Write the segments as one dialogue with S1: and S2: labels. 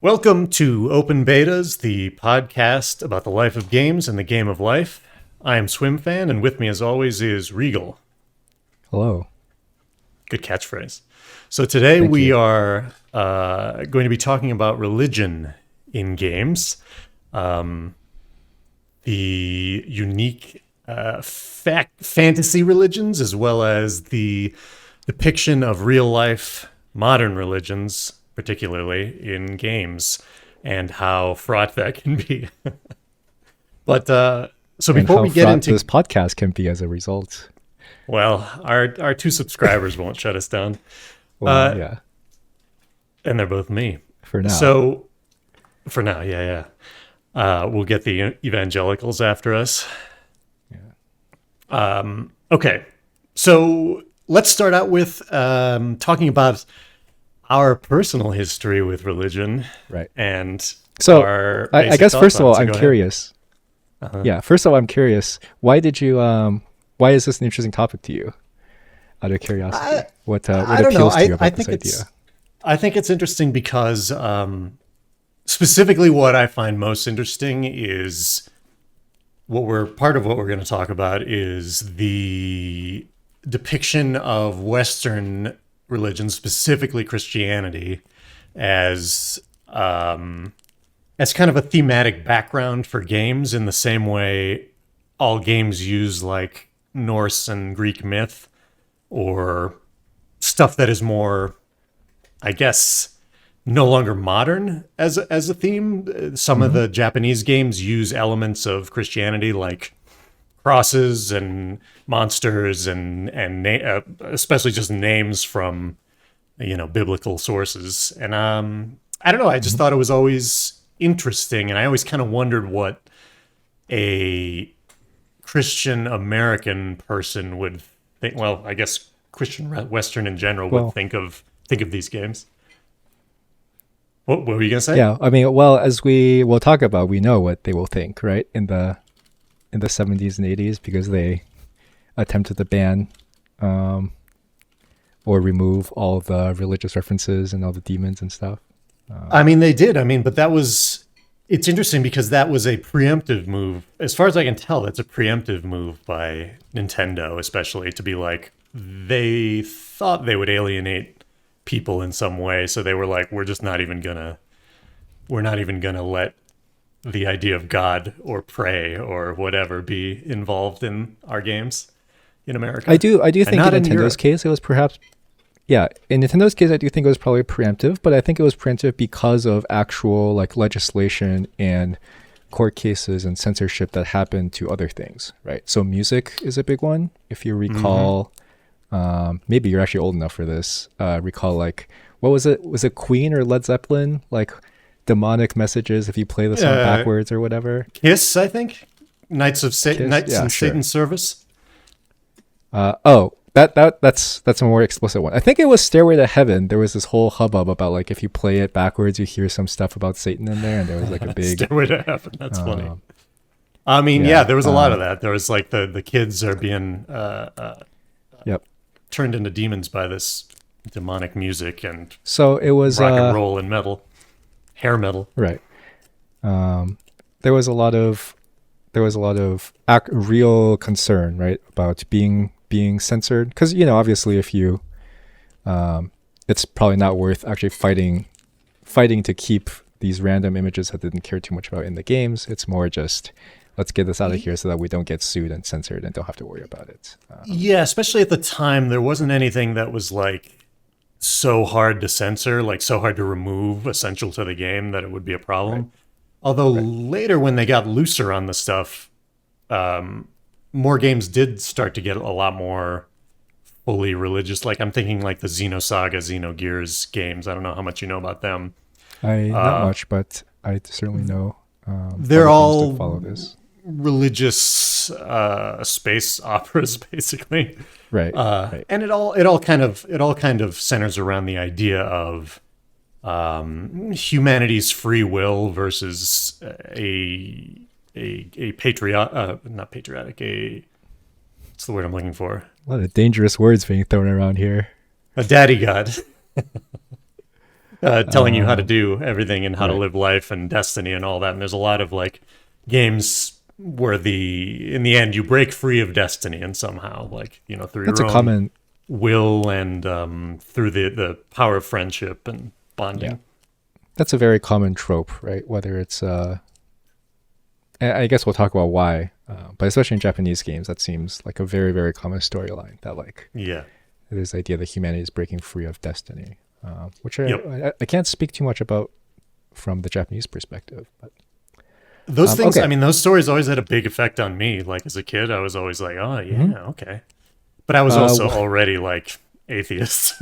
S1: Welcome to Open Betas, the podcast about the life of games and the game of life. I am Swimfan, and with me as always is Regal.
S2: Hello.
S1: Good catchphrase. So today
S2: Thank
S1: we
S2: you.
S1: are going to be talking about religion in games, the unique fantasy religions, as well as the depiction of real-life modern religions, particularly in games, and how fraught that can be. But so
S2: And
S1: before
S2: how
S1: we get
S2: fraught
S1: into,
S2: this podcast can be as a result.
S1: well, our two subscribers won't shut us down,
S2: Well, yeah,
S1: and they're both me.
S2: for now.
S1: So for now, yeah. We'll get the evangelicals after us.
S2: Yeah.
S1: Okay, so let's start out with talking about our personal history with religion,
S2: Right.
S1: and
S2: So
S1: our
S2: I
S1: basic
S2: guess
S1: thoughts
S2: first of
S1: on it.
S2: all,
S1: So
S2: I'm
S1: go ahead.
S2: curious. Yeah. First of all, I'm curious. Why did you? Why is this an interesting topic to you? Out of curiosity, what
S1: I don't know.
S2: appeals to you
S1: I
S2: about this
S1: think
S2: idea?
S1: I think it's interesting because specifically what I find most interesting is part of what we're going to talk about is the depiction of Western religion, specifically Christianity, as as kind of a thematic background for games, in the same way all games use like Norse and Greek myth or stuff that is more, I guess, no longer modern as a theme. Some of
S2: Hmm.
S1: the Japanese games use elements of Christianity, like crosses and monsters and especially just names from biblical sources. And I don't know. I just
S2: Hmm.
S1: thought it was always interesting, and I always kind of wondered what a Christian American person would think. Well, I guess Christian Western in general would
S2: Well,
S1: think of these games. What were you gonna say?
S2: yeah. I mean, well, as we will talk about, we know what they will think, right? In the 70s and 80s, because they attempted to ban or remove all the religious references and all the demons and stuff.
S1: I mean, they did. I mean, but it's interesting because that was a preemptive move. As far as I can tell, that's a preemptive move by Nintendo, especially to be like, they thought they would alienate people in some way. So they were like, we're not even gonna let the idea of God or pray or whatever be involved in our games in America.
S2: I do
S1: And
S2: think in
S1: not in
S2: Nintendo's
S1: Europe.
S2: case it was perhaps, yeah, in Nintendo's case I do think it was probably preemptive, but I think it was preemptive because of actual like legislation and court cases and censorship that happened to other things, right? So music is a big one. If you
S1: Mm-hmm.
S2: recall, maybe you're actually old enough for this. Recall like what was it? Was it Queen or Led Zeppelin? Like demonic messages if you play the song
S1: Uh,
S2: backwards or whatever.
S1: Kiss, I think.
S2: Kiss,
S1: Knights
S2: yeah,
S1: in
S2: sure.
S1: Satan's service.
S2: Oh, that's a more explicit one. I think it was Stairway to Heaven. There was this whole hubbub about like if you play it backwards, you hear some stuff about Satan in there, and there was like a big,
S1: Stairway to Heaven. That's funny.
S2: um,
S1: I mean, yeah,
S2: yeah,
S1: there was a lot of that. There was like the kids are being
S2: yep.
S1: turned into demons by this demonic music and
S2: So it was
S1: rock and roll and metal, hair metal.
S2: right. Um, there was a lot of real concern, right, about being censored, because obviously if you, it's probably not worth actually fighting to keep these random images that didn't care too much about in the games. It's more just let's get this out of here so that we don't get sued and censored and don't have to worry about it.
S1: Yeah, especially at the time, there wasn't anything that was like so hard to censor, like so hard to remove, essential to the game that it would be a
S2: Right,
S1: problem. Although
S2: right.
S1: later, when they got looser on the stuff, more games did start to get a lot more fully religious. Like I'm thinking like the Xenosaga, Xenogears games. I don't know how much you know about them.
S2: I not
S1: Uh,
S2: much, but I certainly know
S1: they're
S2: other games that
S1: all
S2: follow this.
S1: religious space operas, basically,
S2: Right, right.
S1: and it all kind of centers around the idea of humanity's free will versus a patriot not patriotic, a what's the word I'm looking for,
S2: A lot of dangerous words being thrown around here.
S1: a daddy god. telling you how to do everything and how to
S2: Right.
S1: live life and destiny and all that. And there's a lot of like games where in the end you break free of destiny and somehow like through
S2: That's
S1: your
S2: a
S1: own
S2: common,
S1: will and through the power of friendship and
S2: yeah.
S1: bonding.
S2: That's a very common trope, right? Whether it's, I guess we'll talk about why, but especially in Japanese games, that seems like a very, very common storyline that like
S1: Yeah.
S2: this idea that humanity is breaking free of destiny, which
S1: Yep.
S2: I can't speak too much about from the Japanese perspective. But
S1: Those things,
S2: okay.
S1: I mean, those stories always had a big effect on me. Like as a kid, I was always like, oh, yeah,
S2: Mhm.
S1: okay. But I was also
S2: Uh,
S1: already like atheist.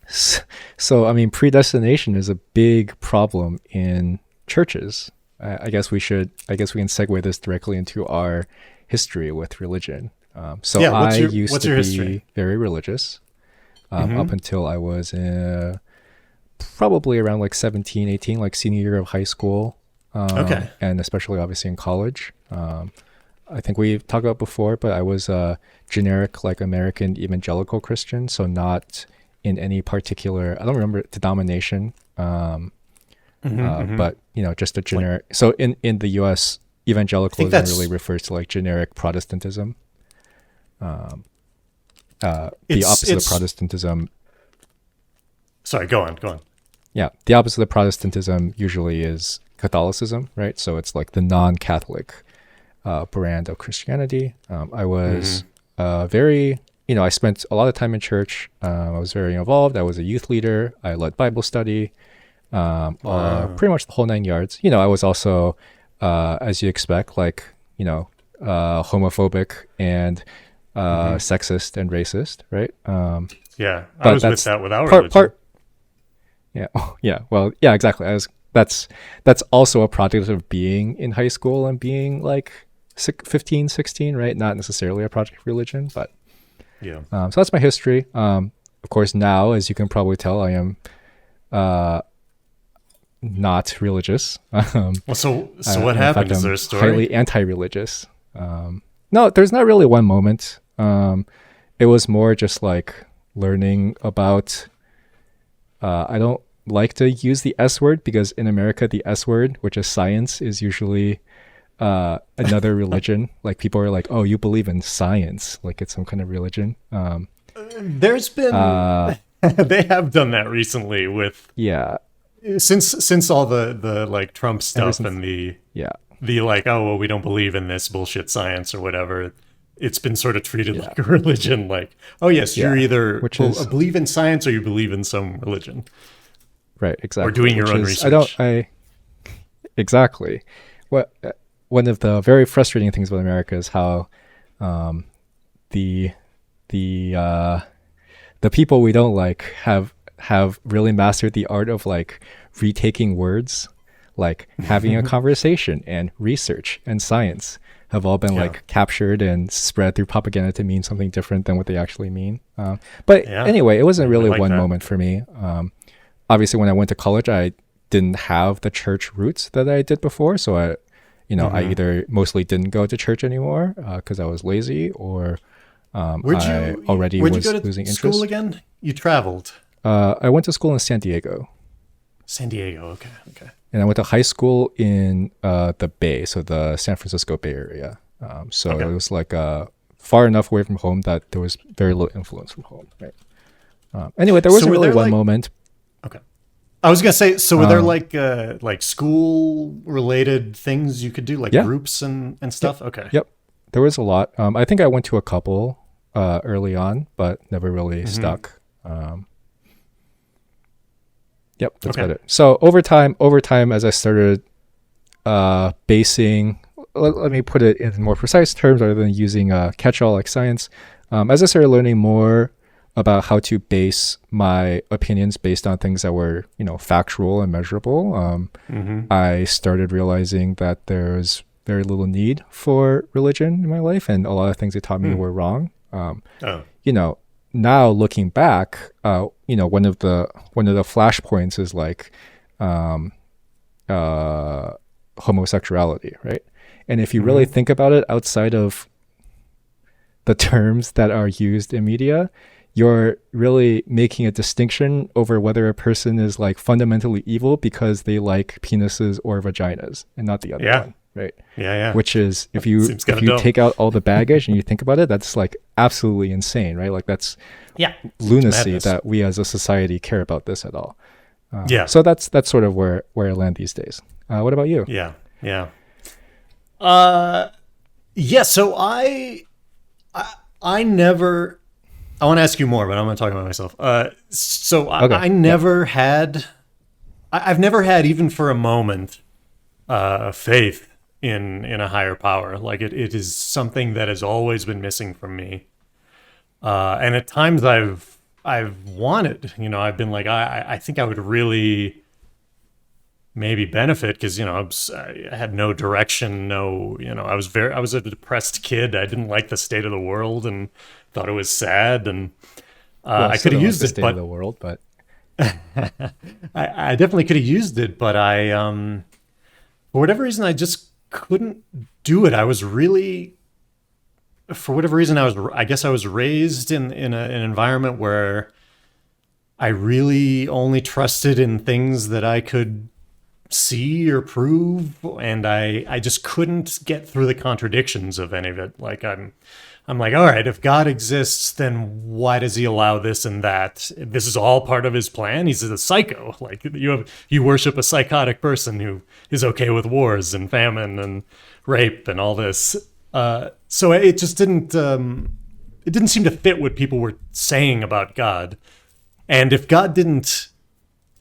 S1: So,
S2: so I mean, predestination is a big problem in churches. I guess we should. I guess we can segue this directly into our history with religion. So
S1: yeah,
S2: I used
S1: what's
S2: to
S1: your
S2: be
S1: history?
S2: very religious up
S1: Hmm.
S2: until I was probably around like 17, 18, like senior year of high school,
S1: Okay.
S2: and especially obviously in college. I think we've talked about before, but I was a generic like American evangelical Christian, so not in any particular. I don't remember denomination,
S1: Hmm.
S2: but just a
S1: Like,
S2: generic. So in the U.S.,
S1: I think
S2: evangelicalism really
S1: that's,
S2: refers to like generic Protestantism. The opposite of
S1: it's,
S2: Protestantism.
S1: sorry, go on, go on.
S2: Yeah, the opposite of Protestantism usually is Catholicism, right? So it's like the non-Catholic brand of Christianity. I was very, I spent a lot of time in church. I was very involved. I was a youth leader. I led Bible study,
S1: Wow.
S2: pretty much the whole 9 yards. I was also, as you expect, like, homophobic and
S1: Hmm.
S2: sexist and racist, right?
S1: Yeah, I
S2: But
S1: was with
S2: that's
S1: that without
S2: part,
S1: religion.
S2: part, yeah, yeah. Well, yeah, exactly. That's also a product of being in high school and being like 15, 16, right? Not necessarily a project of religion, but
S1: Yeah.
S2: so that's my history. Of course, now, as you can probably tell, I am uh, not religious.
S1: Well, so what
S2: In fact,
S1: happened? Is
S2: I'm
S1: there a story?
S2: highly anti-religious. No, there's not really one moment. It was more just like learning about. I don't like to use the S word because in America, the S word, which is science, is usually another religion. Like people are like, "Oh, you believe in science?" Like it's some kind of religion.
S1: There's been
S2: Uh,
S1: they have done that recently with
S2: yeah.
S1: since all the like Trump
S2: Ever
S1: stuff
S2: since,
S1: and
S2: yeah,
S1: the like, oh well, we don't believe in this bullshit science or whatever. It's been sort of treated
S2: yeah,
S1: like a religion. Like, oh yes, you're
S2: yeah.
S1: either
S2: Which is
S1: believe in science or you believe in some religion
S2: right,
S1: or
S2: exactly.
S1: doing your
S2: Which
S1: own
S2: is I don't
S1: research.
S2: I exactly what one of the very frustrating things about America is how um, the the uh, the people we don't like have really mastered the art of like retaking words, like having a conversation and research and science have all been
S1: Yeah,
S2: like captured and spread through propaganda to mean something different than what they actually mean. But
S1: yeah,
S2: anyway, it wasn't
S1: we
S2: really
S1: like
S2: one
S1: that.
S2: moment for me. Obviously, when I went to college, I didn't have the church roots that I did before, so I
S1: Hmm.
S2: either mostly didn't go to church anymore because I was lazy, or I already
S1: Where'd you go
S2: was
S1: to
S2: losing
S1: school
S2: interest.
S1: again? You traveled.
S2: I went to school in San Diego,
S1: San Diego. Okay, okay.
S2: and I went to high school in the Bay, so the San Francisco Bay Area. So
S1: Okay.
S2: it was like far enough away from home that there was very little influence from home. Right. Anyway, there
S1: So
S2: wasn't
S1: were
S2: really
S1: there
S2: one
S1: like
S2: moment.
S1: okay. I was gonna say, so were there
S2: Um,
S1: like school related things you could do, like
S2: yeah.
S1: groups and
S2: Yep.
S1: stuff? Okay.
S2: Yep. There was a lot. I think I went to a couple early on, but never really
S1: Hmm.
S2: stuck. Yep, that's
S1: Okay.
S2: about it. So over time, as I started basing, let me put it in more precise terms rather than using catch-all like science. As I started learning more about how to base my opinions based on things that were, factual and measurable,
S1: Hmm.
S2: I started realizing that there's very little need for religion in my life, and a lot of things it taught me
S1: Hmm.
S2: were wrong.
S1: Oh.
S2: You know, Now looking back, one of the flashpoints is like um, uh, homosexuality, right? And if you really
S1: Hmm.
S2: think about it outside of the terms that are used in media, you're really making a distinction over whether a person is like fundamentally evil because they like penises or vaginas and not the other one, right?
S1: Yeah.
S2: Which is, if you
S1: dumb.
S2: take out all the baggage and you think about it, that's like absolutely insane, right? Like that's lunacy that we as a society care about this at all. So that's sort of where I land these days. What about you?
S1: Yeah. So I never. I want to ask you more, but I'm going to talk about myself. I never had. I've never had, even for a moment, faith in a higher power. Like it is something that has always been missing from me. And at times I've wanted. I've been like, I think I would really maybe benefit because I had no direction, I was a depressed kid. I didn't like the state of the world and thought it was sad, and I could have used it, but
S2: of the world, but
S1: I definitely could have used it, but I for whatever reason I just couldn't do it. I was really, for whatever reason, I guess I was raised in an environment where I really only trusted in things that I could see or prove, and I just couldn't get through the contradictions of any of it. Like I'm like, all right, if God exists, then why does he allow this and that? This is all part of his plan. He's a psycho. Like you worship a psychotic person who is okay with wars and famine and rape and all this. So it just didn't seem to fit what people were saying about God. And if God didn't,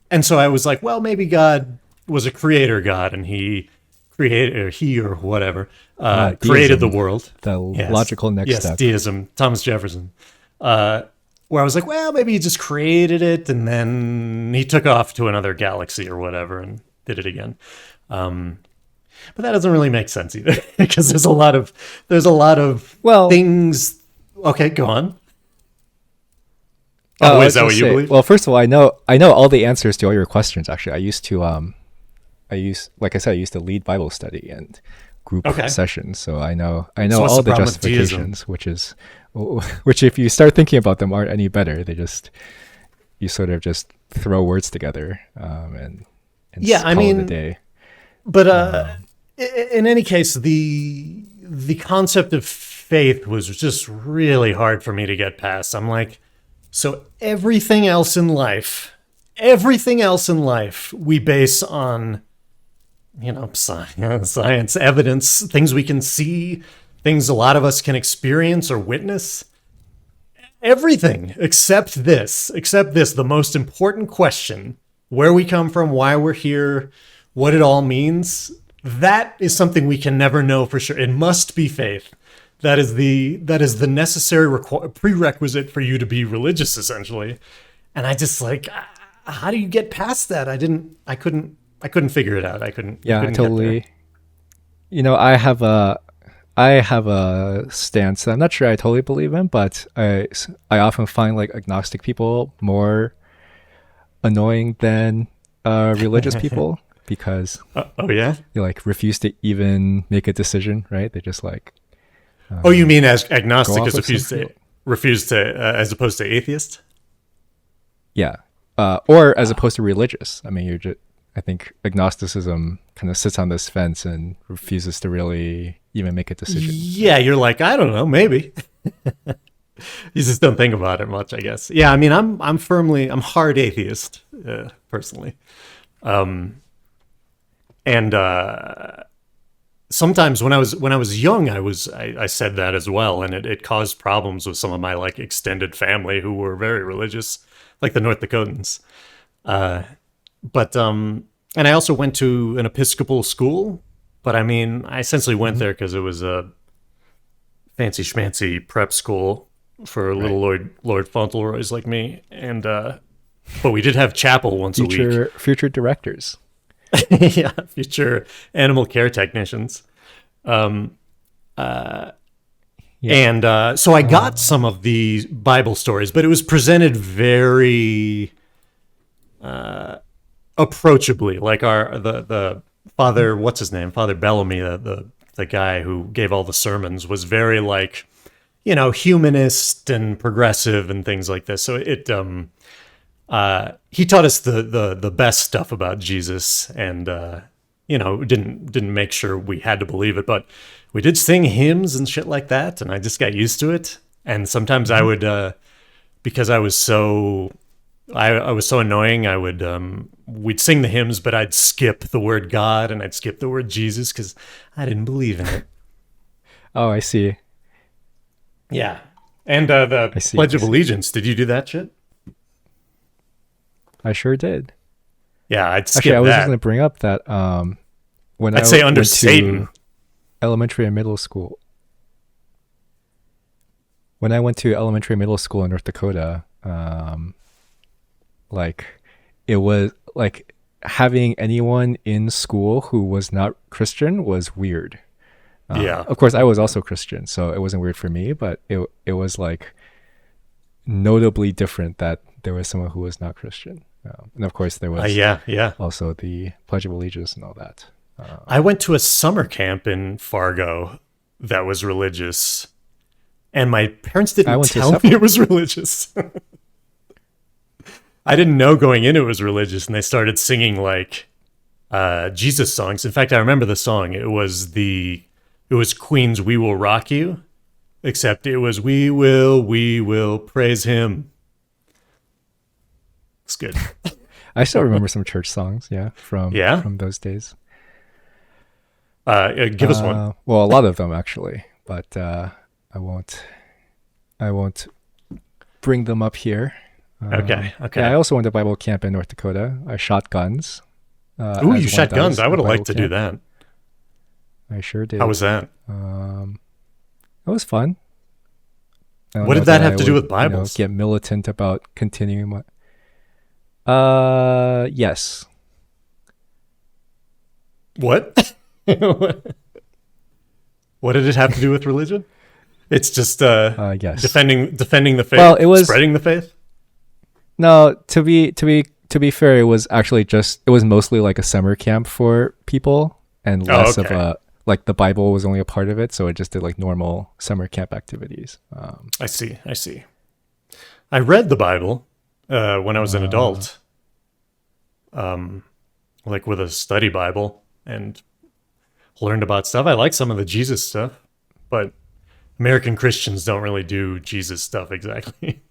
S1: and so I was like, well, maybe God was a creator God, and he created, or he or whatever, created the world.
S2: The logical next step.
S1: Deism, Thomas Jefferson. Where I was like, well, maybe he just created it, and then he took off to another galaxy or whatever and did it again. But that doesn't really make sense either, because there's a lot of things. Okay, go on. Oh, is that what you believe?
S2: Well, first of all, I know all the answers to all your questions. Actually, I used to lead Bible study and group sessions, so I know all the justifications, which if you start thinking about them aren't any better. You sort of just throw words together and call it a day.
S1: But in any case, the concept of faith was just really hard for me to get past. I'm like, so everything else in life we base on, science, evidence, things we can see, things a lot of us can experience or witness. Everything except this, the most important question, where we come from, why we're here, what it all means, that is something we can never know for sure. It must be faith. That is the necessary prerequisite for you to be religious, essentially. And I just like, how do you get past that? I couldn't figure it out. I couldn't
S2: totally. I have a stance that I'm not sure I totally believe in, but I often find like agnostic people more annoying than religious people because
S1: they
S2: like refuse to even make a decision, right? They just like
S1: you mean as agnostic as refuse to as opposed to atheist?
S2: Yeah. Or as opposed to religious. I mean, I think agnosticism kind of sits on this fence and refuses to really even make a decision.
S1: Yeah, you're like, I don't know, maybe. You just don't think about it much, I guess. Yeah, I mean, I'm hard atheist, personally. Sometimes when I was young, I said that as well, and it caused problems with some of my like extended family who were very religious, like the North Dakotans. And I also went to an Episcopal school, but I mean, I essentially went there because it was a fancy schmancy prep school for little Lord Fauntleroys like me, and but we did have chapel once a week.
S2: Future directors.
S1: Yeah, future animal care technicians. And so I got some of the Bible stories, but it was presented very approachably. Like the father, what's his name? Father Bellamy, the guy who gave all the sermons, was very like, humanist and progressive and things like this. So he taught us the best stuff about Jesus, and didn't make sure we had to believe it, but we did sing hymns and shit like that, and I just got used to it. And sometimes I would, because I was so annoying, we'd sing the hymns, but I'd skip the word God and I'd skip the word Jesus because I didn't believe in it.
S2: Oh, I see.
S1: Yeah. And the Pledge of Allegiance, did you do that shit?
S2: I sure did.
S1: Yeah, I'd skip
S2: Actually, I was
S1: that.
S2: just going to bring up that when
S1: I'd
S2: I
S1: say under
S2: went
S1: Satan.
S2: to elementary and middle school. When I went to elementary and middle school in North Dakota, it was like having anyone in school who was not Christian was weird.
S1: Yeah.
S2: Of course, I was also Christian, so it wasn't weird for me, but it was like notably different that there was someone who was not Christian. And of course, there was also the Pledge of Allegiance and all that.
S1: I went to a summer camp in Fargo that was religious, and my parents didn't tell me it was religious. I didn't know going in it was religious, and they started singing like Jesus songs. In fact, I remember the song. It was Queen's "We Will Rock You," except it was we will praise him. It's good.
S2: I still remember some church songs, from those days.
S1: Give us one.
S2: Well, a lot of them actually, but I won't bring them up here.
S1: Okay.
S2: Yeah, I also went to Bible camp in North Dakota. I shot guns.
S1: Ooh, you shot guns. I would have liked to do that.
S2: I sure did.
S1: How was that?
S2: It was fun.
S1: What did that have to do with Bibles?
S2: Get militant about continuing my... yes.
S1: What? What did it have to do with religion? It's just
S2: yes.
S1: defending the faith.
S2: Well, it was
S1: spreading the faith.
S2: No, to be fair, it was mostly like a summer camp for people, and less of a like the Bible was only a part of it, so it just did like normal summer camp activities.
S1: I see. I read the Bible when I was an adult, like with a study Bible, and learned about stuff. I like some of the Jesus stuff, but American Christians don't really do Jesus stuff exactly.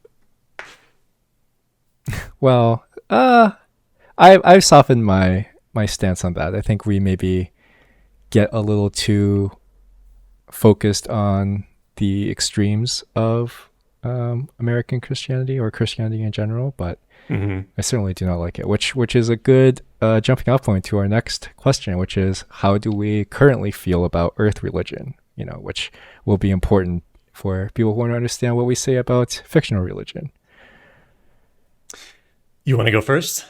S2: Well, I've softened my stance on that. I think we maybe get a little too focused on the extremes of American Christianity or Christianity in general, but I certainly do not like it, which is a good jumping off point to our next question, which is how do we currently feel about earth religion, which will be important for people who want to understand what we say about fictional religion.
S1: You want to go first?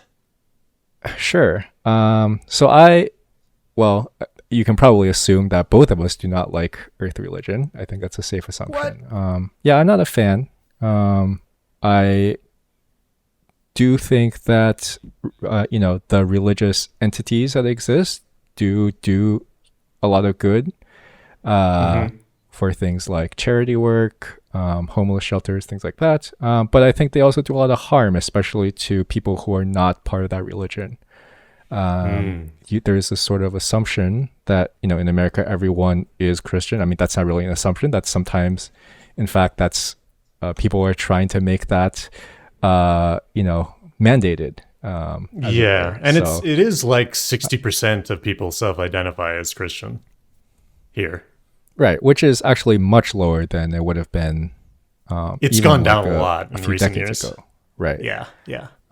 S2: Sure. You can probably assume that both of us do not like earth religion. I think that's a safe assumption. Yeah, I'm not a fan. I do think that, the religious entities that exist do a lot of good for things like charity work, homeless shelters, things like that. But I think they also do a lot of harm, especially to people who are not part of that religion. There's this sort of assumption that, in America, everyone is Christian. I mean, that's not really an assumption. That's sometimes, in fact, that's people are trying to make that, mandated.
S1: And it is like 60% of people self-identify as Christian here.
S2: Right, which is actually much lower than it would have been.
S1: It's gone down a lot in recent years.
S2: Ago. Right.
S1: Yeah.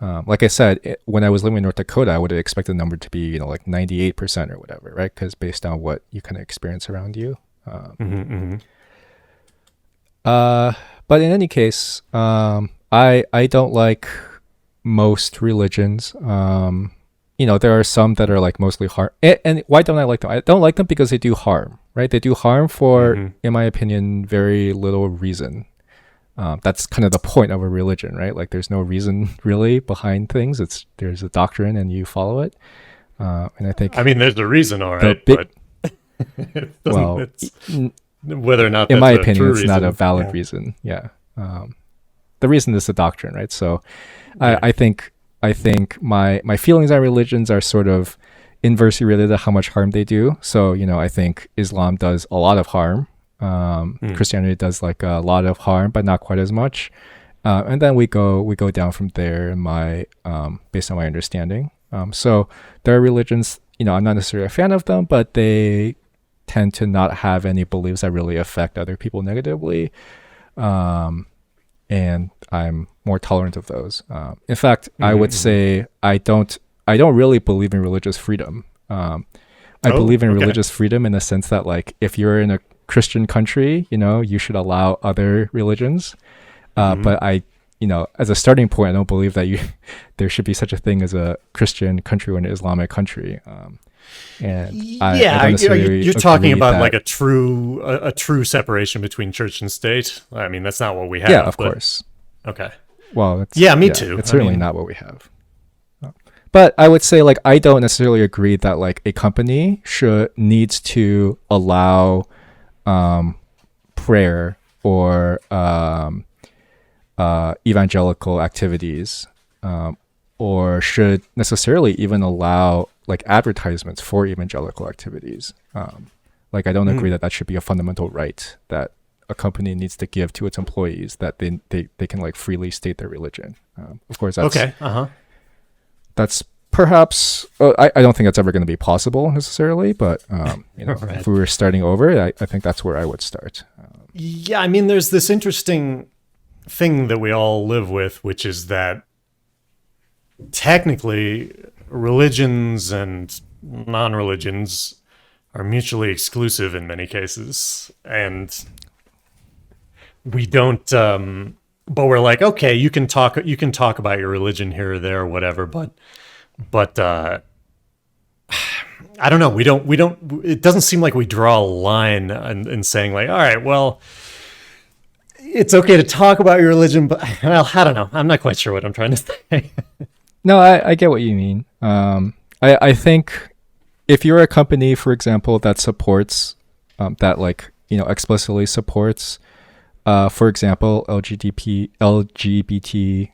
S2: Like I said, when I was living in North Dakota, I would have expected the number to be, like 98% or whatever, right? Because based on what you kind of experience around you. But in any case, I don't like most religions. There are some that are like mostly harm. And why don't I like them? I don't like them because they do harm, right? They do harm for, in my opinion, very little reason. That's kind of the point of a religion, right? Like there's no reason really behind things. There's a doctrine and you follow it. And I think...
S1: there's a reason, all right, whether or not
S2: in
S1: that's
S2: my
S1: a
S2: opinion,
S1: true
S2: it's not a
S1: reason.
S2: valid
S1: Yeah.
S2: reason. Yeah. The reason is the doctrine, right? So
S1: Yeah.
S2: I think my feelings on religions are sort of inversely related to how much harm they do. So, I think Islam does a lot of harm. Christianity does like a lot of harm, but not quite as much. And then we go down from there in my based on my understanding. So there are religions, I'm not necessarily a fan of them, but they tend to not have any beliefs that really affect other people negatively. And I'm more tolerant of those. In fact, I would say I don't really believe in religious freedom. I believe in religious freedom in the sense that, like, if you're in a Christian country, you should allow other religions. But as a starting point, I don't believe that there should be such a thing as a Christian country or an Islamic country. And I don't necessarily
S1: you're talking
S2: agree
S1: about
S2: that,
S1: like a true separation between church and state. I mean, that's not what we have.
S2: yeah, of
S1: but-
S2: course.
S1: Okay.
S2: Well,
S1: Me too.
S2: It's certainly not what we have. But I would say, like, I don't necessarily agree that, like, a company needs to allow prayer or evangelical activities, or should necessarily even allow, like, advertisements for evangelical activities. Like, I don't agree that should be a fundamental right that a company needs to give to its employees, that they can, like, freely state their religion. Of course, that's
S1: Okay.
S2: that's perhaps I don't think that's ever going to be possible necessarily, but
S1: Right.
S2: if we were starting over, I think that's where I would start.
S1: Yeah, I mean, there's this interesting thing that we all live with, which is that technically religions and non-religions are mutually exclusive in many cases, and we don't but we're like, okay, you can talk about your religion here or there or whatever, but I don't know, we don't it doesn't seem like we draw a line in saying, like, all right, well, it's okay to talk about your religion, but, well, I don't know, I'm not quite sure what I'm trying to say.
S2: No, I get what you mean. I think if you're a company, for example, that supports that, like, explicitly supports, for example, LGBT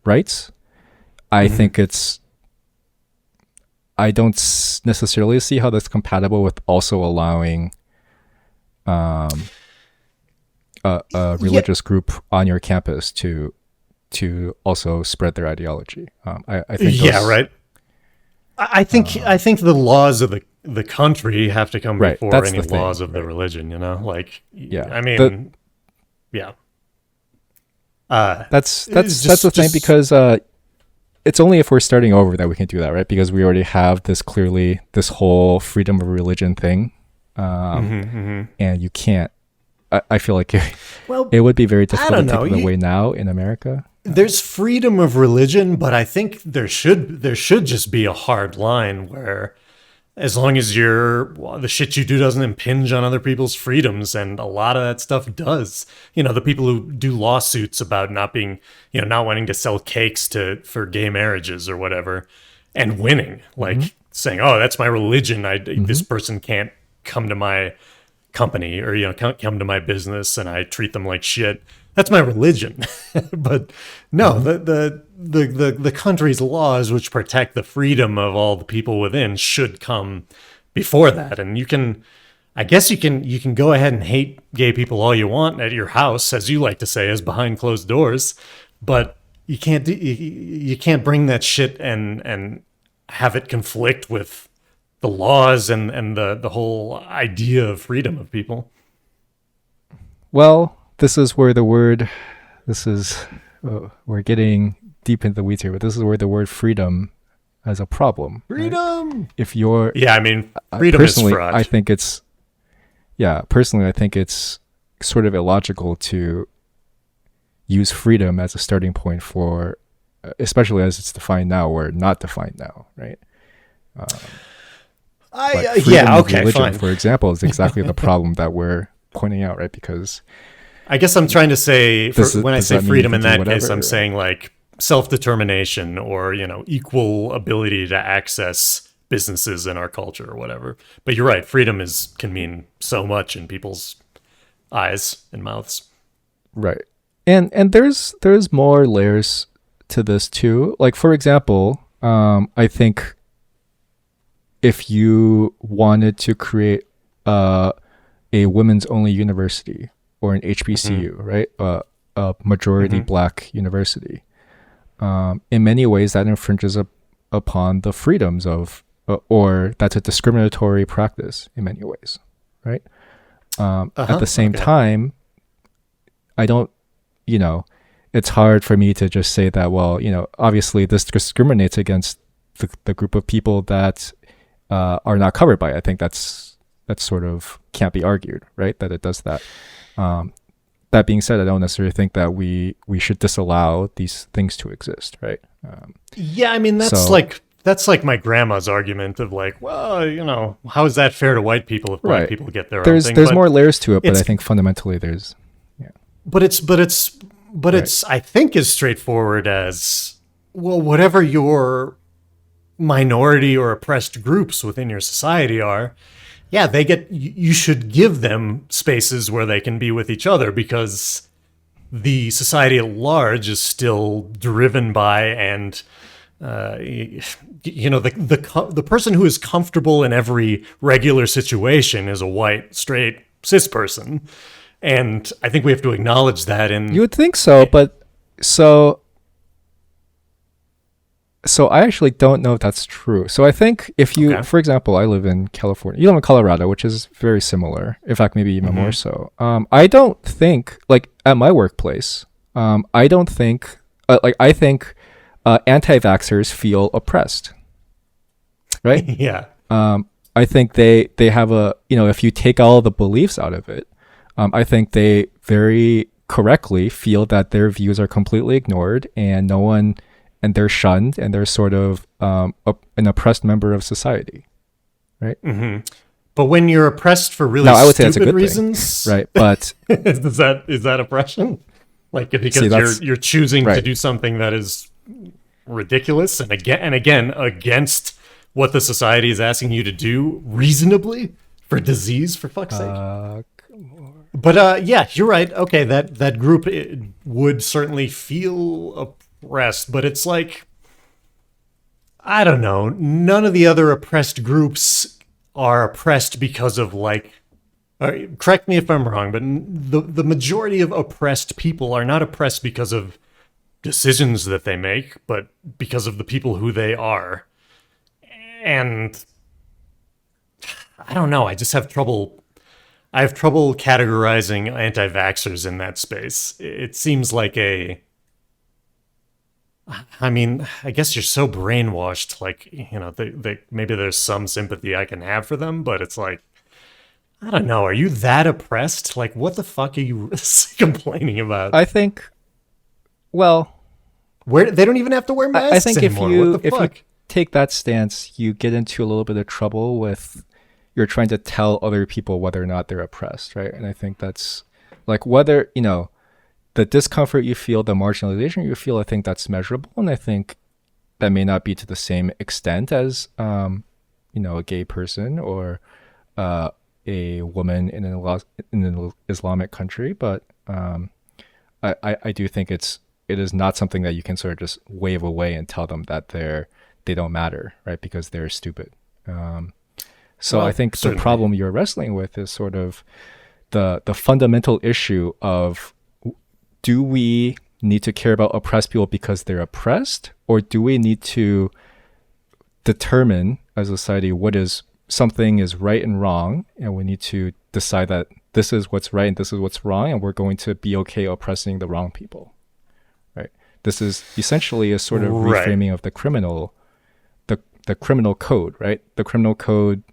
S2: rights, I think I don't necessarily see how that's compatible with also allowing a religious group on your campus to also spread their ideology. I think
S1: Right. I think the laws of the country have to come
S2: Right,
S1: before
S2: that's
S1: any
S2: the thing,
S1: laws of the
S2: right.
S1: religion, like,
S2: Yeah,
S1: I mean, yeah.
S2: that's
S1: just-
S2: the thing,
S1: just-
S2: because it's only if we're starting over that we can do that, right? Because we already have this whole freedom of religion thing, and you can't. I feel like
S1: Well,
S2: it would be very difficult
S1: don't
S2: to take
S1: know.
S2: it away now in America.
S1: there's freedom of religion, but I think there should just be a hard line where, as long as the shit you do doesn't impinge on other people's freedoms, and a lot of that stuff does. The people who do lawsuits about not being, not wanting to sell cakes for gay marriages or whatever, and winning, like saying, "Oh, that's my religion. This person can't come to my company, or can't come to my business, and I treat them like shit. That's my religion." But no, the country's laws, which protect the freedom of all the people within, should come before that. And I guess you can go ahead and hate gay people all you want at your house, as you like to say, as behind closed doors, but you can't bring that shit and have it conflict with the laws and the whole idea of freedom of people.
S2: Well, this is where we're getting deep into the weeds here, but this is where the word freedom has a problem. Right?
S1: Freedom.
S2: If you're,
S1: Yeah, I mean, freedom is
S2: personally,
S1: fraud.
S2: I think it's sort of illogical to use freedom as a starting point for, especially as it's defined now or not defined now, right? Like freedom of
S1: okay,
S2: religion,
S1: fine.
S2: for example, is exactly the problem that we're pointing out, right? Because
S1: I guess I'm trying to say, when I
S2: does
S1: say
S2: that mean
S1: freedom
S2: you
S1: in
S2: can do
S1: that case,
S2: whatever,
S1: I'm
S2: or-
S1: saying like self-determination, or equal ability to access businesses in our culture or whatever. But you're right, freedom can mean so much in people's eyes and mouths.
S2: Right. And there's more layers to this too. Like, for example, I think if you wanted to create a women's only university or an HBCU, right? A majority black university. In many ways, that infringes upon the freedoms of, or that's a discriminatory practice in many ways, right? At the same time, I don't, it's hard for me to just say that, well, obviously this discriminates against the group of people that are not covered by it. I think that's sort of can't be argued, right? That it does that. That being said, I don't necessarily think that we should disallow these things to exist, right?
S1: Yeah, I mean that's like my grandma's argument of like, well, how is that fair to white people if white people get their own thing?
S2: There's more layers to it, but I think fundamentally there's, yeah.
S1: But it's I think as straightforward as, well, whatever your minority or oppressed groups within your society are, yeah, you should give them spaces where they can be with each other, because the society at large is still driven by and the person who is comfortable in every regular situation is a white, straight, cis person. And I think we have to acknowledge that.
S2: You would think so, but so I actually don't know if that's true. So I think if you, for example, I live in California, you live in Colorado, which is very similar. In fact, maybe even more so. I don't think, like at my workplace, I don't think, I think anti-vaxxers feel oppressed, right?
S1: Yeah.
S2: I think they have if you take all the beliefs out of it, I think they very correctly feel that their views are completely ignored and and they're shunned and they're sort of an oppressed member of society, right?
S1: But when you're oppressed for really
S2: I would say
S1: stupid
S2: that's a good
S1: reasons,
S2: thing, right? But
S1: is that oppression? Like because you're choosing to do something that is ridiculous and again against what the society is asking you to do reasonably for disease, for fuck's sake. But yeah, you're right. Okay, that group would certainly feel oppressed, but it's like, I don't know. None of the other oppressed groups are oppressed because of correct me if I'm wrong, but the majority of oppressed people are not oppressed because of decisions that they make, but because of the people who they are. And I don't know. I just have trouble. I have trouble categorizing anti-vaxxers in that space. It seems like I mean, I guess you're so brainwashed, maybe there's some sympathy I can have for them, but it's like, I don't know, are you that oppressed? Like, what the fuck are you complaining about?
S2: I think, well...
S1: they don't even have to wear masks
S2: I think
S1: anymore.
S2: if you take that stance, you get into a little bit of trouble with... You're trying to tell other people whether or not they're oppressed, right? And I think that's, like, whether, the discomfort you feel, the marginalization you feel, I think that's measurable. And I think that may not be to the same extent as, a gay person or a woman in an Islamic country. But I do think it is not something that you can sort of just wave away and tell them that they don't matter, right? Because they're stupid. So I think certainly the problem you're wrestling with is sort of the fundamental issue of, do we need to care about oppressed people because they're oppressed, or do we need to determine as a society something is right and wrong, and we need to decide that this is what's right and this is what's wrong, and we're going to be okay oppressing the wrong people, right? This is essentially a sort of reframing of the criminal code, right? The criminal code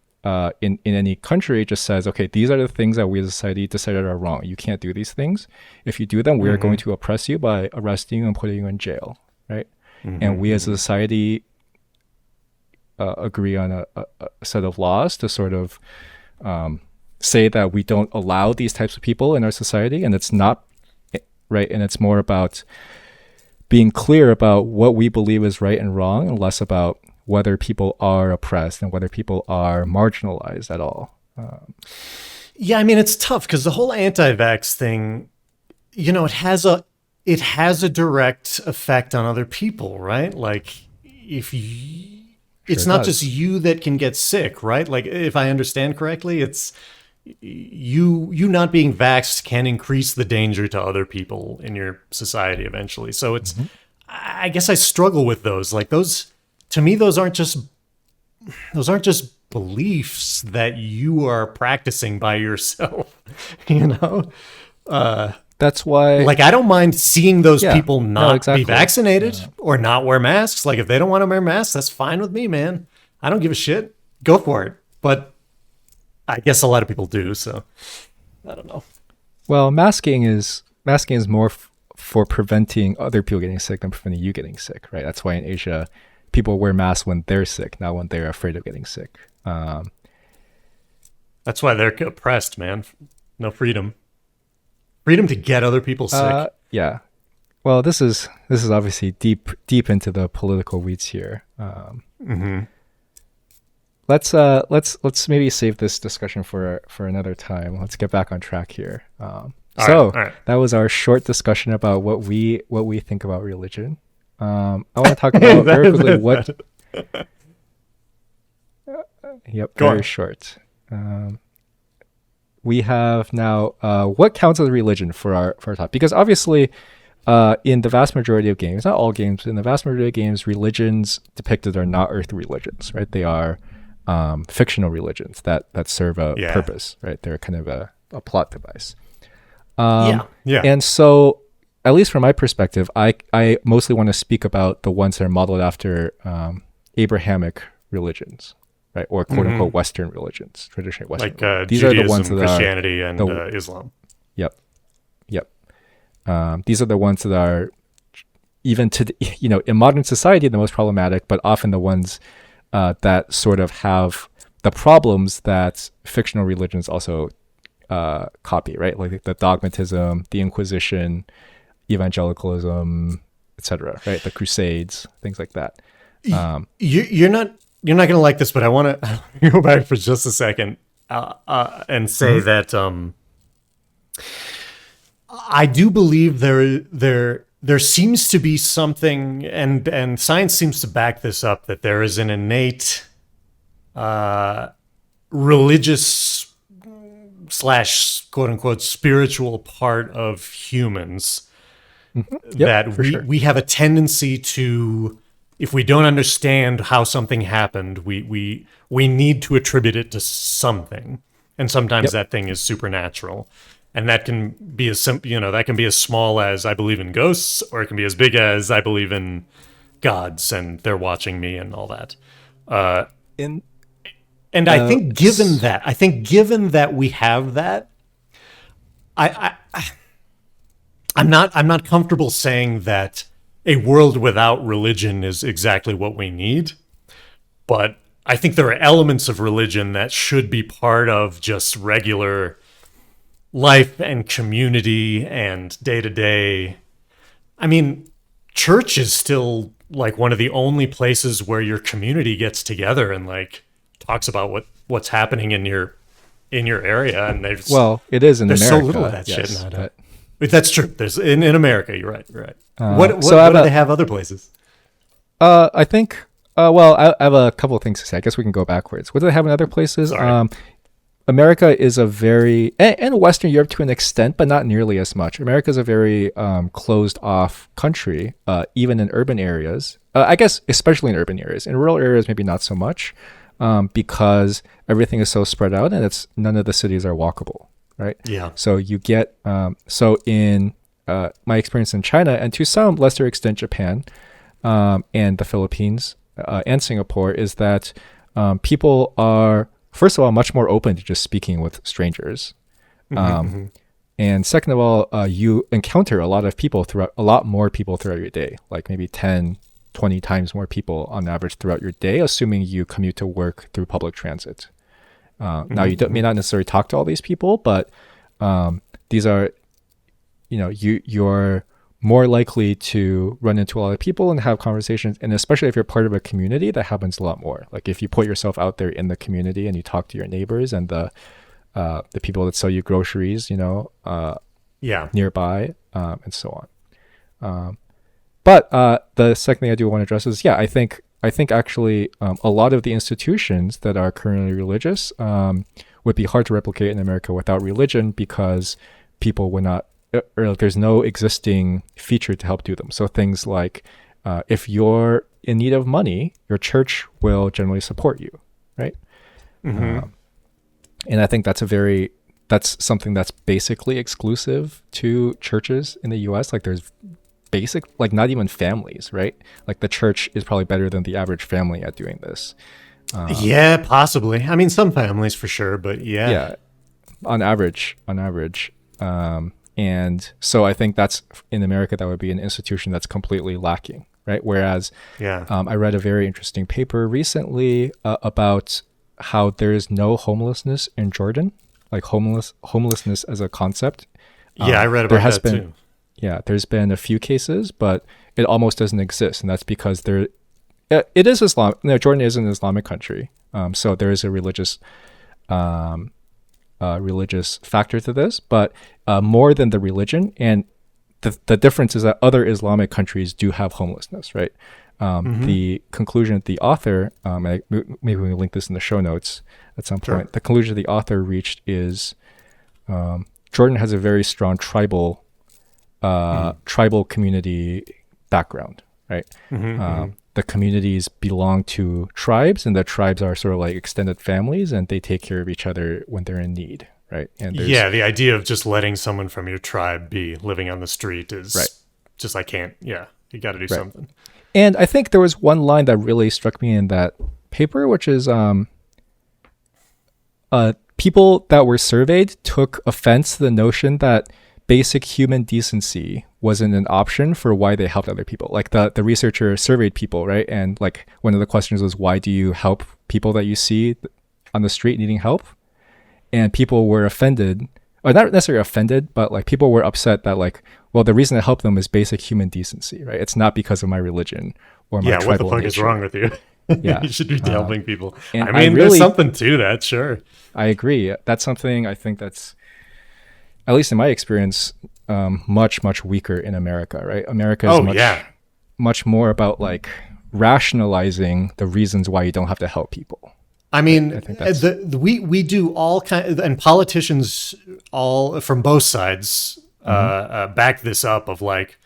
S2: in any country just says, okay, these are the things that we as a society decided are wrong. You can't do these things. If you do them, we are going to oppress you by arresting you and putting you in jail, right? And we as a society agree on a set of laws to sort of say that we don't allow these types of people in our society, and it's not right. And it's more about being clear about what we believe is right and wrong, and less about whether people are oppressed and whether people are marginalized at all.
S1: Yeah, I mean, it's tough because the whole anti-vax thing, it has a direct effect on other people, right? Like, it's not just you that can get sick, right? Like, if I understand correctly, it's you not being vaxxed can increase the danger to other people in your society eventually. So it's, I guess I struggle with those. Like to me, those aren't just beliefs that you are practicing by yourself,
S2: That's why,
S1: like, I don't mind seeing those people not
S2: exactly.
S1: be vaccinated or not wear masks. Like, if they don't want to wear masks, that's fine with me, man. I don't give a shit. Go for it. But I guess a lot of people do, so I don't know.
S2: well, masking is more for preventing other people getting sick than preventing you getting sick, right? That's why in Asia, people wear masks when they're sick, not when they're afraid of getting sick.
S1: That's why they're oppressed, man. No freedom. Freedom to get other people sick.
S2: Yeah. Well, this is obviously deep into the political weeds here. Let's maybe save this discussion for another time. Let's get back on track here. All right. That was our short discussion about what we think about religion. I want to talk about very quickly what. Very short. We have now what counts as religion for our topic, because obviously in the vast majority of games, not all games, but in the vast majority of games, religions depicted are not earthly religions, right? They are fictional religions that serve a purpose, right? They're kind of a plot device. And so, at least from my perspective, I mostly want to speak about the ones that are modeled after Abrahamic religions, right, or quote unquote Western religions, traditionally Western.
S1: Like
S2: these
S1: Judaism,
S2: are the ones that
S1: Christianity, and Islam.
S2: Yep. These are the ones that are even in modern society the most problematic, but often the ones that sort of have the problems that fictional religions also copy, right? Like the dogmatism, the Inquisition, evangelicalism, etc. Right? The Crusades, things like that.
S1: You're not going to like this, but I want to go back for just a second and say that I do believe there seems to be something, and science seems to back this up, that there is an innate religious / quote unquote spiritual part of humans that we have a tendency to, if we don't understand how something happened, we need to attribute it to something, and sometimes that thing is supernatural. And that can be that can be as small as I believe in ghosts, or it can be as big as I believe in gods and they're watching me and all that. And I think given that we have that, I'm not comfortable saying that a world without religion is exactly what we need, but I think there are elements of religion that should be part of just regular life and community and day-to-day. I mean, church is still like one of the only places where your community gets together and like talks about what's happening in your area. And there's
S2: it is in America.
S1: There's so little of that shit nowadays. That's true. There's in America. You're right. What do they have other places?
S2: I think. I have a couple of things to say. I guess we can go backwards. What do they have in other places?
S1: Sorry.
S2: America is a very, and Western Europe to an extent, but not nearly as much. America is a very closed off country, even in urban areas. I guess especially in urban areas. In rural areas, maybe not so much, because everything is so spread out, and none of the cities are walkable, right? Yeah. So you get in my experience in China, and to some lesser extent Japan, and the Philippines, and Singapore, is that people are, first of all, much more open to just speaking with strangers. And second of all, you encounter a lot more people throughout your day, like maybe 10, 20 times more people on average throughout your day, assuming you commute to work through public transit. Now, you may not necessarily talk to all these people, but these are, you're more likely to run into a lot of people and have conversations. And especially if you're part of a community, that happens a lot more. Like if you put yourself out there in the community and you talk to your neighbors and the people that sell you groceries, nearby, and so on. But the second thing I do want to address is, I think actually a lot of the institutions that are currently religious would be hard to replicate in America without religion, because people would not, or there's no existing feature to help do them. So things like if you're in need of money, your church will generally support you, right?
S1: Mm-hmm.
S2: And I think that's something that's basically exclusive to churches in the US. Like there's not even families, right? Like the church is probably better than the average family at doing this.
S1: Yeah, possibly. I mean, some families for sure, but yeah.
S2: Yeah, on average. And so I think that's, in America, that would be an institution that's completely lacking, right? Whereas I read a very interesting paper recently about how there is no homelessness in Jordan, like homelessness as a concept.
S1: I read about that too.
S2: Yeah, there's been a few cases, but it almost doesn't exist, and that's because it is Islam. No, Jordan is an Islamic country, so there is a religious factor to this, but more than the religion. And the difference is that other Islamic countries do have homelessness, right? The conclusion of the author, maybe we can link this in the show notes at some point. Sure. The conclusion the author reached is Jordan has a very strong tribal community background, right? The communities belong to tribes, and the tribes are sort of like extended families, and they take care of each other when they're in need, right? And
S1: the idea of just letting someone from your tribe be living on the street is just, I can't. Yeah, you got to do something.
S2: And I think there was one line that really struck me in that paper, which is people that were surveyed took offense to the notion that basic human decency wasn't an option for why they helped other people. Like the researcher surveyed people, right? And like one of the questions was, why do you help people that you see on the street needing help? And people were offended, or not necessarily offended, but like people were upset that like, well, the reason I help them is basic human decency, right? It's not because of my religion or my tribal
S1: what the fuck
S2: nature.
S1: Is wrong with you? You should be helping people.
S2: I
S1: mean, there's something to that, sure.
S2: I agree. That's something I think that's, at least in my experience, much, much weaker in America, right? America is much more about like rationalizing the reasons why you don't have to help people.
S1: I mean, we do all kind, and politicians all from both sides back this up of like,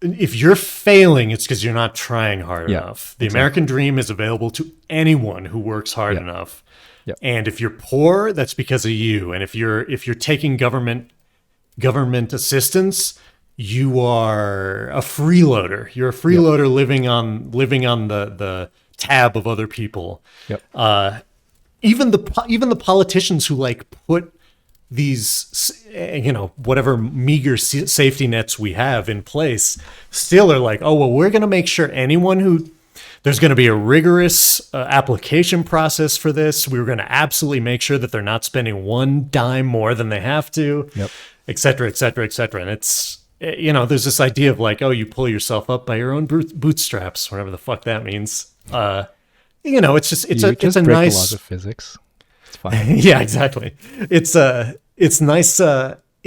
S1: if you're failing, it's because you're not trying hard enough. The American dream is available to anyone who works hard enough. Yep. And if you're poor, that's because of you. And if you're taking government assistance, you are a freeloader. You're a freeloader living on the tab of other people. Yep. Even the politicians who like put these, whatever meager safety nets we have in place, still are like, oh well, we're going to make sure anyone who. There's going to be a rigorous application process for this. We're going to absolutely make sure that they're not spending one dime more than they have to, et cetera, et cetera, et cetera. And it's, there's this idea of like, oh, you pull yourself up by your own bootstraps, whatever the fuck that means. It's just, it's a nice.
S2: The laws of physics. It's fine.
S1: Yeah, exactly. It's nice.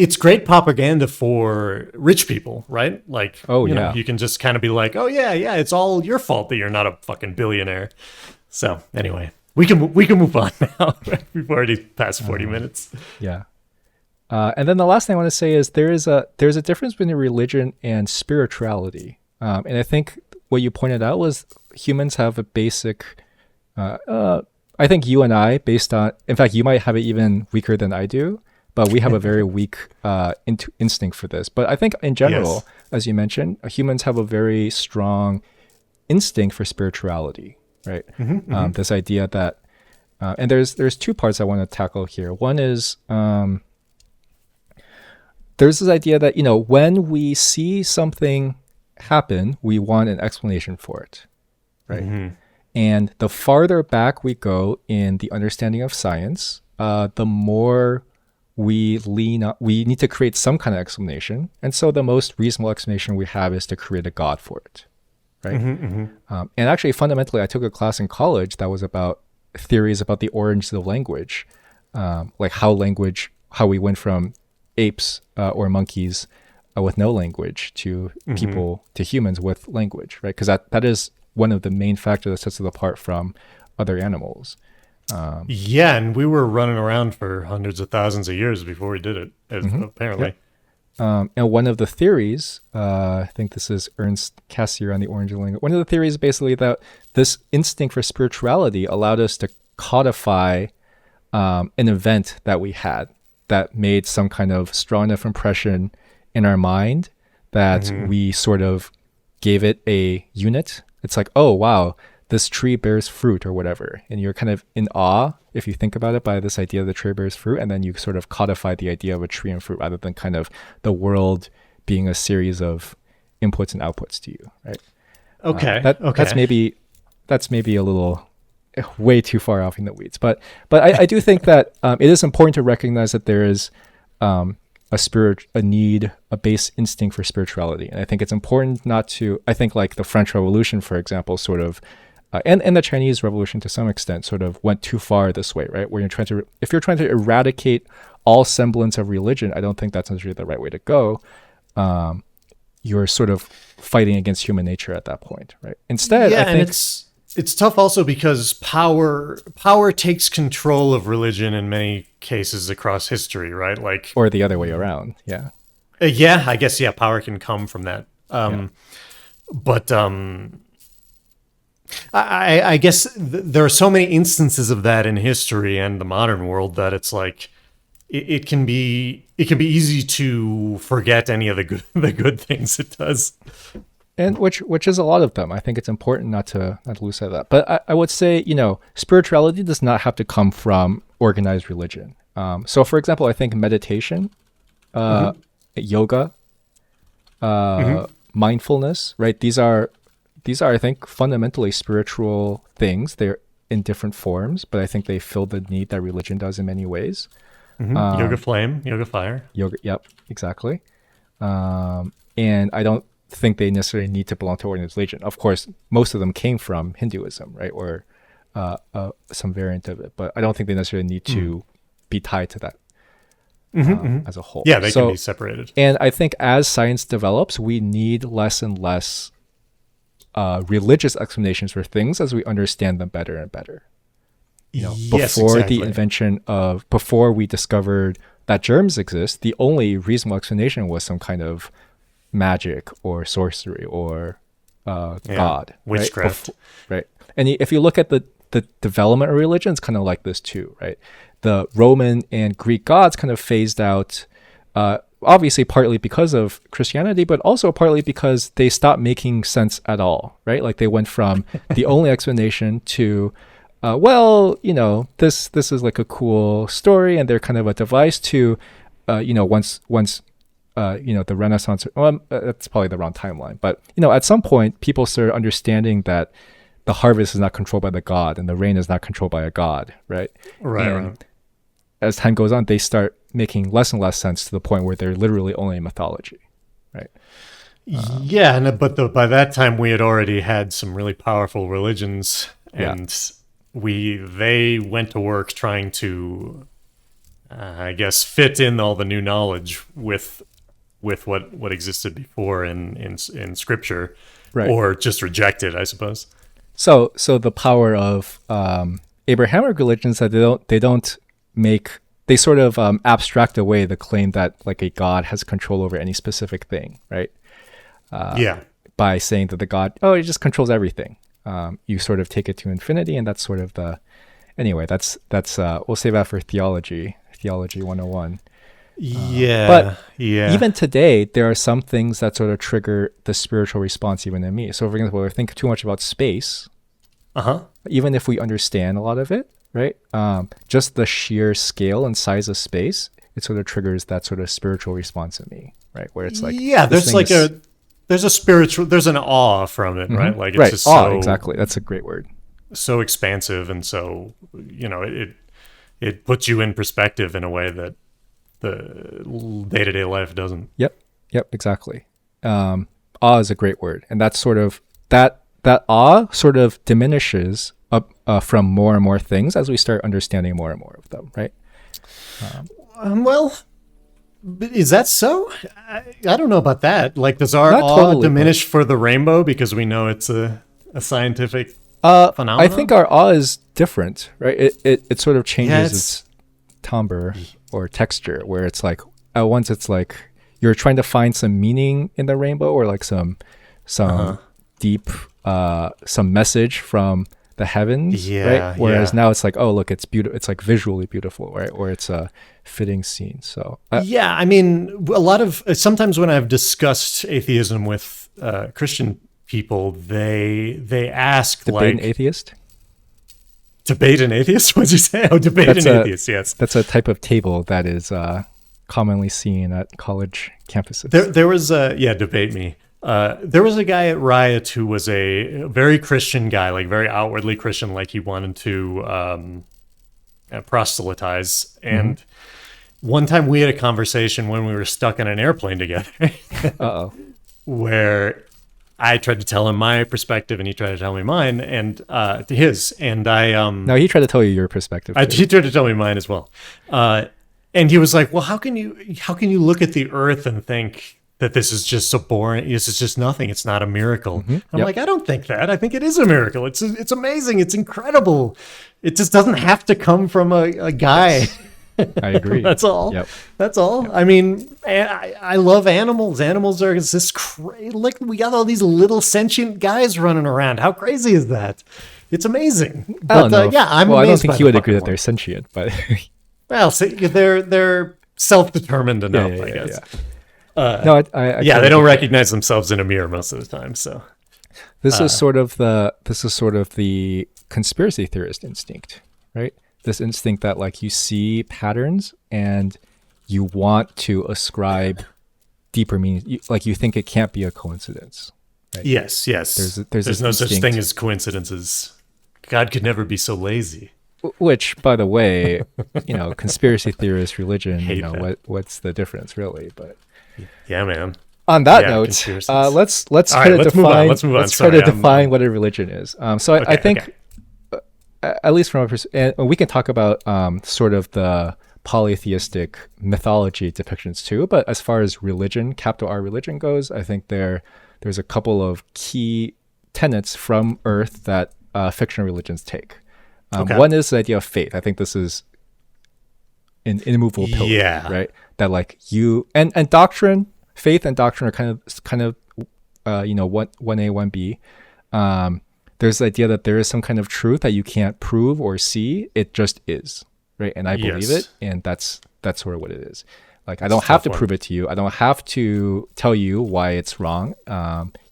S1: It's great propaganda for rich people, right? Like, you can just kind of be like, oh yeah, it's all your fault that you're not a fucking billionaire. So anyway, we can move on now. We've already passed 40 minutes.
S2: Yeah. And then the last thing I want to say is there's a difference between religion and spirituality. And I think what you pointed out was humans have a basic, I think you and I, based on, in fact, you might have it even weaker than I do, but we have a very weak instinct for this. But I think in general, as you mentioned, humans have a very strong instinct for spirituality, right? This idea that, and there's two parts I want to tackle here. One is there's this idea that, when we see something happen, we want an explanation for it, right? And the farther back we go in the understanding of science, the more we need to create some kind of explanation. And so the most reasonable explanation we have is to create a God for it, right? And actually, fundamentally, I took a class in college that was about theories about the origins of language, like how we went from apes or monkeys with no language to people, to humans with language, right? Because that is one of the main factors that sets it apart from other animals.
S1: Yeah, and we were running around for hundreds of thousands of years before we did it, apparently.
S2: Yep. And one of the theories, I think this is Ernst Cassirer on the origin of language. One of the theories is basically that this instinct for spirituality allowed us to codify an event that we had that made some kind of strong enough impression in our mind that we sort of gave it a unit. It's like, oh, wow, this tree bears fruit or whatever. And you're kind of in awe, if you think about it, by this idea the tree bears fruit. And then you sort of codify the idea of a tree and fruit rather than kind of the world being a series of inputs and outputs to you, right?
S1: Okay.
S2: That's maybe a little way too far off in the weeds. But I do think that it is important to recognize that there is a base instinct for spirituality. And I think it's important not to, I think like the French Revolution, for example, sort of, and the Chinese Revolution to some extent sort of went too far this way, right? Where if you're trying to eradicate all semblance of religion, I don't think that's necessarily the right way to go. You're sort of fighting against human nature at that point, right? Instead, I think
S1: it's tough also because power takes control of religion in many cases across history, right? Like,
S2: or the other way around, yeah.
S1: Yeah, I guess power can come from that. But I guess there are so many instances of that in history and the modern world that it's like it can be easy to forget any of the good things it does.
S2: And which is a lot of them. I think it's important not to lose sight of that. But I would say, spirituality does not have to come from organized religion. So, for example, I think meditation, yoga, mindfulness, right? These are, I think, fundamentally spiritual things. They're in different forms, but I think they fill the need that religion does in many ways.
S1: Yoga flame, yoga fire.
S2: Yoga, yep, exactly. And I don't think they necessarily need to belong to organized religion. Of course, most of them came from Hinduism, right, or some variant of it. But I don't think they necessarily need to be tied to that as a whole.
S1: Yeah, they can be separated.
S2: And I think as science develops, we need less and less religious explanations for things as we understand them better and better. Before we discovered that germs exist, the only reasonable explanation was some kind of magic or sorcery or God,
S1: witchcraft,
S2: right? And if you look at the development of religion, it's kind of like this too, right? The Roman and Greek gods kind of phased out, obviously partly because of Christianity, but also partly because they stopped making sense at all, right? Like they went from the only explanation to this is like a cool story and they're kind of a device to once the Renaissance, that's probably the wrong timeline, but at some point people started understanding that the harvest is not controlled by the god and the rain is not controlled by a god, right?
S1: Right.
S2: As time goes on, they start making less and less sense to the point where they're literally only a mythology, right?
S1: But by that time we had already had some really powerful religions, and they went to work trying to, I guess, fit in all the new knowledge with what existed before in scripture,
S2: right,
S1: or just reject it, I suppose.
S2: So the power of Abrahamic religions that they sort of abstract away the claim that like a god has control over any specific thing, right? By saying that the god, it just controls everything. You sort of take it to infinity, and that's sort of that's we'll save that for theology 101. But even today, there are some things that sort of trigger the spiritual response even in me. So, for example, if I think too much about space, even if we understand a lot of it, right? Just the sheer scale and size of space, it sort of triggers that sort of spiritual response in me, right? Where it's like,
S1: there's an awe from it, right? Like it's just
S2: awe, exactly. That's a great word.
S1: So expansive, and so it puts you in perspective in a way that the day-to-day life doesn't.
S2: Yep, exactly. Awe is a great word, and that's sort of that awe sort of diminishes up from more and more things as we start understanding more and more of them, right?
S1: Well, but is that so? I don't know about that. Like, does our
S2: Not
S1: awe
S2: totally,
S1: diminish for the rainbow because we know it's a scientific phenomenon?
S2: I think our awe is different, right? It sort of changes
S1: Yeah,
S2: its timbre or texture, where it's like at once it's like you're trying to find some meaning in the rainbow, or like some deep some message from the heavens,
S1: Yeah,
S2: right? Whereas
S1: yeah.
S2: now it's like, oh, look, it's beautiful. It's like visually beautiful, right? Or it's a fitting scene. So
S1: Yeah, I mean, a lot of sometimes when I've discussed atheism with Christian people, they ask
S2: debate
S1: like
S2: an atheist.
S1: debate an atheist. What'd you say? Oh, debate
S2: That's
S1: an atheist. Yes,
S2: That's a type of table that is commonly seen at college campuses.
S1: there was a debate me. There was a guy at Riot who was a very Christian guy, like very outwardly Christian, like he wanted to proselytize. And one time we had a conversation when we were stuck in an airplane together,
S2: Uh-oh.
S1: where I tried to tell him my perspective and he tried to tell me mine, and his. And I
S2: No, he tried to tell you your perspective.
S1: he tried to tell me mine as well. And he was like, "Well, how can you look at the Earth and think that this is just so boring? This is just nothing. It's not a miracle." I'm
S2: Yep.
S1: like, I don't think that. I think it is a miracle. It's amazing. It's incredible. It just doesn't have to come from a guy.
S2: I agree.
S1: That's all.
S2: Yep.
S1: That's all. I mean, I love animals. Animals are this crazy. Like, we got all these little sentient guys running around. How crazy is that? It's amazing.
S2: I don't know.
S1: Yeah, I'm.
S2: Well, I don't
S1: amazed
S2: think
S1: by
S2: he
S1: the
S2: would agree
S1: fucking
S2: that they're
S1: one.
S2: sentient, but
S1: Well, see, they're self-determined enough, I guess.
S2: No, I
S1: Yeah,
S2: totally
S1: they don't
S2: get that.
S1: recognize themselves in a mirror most of the time. So
S2: This is sort of the conspiracy theorist instinct, right? This instinct that like you see patterns and you want to ascribe deeper meaning, like you think it can't be a coincidence. Right?
S1: yes,
S2: There's
S1: there's
S2: this
S1: no such
S2: instinct.
S1: thing as coincidences. God could never be so lazy.
S2: Which, by the way, conspiracy theorist religion,
S1: Hate that.
S2: what's the difference really? But
S1: Yeah, man.
S2: on that
S1: Yeah,
S2: note,
S1: conspiracies.
S2: let's
S1: All
S2: try
S1: right,
S2: to
S1: let's move on.
S2: define.
S1: Let's move on.
S2: Let's try
S1: Sorry,
S2: to define what a religion is. So I think, at least from and we can talk about sort of the polytheistic mythology depictions too. But as far as religion, capital R religion goes, I think there's a couple of key tenets from Earth that fictional religions take. One is the idea of faith. I think this is an immovable pillar,
S1: Yeah.
S2: right? That like you and doctrine, faith and doctrine are kind of 1A, 1B. There's the idea that there is some kind of truth that you can't prove or see. It just is, right? And I believe
S1: Yes.
S2: it, and that's sort of what it is. Like I don't
S1: a
S2: have to
S1: tough one.
S2: prove it to you. I don't have to tell you why it's wrong.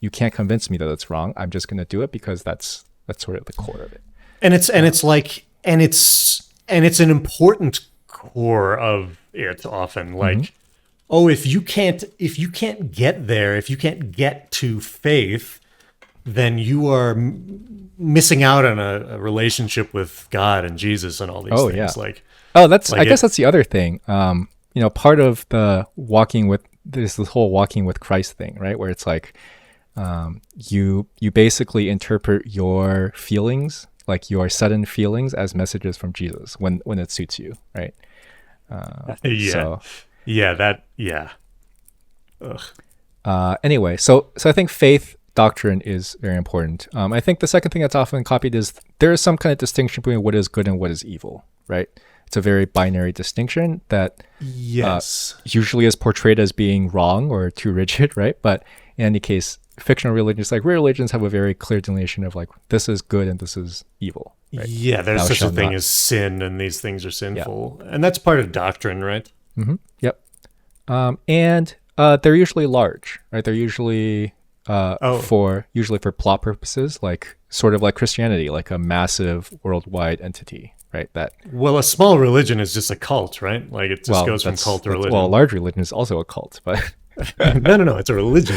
S2: You can't convince me that it's wrong. I'm just going to do it because that's sort of the core of it.
S1: And it's an important core of it often. Like, oh, if you can't get there, if you can't get to faith, then you are missing out on a relationship with God and Jesus and all these
S2: Oh,
S1: things.
S2: yeah.
S1: Like,
S2: Oh,
S1: Like
S2: I guess
S1: it-
S2: that's the other thing. Part of the this whole walking with Christ thing, right? Where it's like, you basically interpret your feelings, like your sudden feelings, as messages from Jesus when it suits you, right?
S1: yeah,
S2: So,
S1: yeah. Ugh.
S2: anyway, so I think faith doctrine is very important. I think the second thing that's often copied is there is some kind of distinction between what is good and what is evil, right? It's a very binary distinction that
S1: Yes.
S2: usually is portrayed as being wrong or too rigid, right? But in any case, fictional religions, like real religions, have a very clear delineation of like this is good and this is evil. Right?
S1: Yeah, there's
S2: Thou
S1: such a
S2: shalt
S1: thing
S2: not.
S1: as sin, and these things are sinful, and that's part of doctrine, right?
S2: Yep. And they're usually large, right? They're usually usually for plot purposes, like sort of like Christianity, like a massive worldwide entity, right? That
S1: Well, a small religion is just a cult, right? Like it just goes from
S2: that's-
S1: cult to
S2: that's-
S1: religion.
S2: Well, a large religion is also a cult, but
S1: no, it's a religion.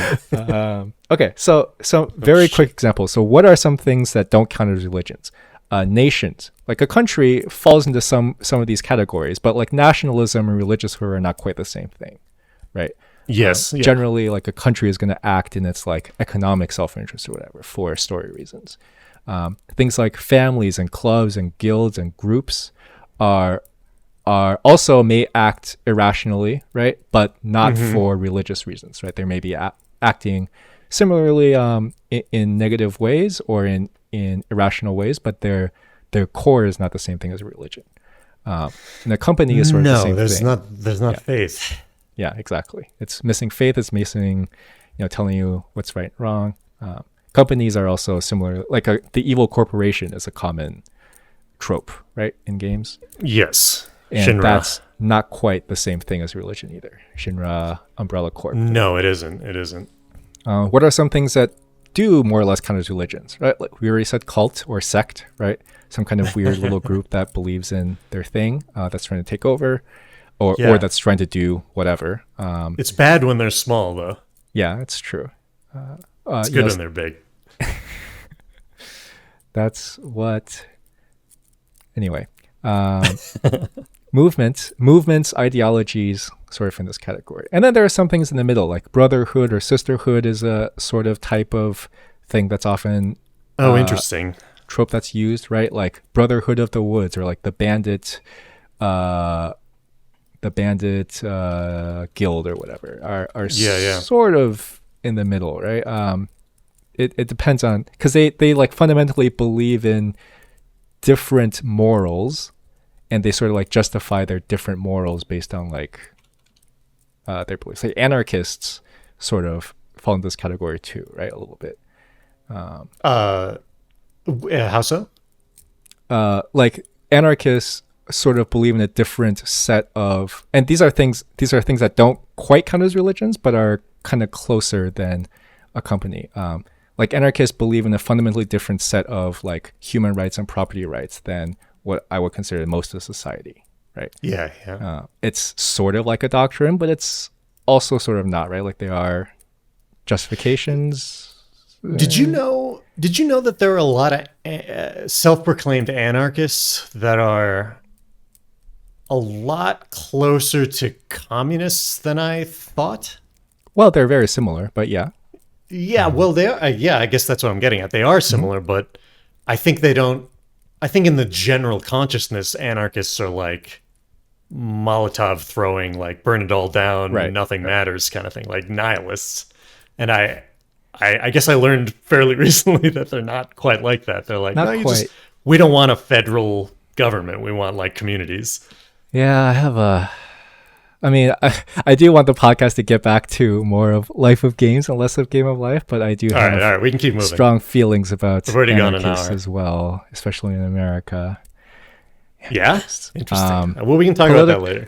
S2: okay. So very quick example. So what are some things that don't count as religions? nations. Like a country falls into some of these categories, but like nationalism and religious fervor are not quite the same thing, right?
S1: Yes.
S2: Generally, like a country is going to act in its like economic self-interest or whatever for story reasons. Things like families and clubs and guilds and groups are also may act irrationally, right? But not for religious reasons, right? They may be acting similarly in negative ways or in irrational ways, but their core is not the same thing as a religion. And a company is sort of the same thing.
S1: No, there's not faith.
S2: Yeah, exactly. It's missing faith. It's missing, telling you what's right and wrong. Companies are also similar. Like the evil corporation is a common trope, right, in games.
S1: Yes.
S2: And
S1: Shinra.
S2: that's not quite the same thing as religion either. Shinra, Umbrella Corp.
S1: No, it isn't. It isn't.
S2: What are some things that do more or less count as religions, right? Like we already said cult or sect, right? Some kind of weird little group that believes in their thing that's trying to take over or that's trying to do whatever.
S1: It's bad when they're small, though.
S2: Yeah, it's true.
S1: It's good when they're big.
S2: That's what... Anyway. Movements, ideologies, sort of in this category. And then there are some things in the middle, like brotherhood or sisterhood is a sort of type of thing that's often...
S1: interesting.
S2: Trope that's used, right? Like Brotherhood of the Woods or like the bandit guild or whatever are sort of in the middle, right? It depends on, because they like fundamentally believe in different morals, and they sort of like justify their different morals based on like their beliefs. Like anarchists sort of fall into this category too, right? A little bit.
S1: How so?
S2: Like anarchists sort of believe in a different set of, and these are things that don't quite count as religions, but are kind of closer than a company. Like anarchists believe in a fundamentally different set of like human rights and property rights than what I would consider most of society, right?
S1: Yeah.
S2: It's sort of like a doctrine, but it's also sort of not, right? Like there are justifications.
S1: Did you know that there are a lot of self-proclaimed anarchists that are a lot closer to communists than I thought?
S2: Well, they're very similar, but yeah.
S1: Yeah, well, they are. I guess that's what I'm getting at. They are similar, but I think they don't. I think in the general consciousness, anarchists are like Molotov throwing, like burn it all down,
S2: right,
S1: nothing matters kind of thing, like nihilists. And I guess I learned fairly recently that they're not quite like that. They're like,
S2: not quite.
S1: We don't want a federal government. We want like communities.
S2: Yeah, I do want the podcast to get back to more of Life of Games and less of Game of Life, but I do have
S1: all right, we can keep moving.
S2: Strong feelings about
S1: We've already gone an
S2: anarchists
S1: hour
S2: as well, especially in America.
S1: Yeah? Interesting. Well, we can talk about that later.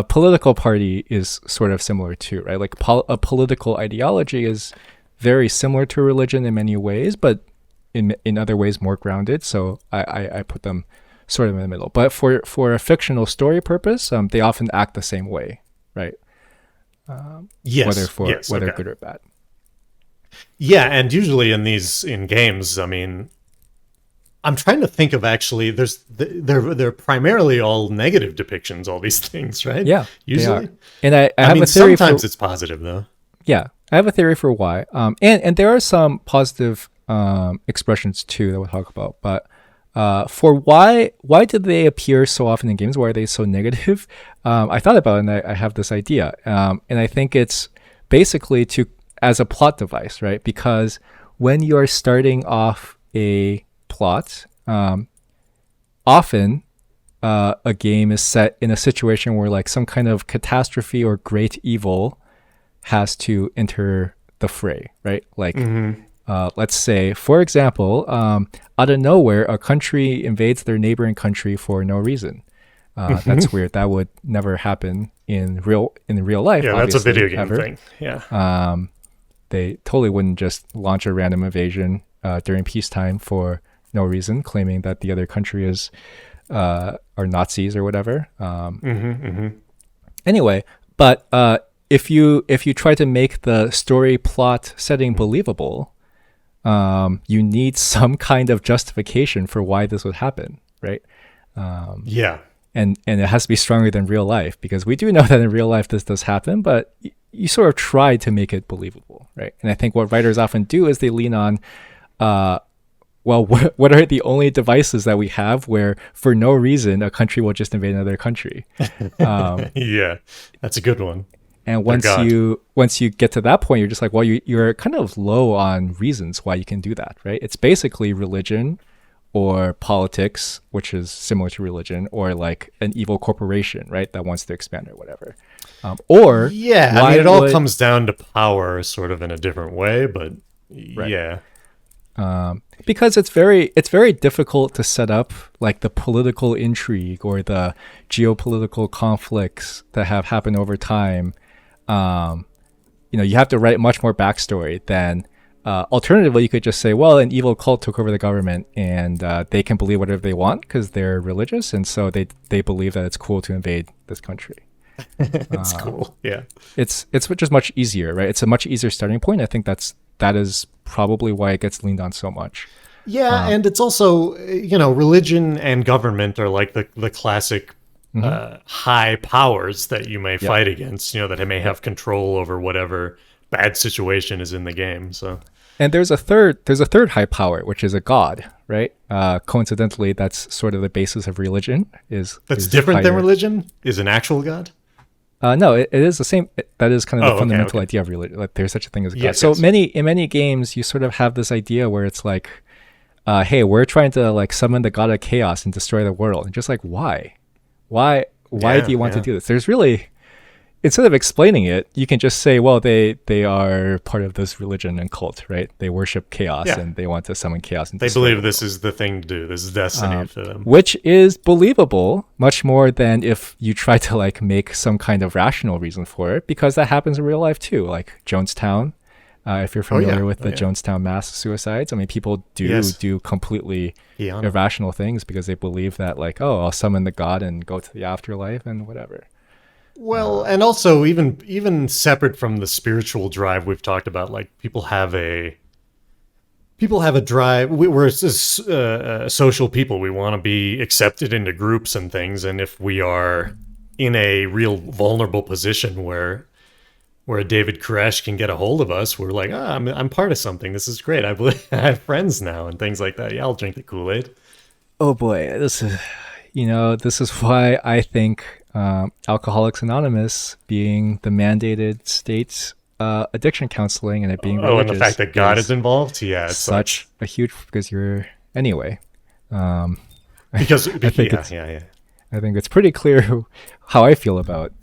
S2: Political party is sort of similar too, right? Like a political ideology is very similar to religion in many ways, but in other ways more grounded. So I put them sort of in the middle. But for a fictional story purpose, they often act the same way, right?
S1: Yes.
S2: Whether good or bad.
S1: Yeah, and usually in games, I mean, I'm trying to think of actually. They're primarily all negative depictions. All these things, right?
S2: Yeah,
S1: usually.
S2: And I have a theory.
S1: Sometimes it's positive though.
S2: Yeah, I have a theory for why. And there are some positive expressions too that we'll talk about. But for why did they appear so often in games? Why are they so negative? I thought about it, and I have this idea. And I think it's basically as a plot device, right? Because when you're starting off a plot, often a game is set in a situation where like some kind of catastrophe or great evil has to enter the fray, right? Like, let's say, for example, out of nowhere, a country invades their neighboring country for no reason. That's weird. That would never happen in real life.
S1: Yeah, that's a video game
S2: ever.
S1: thing. Yeah.
S2: They totally wouldn't just launch a random invasion during peacetime for no reason, claiming that the other country are Nazis or whatever. Anyway, but if you try to make the story plot setting believable, you need some kind of justification for why this would happen, right?
S1: Yeah.
S2: And it has to be stronger than real life, because we do know that in real life this does happen, but you sort of try to make it believable, right? And I think what writers often do is they lean on, what are the only devices that we have where for no reason a country will just invade another country?
S1: Yeah, that's a good one.
S2: And once you get to that point, you're just like, well, you're kind of low on reasons why you can do that, right? It's basically religion or politics, which is similar to religion, or like an evil corporation, right, that wants to expand or whatever. Or
S1: yeah, I mean, it all comes down to power, sort of in a different way, but
S2: right.
S1: Yeah.
S2: Because it's very difficult to set up like the political intrigue or the geopolitical conflicts that have happened over time. You have to write much more backstory than. Alternatively, you could just say, well, an evil cult took over the government and they can believe whatever they want because they're religious, and so they believe that it's cool to invade this country.
S1: It's cool. Yeah.
S2: It's just much easier, right? It's a much easier starting point. I think that is probably why it gets leaned on so much.
S1: Yeah, and it's also, religion and government are like the classic high powers that you may fight against, that may have control over whatever bad situation is in the game. So,
S2: and there's a third high power, which is a god, right? Coincidentally, that's sort of the basis of religion. That's
S1: different than religion? Is an actual god?
S2: No, it is the same. That is kind of the fundamental idea of religion. Like, there's such a thing as a god. So in many games, you sort of have this idea where it's like, hey, we're trying to like summon the god of chaos and destroy the world. And just like, why do you want to do this? There's really, instead of explaining it, you can just say, well, they are part of this religion and cult, right? They worship chaos and they want to summon chaos. And
S1: they believe this is the thing to do. This is destiny for them.
S2: Which is believable much more than if you try to like make some kind of rational reason for it, because that happens in real life too. Like Jonestown, if you're familiar with the Jonestown mass suicides, I mean, people do completely irrational things because they believe that like, oh, I'll summon the god and go to the afterlife and whatever.
S1: Well, and also even separate from the spiritual drive we've talked about, like people have a drive. We're social people. We want to be accepted into groups and things. And if we are in a real vulnerable position where a David Koresh can get a hold of us, we're like, I'm part of something. This is great. I believe I have friends now and things like that. Yeah, I'll drink the Kool-Aid.
S2: Oh boy, this is why I think Alcoholics Anonymous being the mandated state addiction counseling and it being religious,
S1: and the fact that God is involved, it's
S2: such a huge, because you're anyway.
S1: Because
S2: I think it's pretty clear how I feel about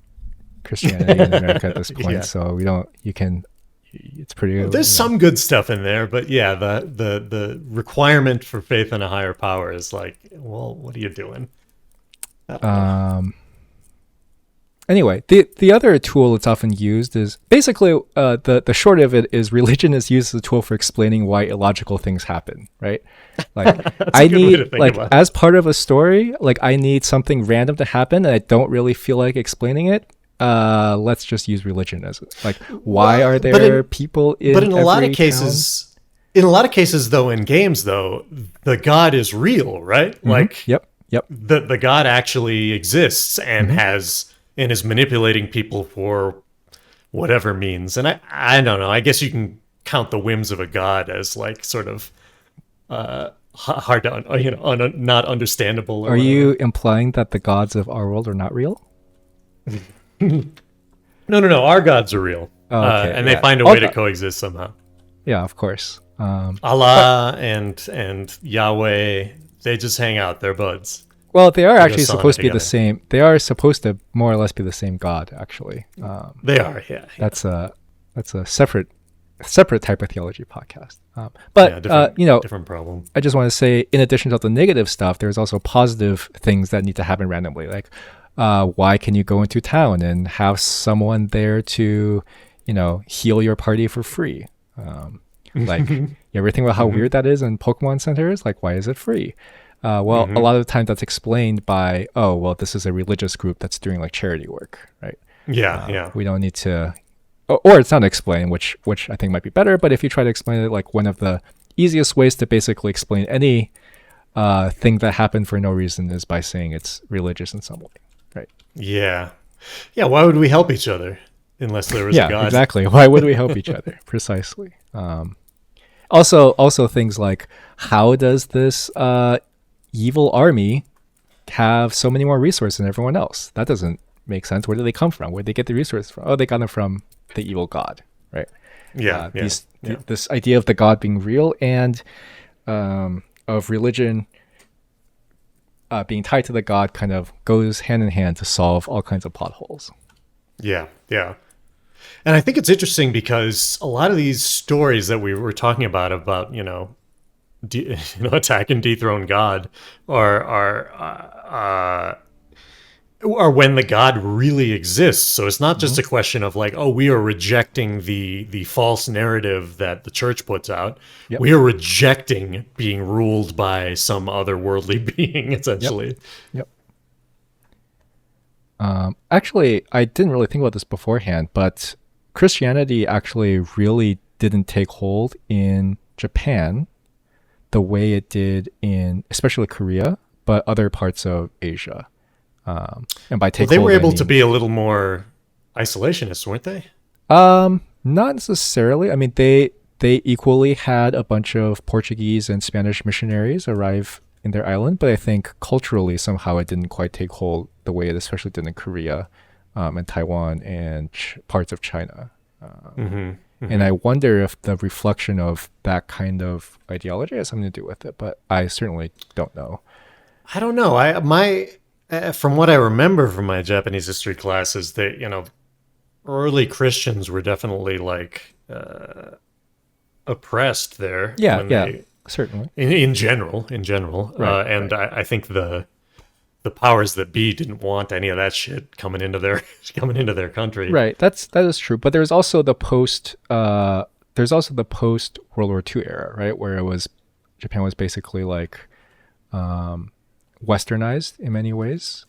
S2: Christianity in America at this point. So it's pretty.
S1: Well, there's some good stuff in there, but the requirement for faith in a higher power is like, well, what are you doing?
S2: Anyway, the other tool that's often used is basically the short of it is religion is used as a tool for explaining why illogical things happen, right? Like I need as part of a story, like I need something random to happen and I don't really feel like explaining it. Let's just use religion as like why are there people in. But in a lot of
S1: cases, though, in games though, the god is real, right? Mm-hmm. Like
S2: Yep.
S1: The god actually exists and and is manipulating people for whatever means. And I don't know. I guess you can count the whims of a god as like sort of hard to not understandable.
S2: Are you implying that the gods of our world are not real?
S1: No. Our gods are real. And they find a way to coexist somehow.
S2: Yeah, of course.
S1: Allah and Yahweh, they just hang out. They're buds.
S2: Well, they are actually supposed to be the same. They are supposed to more or less be the same god, actually.
S1: They are, yeah.
S2: That's a separate type of theology podcast. But
S1: different problem.
S2: I just want to say, in addition to all the negative stuff, there's also positive things that need to happen randomly. Like, why can you go into town and have someone there to, heal your party for free? Like, you ever think about how weird that is in Pokemon centers? Like, why is it free? A lot of the time that's explained by, this is a religious group that's doing like charity work, right?
S1: Yeah.
S2: We don't need to, or it's not explained, which I think might be better. But if you try to explain it like one of the easiest ways to basically explain any thing that happened for no reason is by saying it's religious in some way, right?
S1: Yeah. Yeah, why would we help each other unless there was a
S2: Yeah,
S1: God?
S2: exactly. Why would we help each other? Precisely. Also things like, how does this evil army have so many more resources than everyone else? That doesn't make sense. Where do they come from? Where did they get the resources from? Oh, they got them from the evil god, right?
S1: Yeah,
S2: This idea of the god being real and of religion being tied to the god kind of goes hand in hand to solve all kinds of plot holes.
S1: yeah. And I think it's interesting because a lot of these stories that we were talking about, attack and dethrone God, are when the God really exists. So it's not just a question of like, oh, we are rejecting the false narrative that the church puts out.
S2: Yep.
S1: We are rejecting being ruled by some otherworldly being, essentially.
S2: Yep. Actually, I didn't really think about this beforehand, but Christianity actually really didn't take hold in Japan the way it did in especially Korea, but other parts of Asia. And by take
S1: Well, they were
S2: hold,
S1: able to be a little more isolationist, weren't they?
S2: not necessarily. I mean, they equally had a bunch of Portuguese and Spanish missionaries arrive in their island, but I think culturally somehow it didn't quite take hold the way it especially did in Korea, and Taiwan and parts of China. And I wonder if the reflection of that kind of ideology has something to do with it, but I certainly don't know.
S1: I don't know. From what I remember from my Japanese history classes, that early Christians were definitely like oppressed there.
S2: Certainly.
S1: In general,
S2: Right,
S1: and I think the powers that be didn't want any of that shit coming into their country.
S2: Right. That is true. But there's also the post World War II era, right, where Japan was basically like westernized in many ways.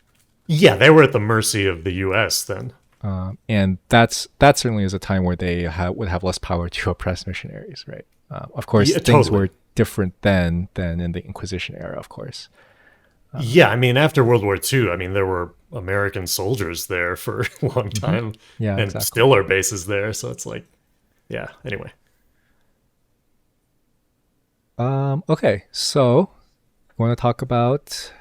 S1: Yeah, they were at the mercy of the U.S. then.
S2: And that certainly is a time where they would have less power to oppress missionaries, right? Of course, things were different then than in the Inquisition era, of course.
S1: Yeah, I mean, after World War II, I mean, there were American soldiers there for a long time.
S2: Yeah,
S1: and
S2: exactly.
S1: still are bases there. So it's like, yeah, anyway.
S2: Okay, so you want to talk about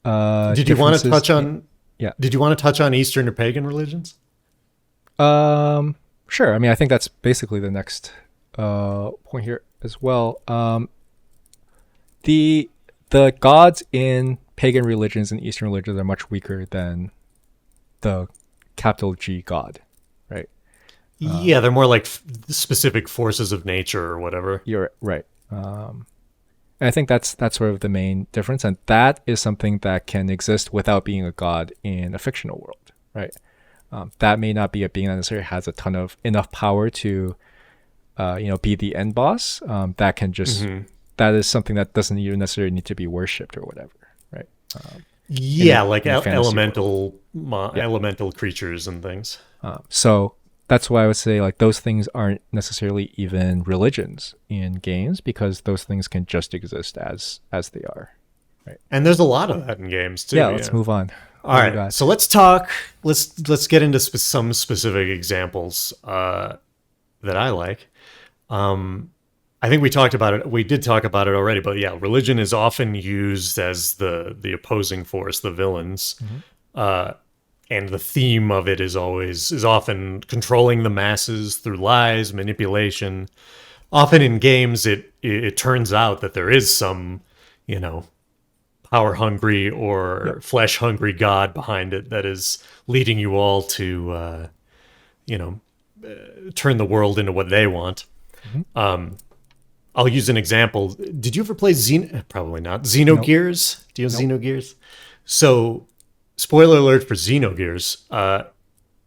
S1: Did you want to touch on
S2: Yeah.
S1: Did you want to touch on Eastern or pagan religions?
S2: Sure. I mean, I think that's basically the next point here as well. The gods in pagan religions and Eastern religions are much weaker than the capital G God, right?
S1: Yeah, they're more like specific forces of nature or whatever.
S2: You're right. And I think that's sort of the main difference, and that is something that can exist without being a god in a fictional world, right? That may not be a being that necessarily has a ton of enough power to, be the end boss. That can just that is something that doesn't even necessarily need to be worshipped or whatever, right?
S1: Elemental creatures and things.
S2: So that's why I would say like those things aren't necessarily even religions in games, because those things can just exist as they are, right?
S1: And there's a lot of that in games too.
S2: Yeah, let's move on.
S1: All right, so let's talk. Let's get into some specific examples that I like. I think we talked about it. We did talk about it already, but yeah, religion is often used as the opposing force, the villains, and the theme of it is often controlling the masses through lies, manipulation. Often in games, it turns out that there is some, power hungry or flesh hungry god behind it that is leading you all to, turn the world into what they want. I'll use an example. Did you ever play Probably not. Xenogears? Do you have Xenogears? So, spoiler alert for Xenogears.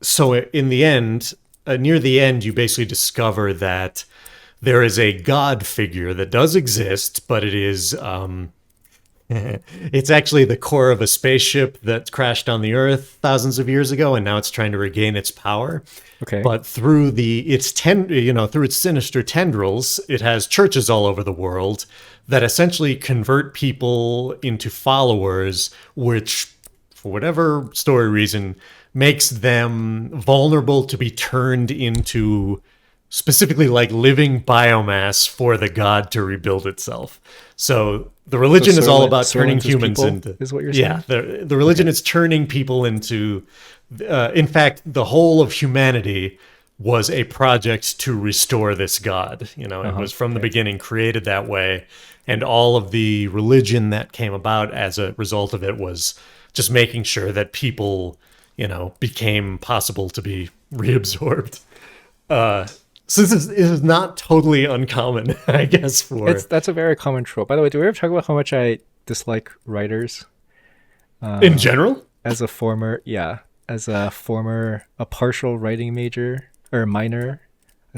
S1: So in the end, near the end, you basically discover that there is a god figure that does exist, but it is It's actually the core of a spaceship that crashed on the Earth thousands of years ago, and now it's trying to regain its power.
S2: Okay.
S1: But through through its sinister tendrils, it has churches all over the world that essentially convert people into followers, which, for whatever story reason, makes them vulnerable to be turned into specifically like living biomass for the god to rebuild itself. So the religion is all about turning humans into,
S2: is what you're saying?
S1: yeah, the religion is turning people into, in fact, the whole of humanity was a project to restore this god. You know, it was from the beginning created that way, and all of the religion that came about as a result of it was just making sure that people, you know, became possible to be reabsorbed. So this is not totally uncommon, I guess.
S2: That's a very common trope. By the way, do we ever talk about how much I dislike writers?
S1: In general?
S2: As a partial writing major or minor.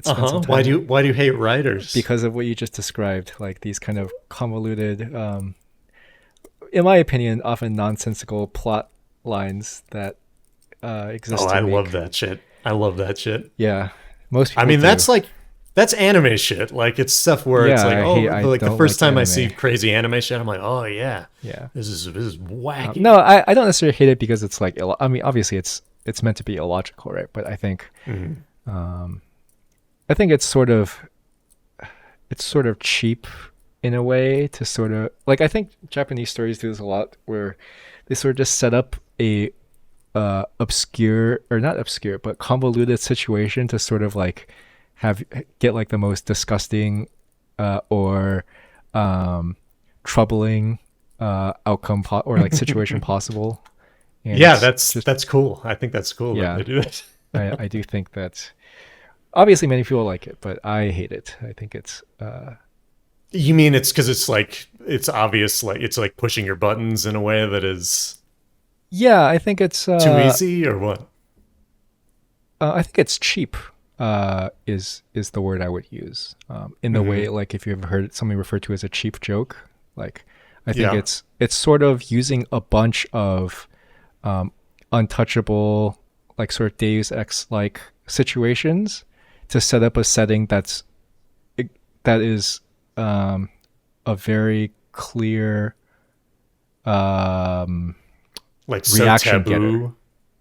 S1: Why do you hate writers?
S2: Because of what you just described, like these kind of convoluted, in my opinion, often nonsensical plot lines that exist.
S1: Oh, I love that shit. I love that shit.
S2: Yeah. Most people
S1: that's anime shit. Like, it's stuff where it's like, like the first time
S2: anime.
S1: I see crazy anime shit, I'm like, oh yeah,
S2: yeah,
S1: this is wacky.
S2: No, I don't necessarily hate it because it's like, I mean, obviously it's meant to be illogical, right? But I think, I think it's sort of cheap in a way to sort of like, I think Japanese stories do this a lot where they sort of just set up a obscure, or not obscure, but convoluted situation to sort of like get like the most disgusting or troubling outcome or like situation possible. And
S1: yeah, that's cool. I think that's cool.
S2: Yeah,
S1: that they do that.
S2: I do think that obviously many people like it, but I hate it. I think it's
S1: You mean it's because it's obvious, like it's like pushing your buttons in a way that is,
S2: yeah, I think it's
S1: too easy, or what?
S2: I think it's cheap. Is the word I would use. In the way, like if you've ever heard something referred to as a cheap joke, like I think it's sort of using a bunch of untouchable, like sort of Deus Ex like situations to set up a setting that is a very clear
S1: like
S2: reaction
S1: so taboo.
S2: getter.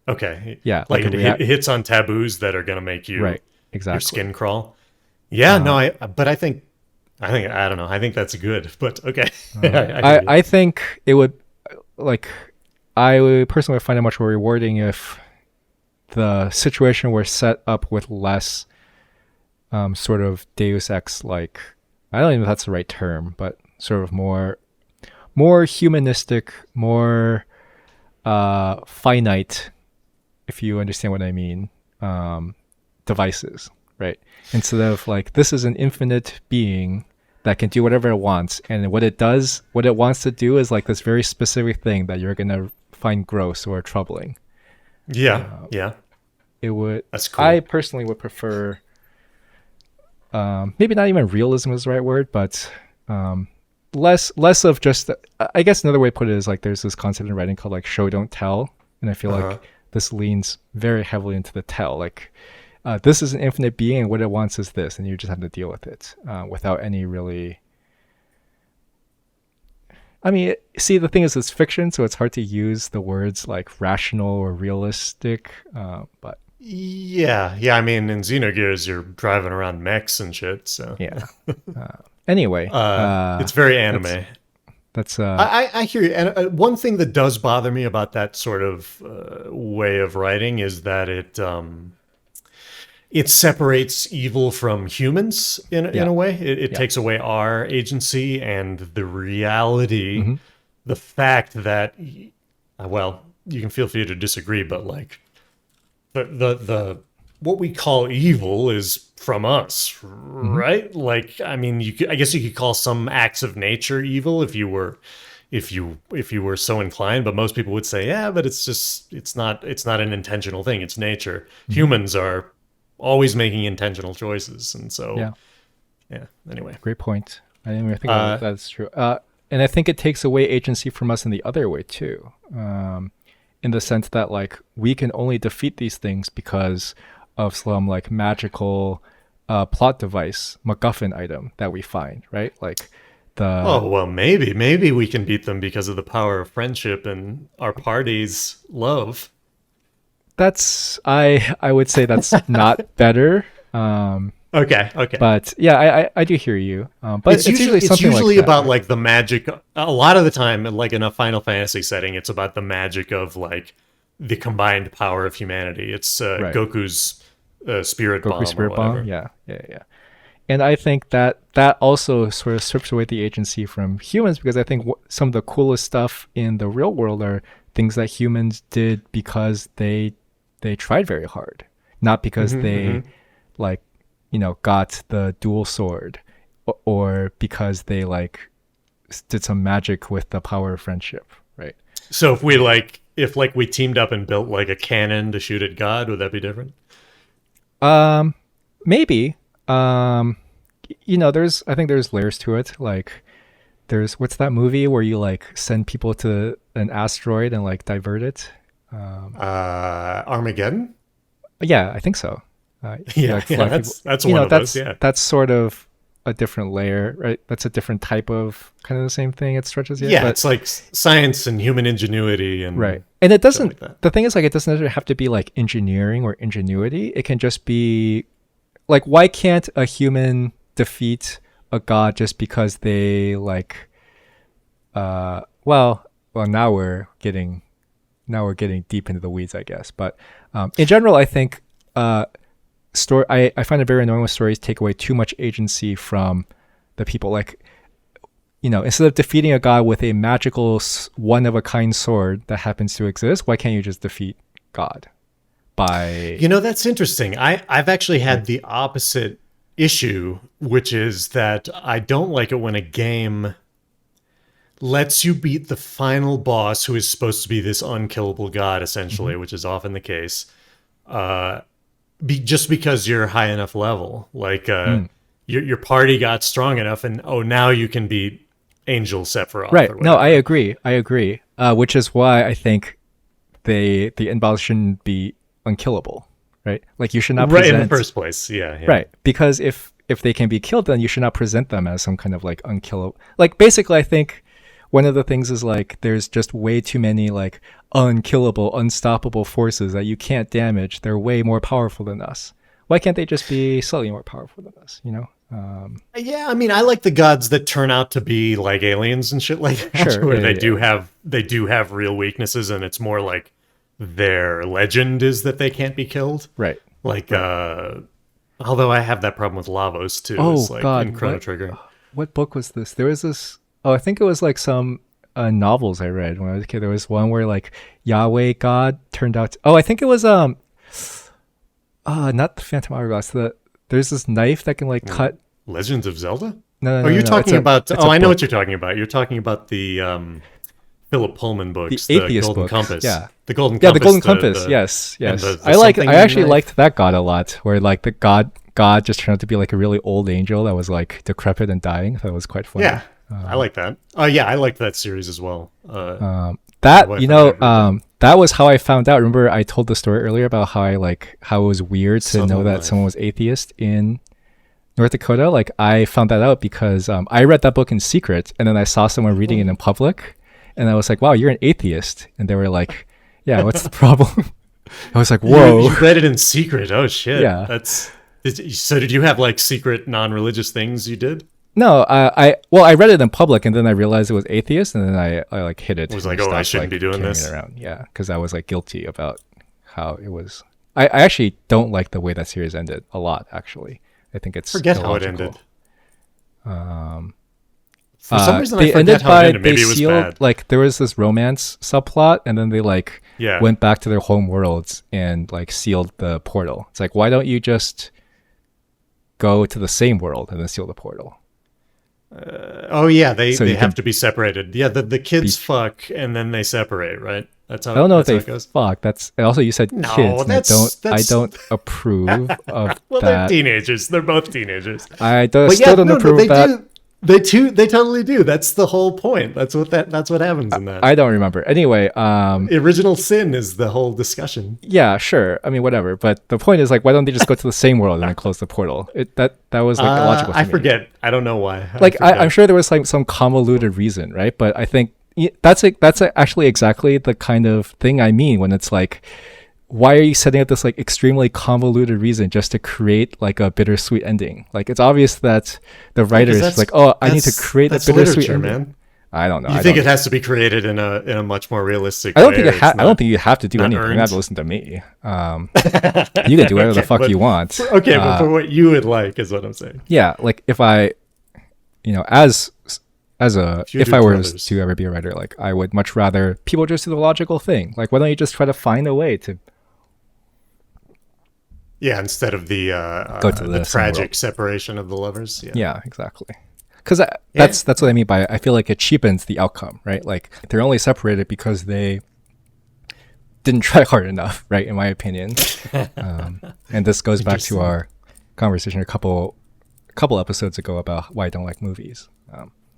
S1: Okay.
S2: Yeah,
S1: Like it hits on taboos that are going to make you,
S2: right, exactly,
S1: your skin crawl. Yeah, no, I don't know. I think that's good, but okay.
S2: I think it would, like, I would personally find it much more rewarding if the situation were set up with less sort of Deus Ex, like, I don't even know if that's the right term, but sort of more humanistic, more finite, if you understand what I mean, devices, right? Instead of like, this is an infinite being that can do whatever it wants, and what it wants to do is like this very specific thing that you're gonna find gross or troubling.
S1: Yeah.
S2: It would.
S1: That's cool.
S2: I personally would prefer, maybe not even realism is the right word, but less of just. I guess another way to put it is like there's this concept in writing called like show don't tell, and I feel like this leans very heavily into the tell. Like this is an infinite being, and what it wants is this, and you just have to deal with it without any really. I mean, see, the thing is, it's fiction, so it's hard to use the words like rational or realistic, but.
S1: Yeah. I mean, in Xenogears, you're driving around mechs and shit. So
S2: yeah. Anyway,
S1: it's very anime.
S2: That's
S1: I hear you. And one thing that does bother me about that sort of way of writing is that it separates evil from humans in a way. It takes away our agency and the reality, the fact that, well, you can feel free to disagree, but like the what we call evil is from us, right? Like, I mean, I guess you could call some acts of nature evil if you were so inclined, but most people would say, yeah, but it's not an intentional thing. It's nature. Humans are always making intentional choices, and so yeah. Anyway,
S2: great point. I didn't even think about that. That's true. And I think it takes away agency from us in the other way too, in the sense that like we can only defeat these things because of some like magical plot device, MacGuffin item that we find, right? Like
S1: Oh, well, maybe we can beat them because of the power of friendship and our party's love.
S2: That's I would say that's not better.
S1: Okay.
S2: But yeah, I do hear you. But it's usually something like that,
S1: about
S2: right?
S1: like the magic. A lot of the time, like in a Final Fantasy setting, it's about the magic of like the combined power of humanity. It's
S2: Right.
S1: Goku's spirit
S2: Goku
S1: bomb or
S2: Spirit
S1: whatever.
S2: Bomb. Yeah. And I think that also sort of strips away the agency from humans, because I think some of the coolest stuff in the real world are things that humans did because they tried very hard, not because they like, you know, got the dual sword, or because they like did some magic with the power of friendship, right?
S1: So if we teamed up and built like a cannon to shoot at God, would that be different?
S2: Maybe. You know, I think there's layers to it. Like what's that movie where you like send people to an asteroid and like divert it?
S1: Armageddon?
S2: Yeah, I think so.
S1: Yeah,
S2: like,
S1: yeah, that's one of those. Yeah,
S2: that's sort of a different layer, right? That's a different type of kind of the same thing. It stretches,
S1: yeah.
S2: but,
S1: It's like science and human ingenuity, and
S2: right. And it doesn't.
S1: like
S2: The thing is, like, it doesn't necessarily have to be like engineering or ingenuity. It can just be like, why can't a human defeat a god just because they like? Well, now we're getting deep into the weeds, I guess. But in general, I think I find it very annoying when stories take away too much agency from the people. Like, you know, instead of defeating a god with a magical one of a kind sword that happens to exist, why can't you just defeat God by?
S1: You know, that's interesting. I've actually had the opposite issue, which is that I don't like it when a game lets you beat the final boss, who is supposed to be this unkillable god, essentially, which is often the case, just because you're high enough level. Like your party got strong enough, and now you can beat Angel Sephiroth.
S2: Right.
S1: Or
S2: No,
S1: whatever.
S2: I agree. Which is why I think the end boss shouldn't be unkillable. Right. Like, you should not
S1: Right
S2: present,
S1: in the first place. Yeah.
S2: Right. Because if they can be killed, then you should not present them as some kind of like unkillable. Like, basically, I think one of the things is like there's just way too many like unkillable, unstoppable forces that you can't damage. They're way more powerful than us. Why can't they just be slightly more powerful than us? You know?
S1: Yeah, I mean, I like the gods that turn out to be like aliens and shit like that,
S2: Sure,
S1: where
S2: yeah.
S1: they do have real weaknesses, and it's more like their legend is that they can't be killed.
S2: Right.
S1: Like, although I have that problem with Lavos too.
S2: Oh
S1: It's like
S2: God!
S1: in Chrono Trigger.
S2: What book was this? There was this. Oh, I think it was like some novels I read when I was a kid. There was one where like Yahweh God turned out. I think it was not the Phantom Hourglass. There's this knife that can like cut.
S1: Legends of Zelda?
S2: No,
S1: Oh, you're
S2: no.
S1: talking about.
S2: it's
S1: Oh,
S2: a
S1: I know
S2: book.
S1: what you're talking about. You're talking about the Philip Pullman books,
S2: The atheist
S1: Golden
S2: books,
S1: Compass.
S2: yeah.
S1: The Golden
S2: Yeah,
S1: Compass.
S2: the Golden Compass. Yes.
S1: and the
S2: I actually
S1: knife.
S2: liked that god a lot. Where like the god just turned out to be like a really old angel that was like decrepit and dying. That was quite funny.
S1: Yeah, I like that. Oh, yeah, I liked that series as well.
S2: That
S1: wife
S2: you
S1: and I
S2: know,
S1: read them.
S2: that was how I found out. Remember, I told the story earlier about how it was weird to
S1: Subtle
S2: know that
S1: knife.
S2: someone was atheist in North Dakota. Like, I found that out because I read that book in secret, and then I saw someone reading it in public, and I was like, "Wow, you're an atheist!" And they were like, "Yeah, what's the problem?" I was like, "Whoa."
S1: You read it in secret. Oh shit.
S2: Yeah.
S1: So did you have like secret non-religious things you did?
S2: No, I read it in public, and then I realized it was atheist, and then I like hid it.
S1: It was
S2: and
S1: like, oh, I
S2: stopped,
S1: shouldn't be doing
S2: carrying
S1: this.
S2: it around. Yeah, because I was like guilty about how it was. I actually don't like the way that series ended a lot. Actually, I think it's
S1: Forget how it
S2: illogical.
S1: ended. For some reason, I
S2: They
S1: forget
S2: ended
S1: how
S2: by
S1: it ended. Maybe
S2: they
S1: it was
S2: sealed
S1: bad.
S2: like there was this romance subplot, and then they
S1: Yeah.
S2: went back to their home worlds and like sealed the portal. It's like, why don't you just go to the same world and then seal the portal?
S1: Oh yeah, they
S2: So you
S1: have
S2: can
S1: to be separated. Yeah, the kids fuck and then they separate, right? That's how.
S2: I don't know if
S1: that's
S2: they
S1: how it goes.
S2: fuck. That's also you said
S1: No,
S2: kids. And
S1: that's-
S2: I don't approve of
S1: Well, they're
S2: that.
S1: teenagers. They're both teenagers.
S2: I
S1: But
S2: still
S1: yeah,
S2: don't
S1: no,
S2: approve
S1: they
S2: of that.
S1: do. They totally do. That's the whole point. That's what happens in that.
S2: I don't remember. Anyway,
S1: Original sin is the whole discussion.
S2: yeah, sure. I mean, whatever. But the point is, like, why don't they just go to the same world and then close the portal? That was like illogical.
S1: I forget. I don't know why.
S2: Like, I'm sure there was like some convoluted reason, right? But I think that's actually exactly the kind of thing I mean when it's like, why are you setting up this like extremely convoluted reason just to create like a bittersweet ending? Like, it's obvious that the writer is like, oh, I need to create a bittersweet ending. Man. I don't know.
S1: You think it has to be created in a much more realistic
S2: way? I
S1: don't
S2: think you have to do anything. You have to listen to me. You can do whatever the fuck you want.
S1: Okay, but for what you would like is what I'm saying.
S2: Yeah, like if I, if I were to ever be a writer, like I would much rather people just do the logical thing. Like, why don't you just try to find a way to?
S1: Yeah, instead of the tragic separation of the lovers.
S2: Yeah, exactly. Because that's what I mean by I feel like it cheapens the outcome, right? Like they're only separated because they didn't try hard enough, right? In my opinion, and this goes back to our conversation a couple episodes ago about why I don't like movies.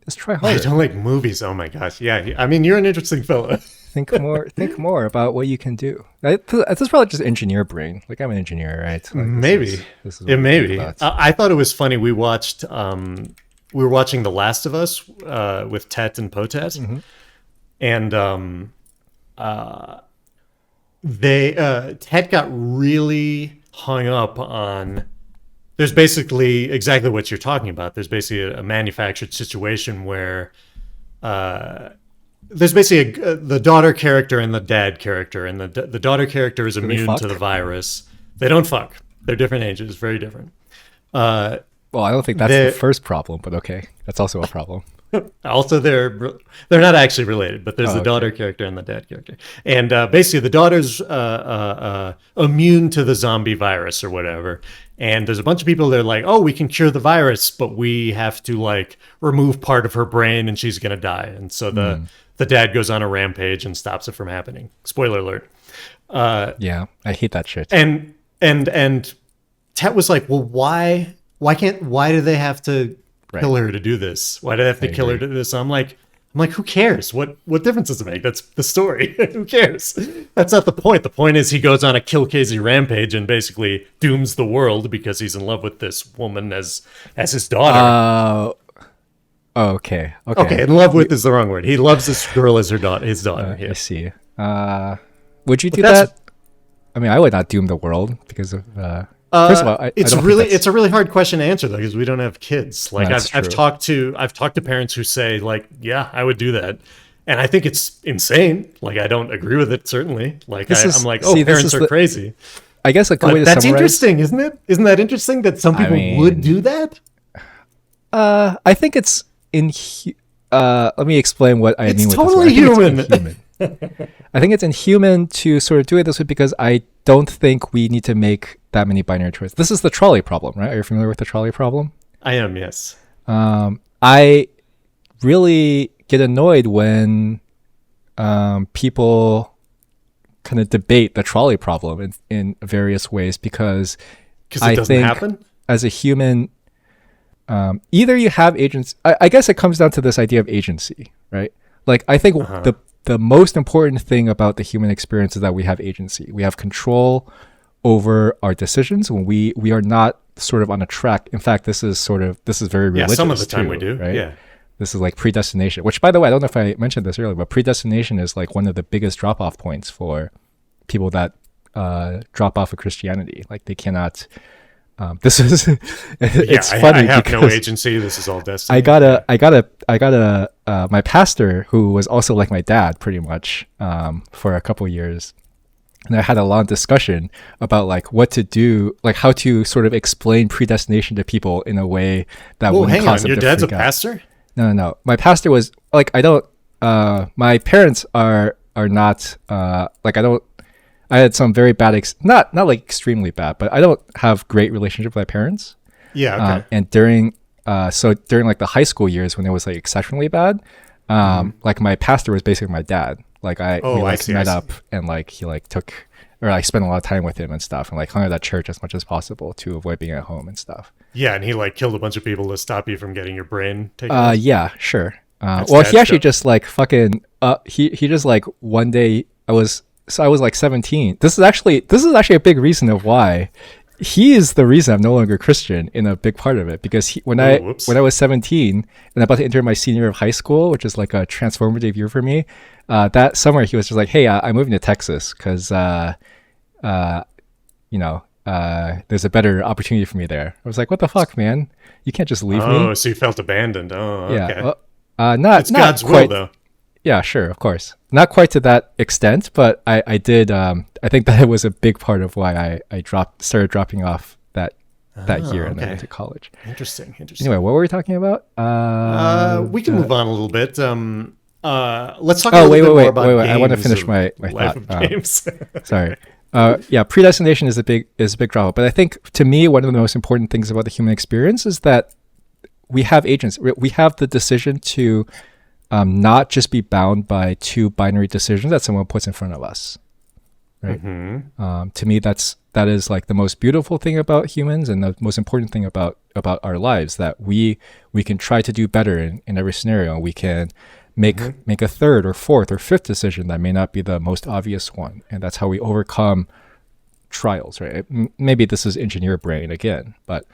S2: Just try harder.
S1: I don't like movies. Oh my gosh, yeah. I mean, you're an interesting fellow.
S2: Think more about what you can do. This is probably just engineer brain. Like, I'm an engineer, right? Like,
S1: maybe it may be. I thought it was funny. We watched. We were watching The Last of Us with Tet and Potet, and Tet got really hung up on. There's basically exactly what you're talking about. There's basically a manufactured situation where. There's basically the daughter character and the dad character, and the daughter character is immune to the virus. They don't fuck. They're different ages, very different.
S2: Well, I don't think that's the first problem, but okay, that's also a problem.
S1: Also, they're not actually related, but there's the daughter character and the dad character, and basically the daughter's immune to the zombie virus or whatever. And there's a bunch of people that are like, oh, we can cure the virus, but we have to like remove part of her brain, and she's gonna die. And so the dad goes on a rampage and stops it from happening. Spoiler alert.
S2: Yeah, I hate that shit.
S1: And Tet was like, well, why do they have to kill her to do this? Why do they have to kill her to do this? I'm like, who cares? What difference does it make? That's the story. Who cares? That's not the point. The point is he goes on a kill Casey rampage and basically dooms the world because he's in love with this woman as his daughter.
S2: Okay.
S1: In love with is the wrong word. He loves this girl as his daughter.
S2: I see. Would you do that? I mean, I would not doom the world because of. First of all,
S1: it's a really hard question to answer though because we don't have kids. Like I've talked to parents who say like, yeah, I would do that, and I think it's insane. Like I don't agree with it certainly. Like I'm like, parents are crazy.
S2: I guess a good way to
S1: that's
S2: summarize.
S1: Interesting, isn't it? Isn't that interesting that some people would do that?
S2: I think it's let me explain what I mean with
S1: totally
S2: this one.
S1: Human.
S2: It's inhuman. I think it's inhuman to sort of do it this way because I don't think we need to make that many binary choices. This is the trolley problem, right? Are you familiar with the trolley problem?
S1: I am, yes.
S2: I really get annoyed when people kind of debate the trolley problem in various ways because
S1: it doesn't happen?
S2: As a human, either you have agency. I guess it comes down to this idea of agency, right? Like I think the most important thing about the human experience is that we have agency. We have control over our decisions when we are not sort of on a track. In fact, this is very religious.
S1: Yeah, some of the time we do,
S2: right?
S1: Yeah.
S2: This is like predestination, which by the way, I don't know if I mentioned this earlier, but predestination is like one of the biggest drop-off points for people that drop off of Christianity. Like they cannot. This is it's funny.
S1: I have no agency. This is all destiny.
S2: I got my pastor who was also like my dad pretty much for a couple years, and I had a long discussion about like what to do, like how to sort of explain predestination to people in a way that wouldn't cause them to freak out.
S1: Your dad's a pastor?
S2: No. My pastor was like my parents are not like I had some very bad, not like extremely bad, but I don't have great relationship with my parents.
S1: Yeah. Okay.
S2: And during like the high school years when it was like exceptionally bad, like my pastor was basically my dad. Like we met up and like he like took, or I spent a lot of time with him and stuff, and like hung out at church as much as possible to avoid being at home and stuff.
S1: Yeah, and he like killed a bunch of people to stop you from getting your brain taken out.
S2: Yeah, sure. Well, he actually just like fucking he just like one day I was like 17. This is actually a big reason of why he is the reason I'm no longer Christian in a big part of it, because when I was 17 and about to enter my senior year of high school, which is like a transformative year for me, that summer he was just like, hey, I'm moving to Texas because there's a better opportunity for me there. I was like, what the fuck, man, you can't just leave me.
S1: Oh, so you felt abandoned. Oh, okay.
S2: Yeah, well,
S1: it's God's will though.
S2: Yeah, sure, of course. Not quite to that extent, but I did. I think that it was a big part of why I started dropping off that year and then into college.
S1: Interesting.
S2: Anyway, what were we talking about?
S1: We can move on a little bit. Let's talk
S2: more
S1: about games.
S2: I want to finish my
S1: life
S2: thought.
S1: Of games.
S2: Sorry. Yeah, predestination is a big drop. But I think to me, one of the most important things about the human experience is that we have agents. We have the decision to not just be bound by two binary decisions that someone puts in front of us, right? Mm-hmm. To me, that is like the most beautiful thing about humans and the most important thing about our lives, that we can try to do better in every scenario. We can make a third or fourth or fifth decision that may not be the most obvious one, and that's how we overcome trials, right? Maybe this is engineer brain again, but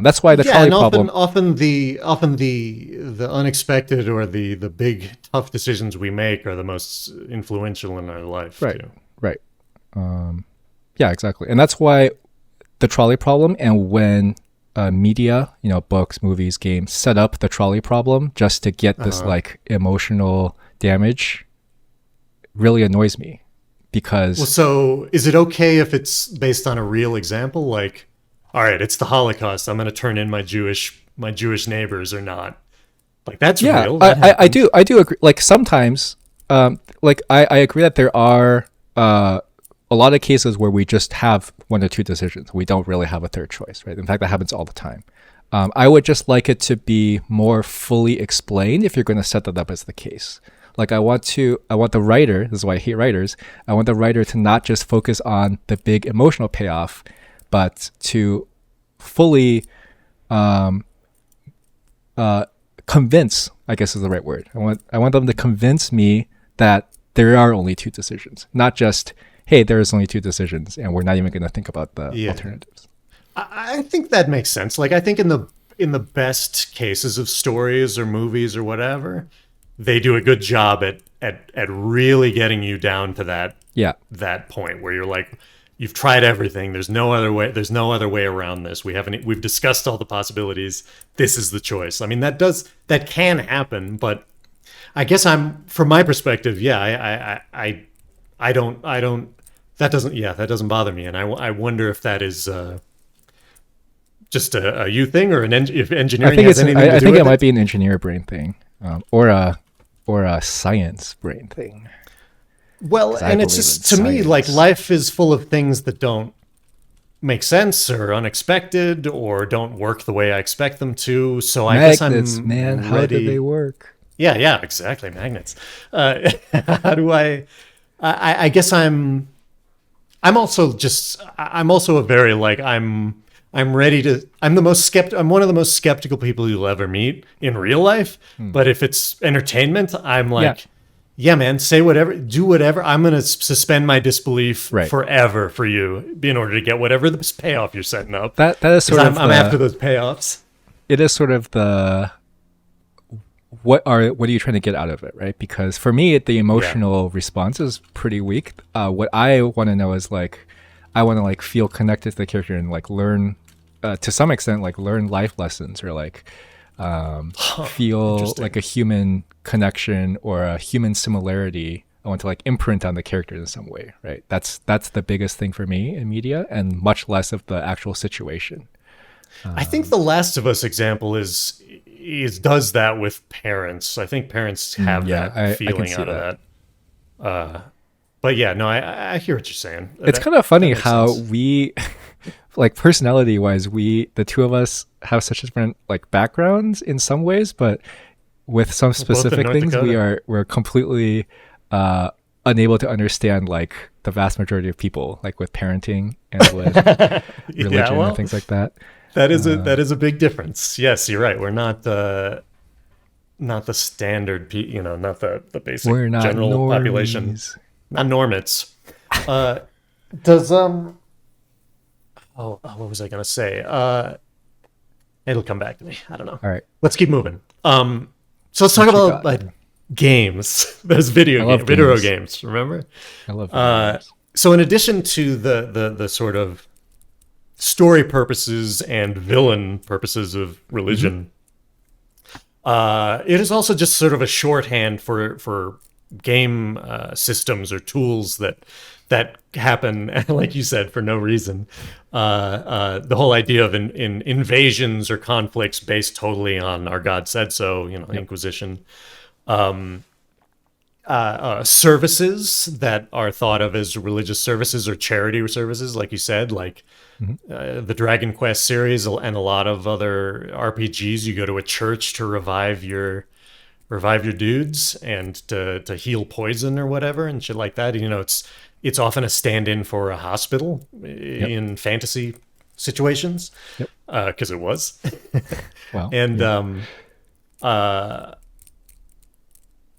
S2: that's why the trolley problem.
S1: Often the unexpected or the big tough decisions we make are the most influential in our life.
S2: Right.
S1: Too.
S2: Right. Yeah, exactly, and that's why the trolley problem. And when media, books, movies, games, set up the trolley problem just to get this like emotional damage, really annoys me. Because
S1: so is it okay if it's based on a real example? Like, all right, it's the Holocaust, I'm going to turn in my Jewish neighbors or not? Like, that's real.
S2: I do agree. Like sometimes, like I agree that there are a lot of cases where we just have one or two decisions. We don't really have a third choice, right? In fact, that happens all the time. I would just like it to be more fully explained if you're going to set that up as the case. Like I want the writer, this is why I hate writers, I want the writer to not just focus on the big emotional payoff, but to fully convince, I guess is the right word. I want them to convince me that there are only two decisions, not just, hey, there's only two decisions and we're not even going to think about the alternatives.
S1: I think that makes sense. Like I think in the best cases of stories or movies or whatever, they do a good job at really getting you down to that point where you're like, you've tried everything. There's no other way around this. We've discussed all the possibilities. This is the choice. I mean, that can happen, but I guess from my perspective, that doesn't bother me. And I wonder if that is just a you thing or if engineering has anything to do with it.
S2: I think it might be an engineer brain thing, or a science brain thing.
S1: Well, and it's just, to me, like life is full of things that don't make sense or unexpected or don't work the way I expect them to. So
S2: magnets,
S1: I guess I'm
S2: man,
S1: ready.
S2: how do they work?
S1: Yeah, exactly. Magnets. How do I guess I'm also a very like, I'm ready to. I'm one of the most skeptical people you'll ever meet in real life. But if it's entertainment, I'm like, yeah, man, say whatever, do whatever. I'm gonna suspend my disbelief forever for you in order to get whatever the payoff you're setting up.
S2: That is sort of.
S1: I'm after those payoffs.
S2: It is sort of the. What are you trying to get out of it, right? Because for me, the emotional response is pretty weak. What I want to know is like, I want to like feel connected to the character and like learn, to some extent, like learn life lessons or like feel like a human connection or a human similarity. I want to like imprint on the character in some way, right? That's the biggest thing for me in media, and much less of the actual situation.
S1: I think the Last of Us example does that with parents. I think parents have that feeling out of that. But yeah, no, I hear what you're saying.
S2: It's kind of funny how we, like personality-wise, the two of us have such different like backgrounds in some ways, but with some specific things, we're completely unable to understand like the vast majority of people, like with parenting and with religion and things like that.
S1: That is a big difference. Yes, you're right. We're not not the standard, not the basic
S2: We're not
S1: general
S2: normies.
S1: population, not normits. Does what was I gonna say? It'll come back to me. I don't know.
S2: All right,
S1: Let's keep moving. So let's talk about like games. Those video games. Remember?
S2: I love video games.
S1: So in addition to the sort of story purposes and villain purposes of religion, it is also just sort of a shorthand for game systems or tools that happen, like you said, for no reason. The whole idea of in invasions or conflicts based totally on our God said so, Inquisition. Services that are thought of as religious services or charity services, like you said, like the Dragon Quest series and a lot of other RPGs. You go to a church to revive your dudes and to heal poison or whatever and shit like that. It's often a stand-in for a hospital in fantasy situations, because it was.
S2: Wow.
S1: And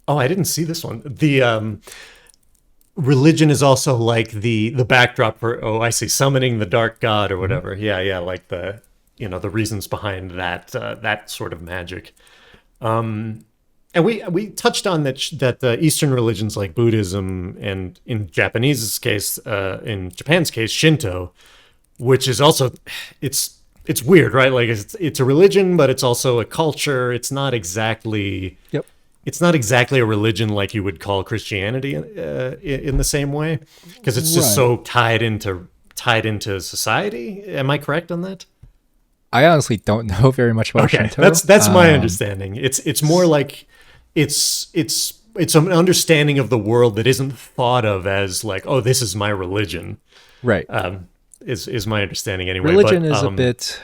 S1: I didn't see this one. The religion is also like the backdrop for summoning the dark god or whatever. Yeah, like the the reasons behind that sort of magic. And we touched on that Eastern religions like Buddhism and in Japanese case, in Japan's case, Shinto, which is also it's weird, right? Like it's a religion, but it's also a culture. It's not exactly It's not exactly a religion like you would call Christianity in the same way, because it's just so tied into society. Am I correct on that?
S2: I honestly don't know very much about Shinto.
S1: That's my understanding. It's more like it's an understanding of the world that isn't thought of as like, oh, this is my religion.
S2: Right.
S1: Is my understanding anyway.
S2: Religion is a bit.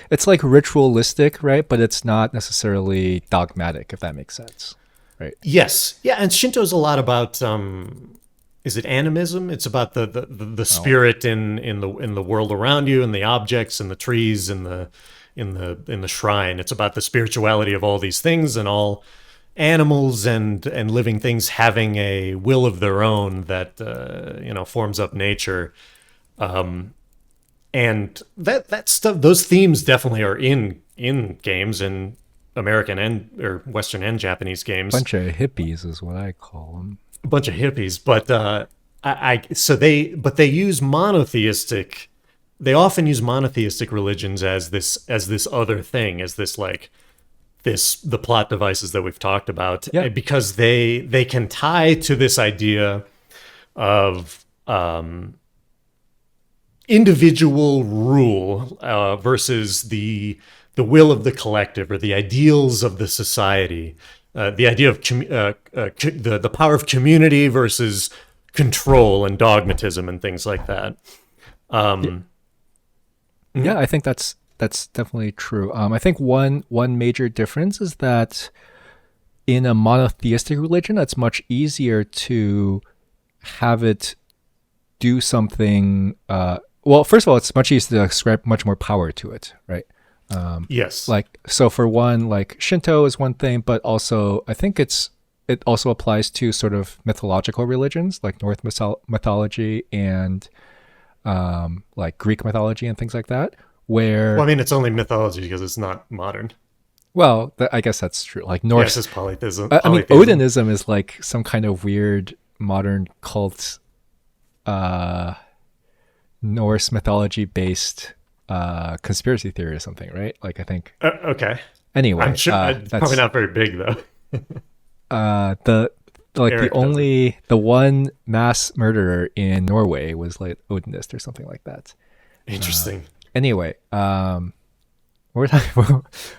S2: It's like ritualistic, right? But it's not necessarily dogmatic, if that makes sense, right?
S1: Yes, yeah, and Shinto's a lot about is it animism? It's about the spirit in the world around you, and the objects and the trees and in the shrine. It's about the spirituality of all these things and all animals and living things having a will of their own that forms up nature. And that stuff, those themes definitely are in games, in American or Western and Japanese games.
S2: Bunch of hippies is what I call them.
S1: A bunch of hippies, but they use monotheistic. They often use monotheistic religions as this other thing, as this like the plot devices that we've talked about, because they can tie to this idea of individual rule versus the will of the collective or the ideals of the society, the idea of the power of community versus control and dogmatism and things like that.
S2: I think that's definitely true. I think one major difference is that in a monotheistic religion, it's much easier to have it do something. Well, first of all, it's much easier to ascribe much more power to it, right?
S1: Yes.
S2: Like, so for one, like Shinto is one thing, but also I think it also applies to sort of mythological religions like Norse mythology and like Greek mythology and things like that. Where
S1: it's only mythology because it's not modern.
S2: Well, I guess that's true. Like Norse
S1: is polytheism.
S2: I mean, Odinism is like some kind of weird modern cult. Norse mythology based conspiracy theory or something, right? Like I think.
S1: Okay.
S2: Anyway,
S1: I'm sure that's probably not very big though.
S2: The one mass murderer in Norway was like Odinist or something like that.
S1: Interesting.
S2: Anyway, we're talking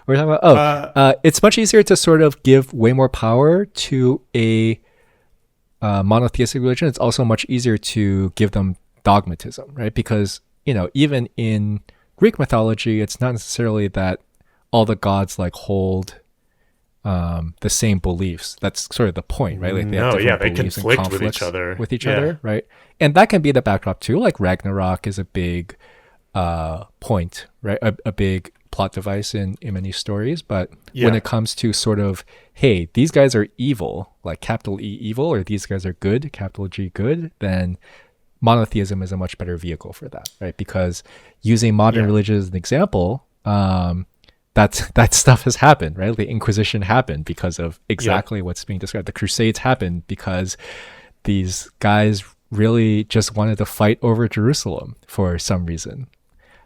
S2: about. It's much easier to sort of give way more power to a monotheistic religion. It's also much easier to give them dogmatism, right? Because even in Greek mythology, it's not necessarily that all the gods like hold the same beliefs. That's sort of the point, right? Like they have
S1: No, yeah,
S2: different
S1: they
S2: beliefs and
S1: conflict with each
S2: conflicts
S1: other.
S2: with each
S1: Yeah.
S2: other, right? And that can be the backdrop too. Like Ragnarok is a big point, right? A big plot device in many stories. But when
S1: Yeah.
S2: it comes to sort of, hey, these guys are evil, like capital E evil, or these guys are good, capital G good, then monotheism is a much better vehicle for that, right? Because using modern
S1: Yeah.
S2: religion as an example, that stuff has happened, right? The Inquisition happened because of exactly what's being described. The Crusades happened because these guys really just wanted to fight over Jerusalem for some reason.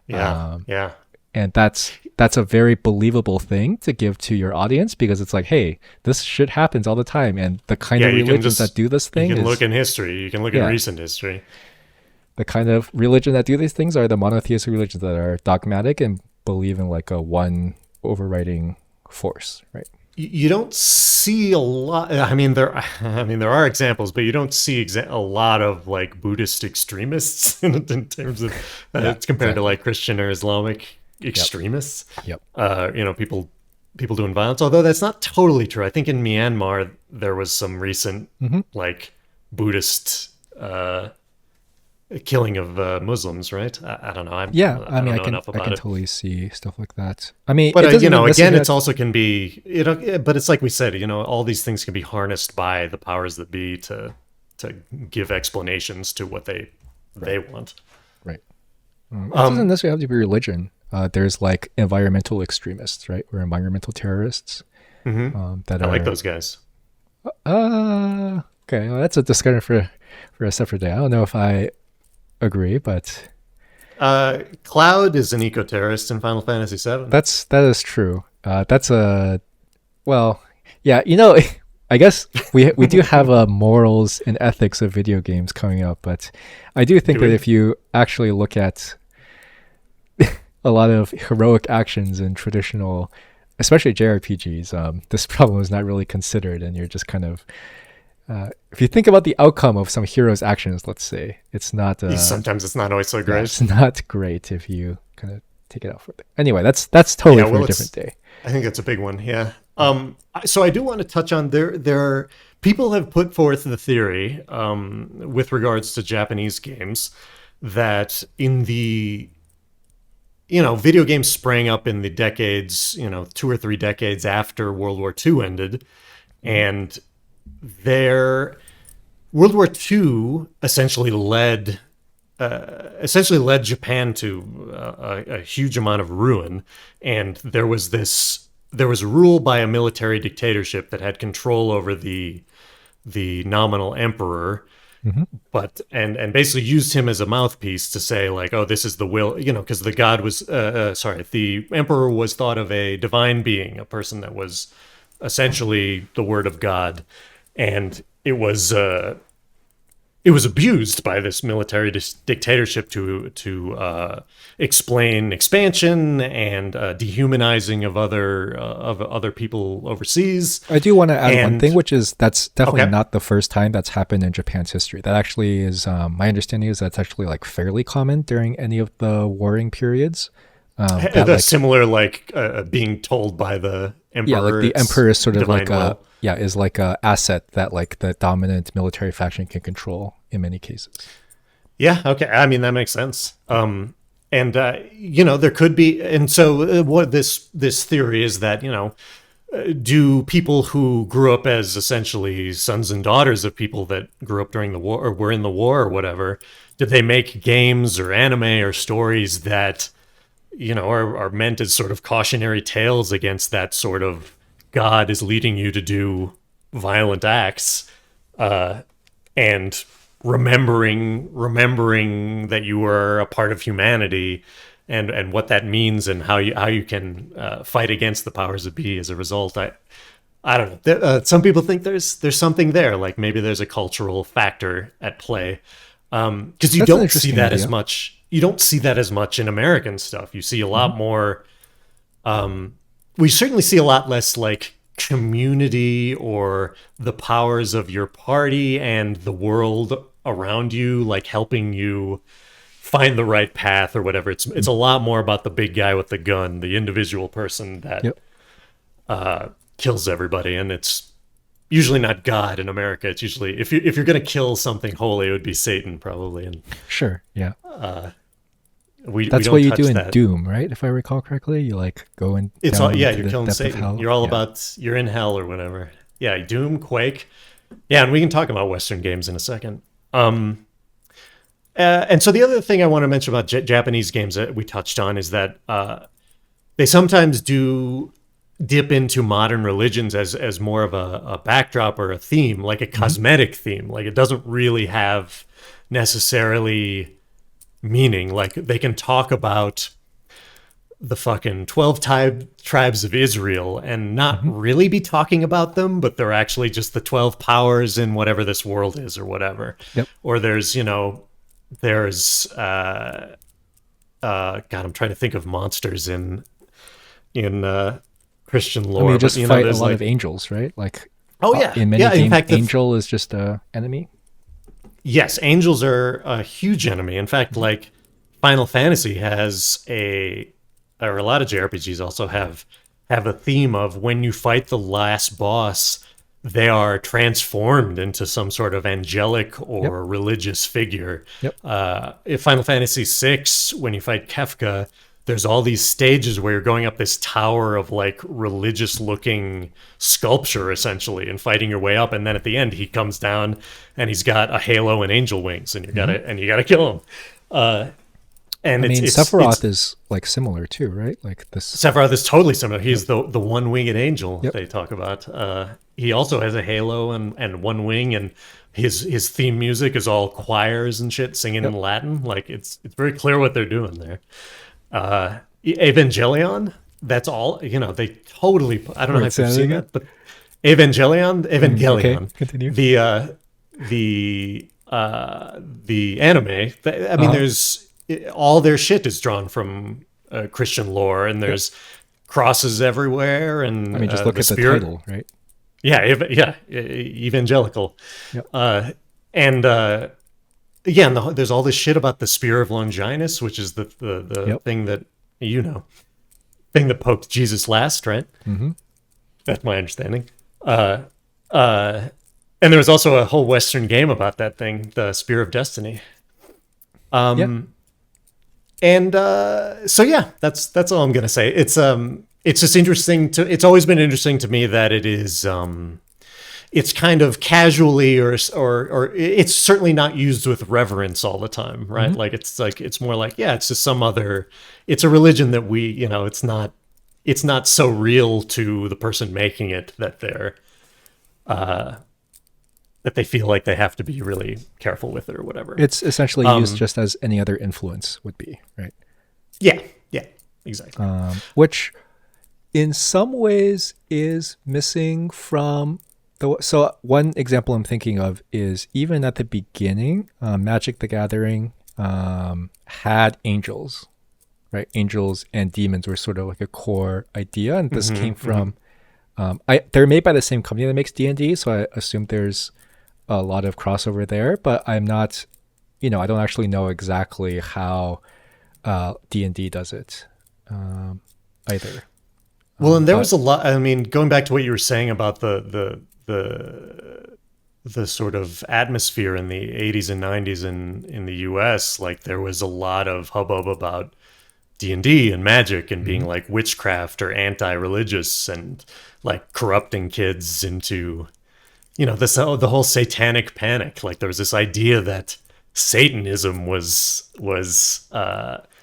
S1: Yeah. Yeah.
S2: And that's a very believable thing to give to your audience, because it's like, hey, this shit happens all the time, and the kind
S1: Yeah,
S2: of
S1: you can
S2: religions that do this thing
S1: you can
S2: is
S1: look in history. You can look in
S2: Yeah.
S1: recent history.
S2: the kind of religion that do these things are the monotheistic religions that are dogmatic and believe in like a one overriding force, right?
S1: You don't see a lot. I mean, there are examples, but you don't see a lot of like Buddhist extremists in terms of compared to like Christian or Islamic extremists.
S2: Yep.
S1: People doing violence. Although that's not totally true. I think in Myanmar there was some recent like Buddhist killing of Muslims, right? I don't know. I don't
S2: I
S1: know
S2: can
S1: enough about it.
S2: totally see stuff like that. I mean,
S1: But
S2: it doesn't even
S1: again,
S2: necessarily
S1: it's also can be, but it's like we said, all these things can be harnessed by the powers that be to give explanations to what they want.
S2: right. It doesn't necessarily have to be religion. There's like environmental extremists, right, or environmental terrorists. That
S1: I
S2: are
S1: like those guys.
S2: Okay. Well, that's a discussion for a separate day. I don't know if I agree, but
S1: Cloud is an eco-terrorist in Final Fantasy VII.
S2: that is true. That's a well, yeah. I guess we do have morals and ethics of video games coming up, but I do think
S1: Do
S2: that
S1: we?
S2: if you actually look at a lot of heroic actions in traditional, especially JRPGs, this problem is not really considered, and you're just kind of if you think about the outcome of some hero's actions, let's say, it's not
S1: Sometimes it's not always so great.
S2: it's not great if you kind of take it out further. Anyway, that's totally for a different day.
S1: I think that's a big one. Yeah. So I do want to touch on there. People have put forth the theory with regards to Japanese games that in the video games sprang up in the decades, 2 or 3 decades after World War II ended, and World War II essentially led Japan to a huge amount of ruin, and there was rule by a military dictatorship that had control over the nominal emperor, but and basically used him as a mouthpiece to say like, oh, this is the will, because the god was the emperor was thought of a divine being, a person that was essentially the word of God, and it was abused by this military dictatorship to explain expansion and dehumanizing of other people overseas.
S2: I do want to add one
S1: And-
S2: thing, which is that's definitely
S1: Okay.
S2: not the first time that's happened in Japan's history. That actually is my understanding is that's actually like fairly common during any of the warring periods. That, like,
S1: Similar, like being told by the emperor.
S2: yeah, like the
S1: it's
S2: emperor is sort of
S1: divine
S2: like
S1: will.
S2: is like a asset that like the dominant military faction can control in many cases.
S1: Yeah, okay. I mean, that makes sense. And there could be, and so what this theory is that do people who grew up as essentially sons and daughters of people that grew up during the war or were in the war or whatever, did they make games or anime or stories that are meant as sort of cautionary tales against that sort of God is leading you to do violent acts, and remembering that you are a part of humanity, and what that means, and how you can fight against the powers that be as a result. I don't know. Some people think there's something there, like maybe there's a cultural factor at play, because you
S2: That's an
S1: don't see
S2: interesting
S1: that as
S2: idea.
S1: much. You don't see that as much in American stuff. You see a lot more. We certainly see a lot less like community or the powers of your party and the world around you, like helping you find the right path or whatever. It's a lot more about the big guy with the gun, the individual person that
S2: Yep.
S1: kills everybody, and it's usually not God in America. It's usually if you're going to kill something holy, it would be Satan probably, and
S2: Sure. Yeah.
S1: we
S2: That's
S1: don't
S2: what you
S1: touch
S2: do in
S1: that.
S2: Doom, right? If I recall correctly, you like go in.
S1: It's
S2: down
S1: all yeah,
S2: into
S1: you're
S2: the
S1: killing
S2: depth of
S1: Satan.
S2: hell.
S1: You're all
S2: Yeah.
S1: about you're in hell or whatever. Yeah, Doom, Quake. Yeah, and we can talk about Western games in a second. And so the other thing I want to mention about Japanese games that we touched on is that they sometimes do dip into modern religions as more of a backdrop or a theme, like a cosmetic theme. Like it doesn't really have necessarily meaning. Like they can talk about the fucking 12 tribes of Israel and not really be talking about them, but they're actually just the 12 powers in whatever this world is or whatever.
S2: Yep.
S1: Or there's, God, I'm trying to think of monsters in Christian lore.
S2: I mean, you just fight a
S1: there's
S2: lot
S1: like,
S2: of angels, right? Like,
S1: oh yeah,
S2: in many
S1: yeah.
S2: games,
S1: In fact,
S2: angel is just a enemy.
S1: yes, angels are a huge enemy. In fact, like Final Fantasy has or a lot of JRPGs also have a theme of when you fight the last boss, they are transformed into some sort of angelic or religious figure.
S2: Yep.
S1: If Final Fantasy VI, when you fight Kefka, there's all these stages where you're going up this tower of like religious looking sculpture essentially and fighting your way up, and then at the end he comes down and he's got a halo and angel wings, and you gotta kill him. And
S2: I mean, Sephiroth is like similar too, right? Like this.
S1: Sephiroth is totally similar. He's the one-winged angel
S2: Yep.
S1: they talk about. He also has a halo and one wing, and his theme music is all choirs and shit singing in Latin. Like it's very clear what they're doing there. Evangelion, that's all. They totally. I don't know if you've seen that, but Evangelion.
S2: Okay, continue.
S1: The anime. I mean, there's all their shit is drawn from Christian lore, and there's crosses everywhere. And
S2: I mean, just look at the title, right?
S1: Yeah, evangelical.
S2: Yep.
S1: And there's all this shit about the Spear of Longinus, which is the thing that thing that poked Jesus last, right?
S2: Mm-hmm.
S1: That's my understanding. And there was also a whole Western game about that thing, the Spear of Destiny. And so yeah, that's all I'm gonna say. It's just interesting it's always been interesting to me that it is it's kind of casually or it's certainly not used with reverence all the time, right?
S2: Mm-hmm.
S1: It's more like, yeah, it's just it's a religion that we, it's not so real to the person making it that that they feel like they have to be really careful with it or whatever.
S2: It's essentially used just as any other influence would be, right?
S1: Yeah, exactly.
S2: Which in some ways is missing from so one example I'm thinking of is even at the beginning, Magic the Gathering had angels, right? Angels and demons were sort of like a core idea, and this came from they're made by the same company that makes D&D, so I assume there's a lot of crossover there, but I'm not, I don't actually know exactly how D&D does it either.
S1: Well, and there was a lot. I mean, going back to what you were saying about the sort of atmosphere in the 80s and 90s in the US, like there was a lot of hubbub about D&D and magic and being like witchcraft or anti-religious and like corrupting kids into, the whole satanic panic. Like there was this idea that Satanism was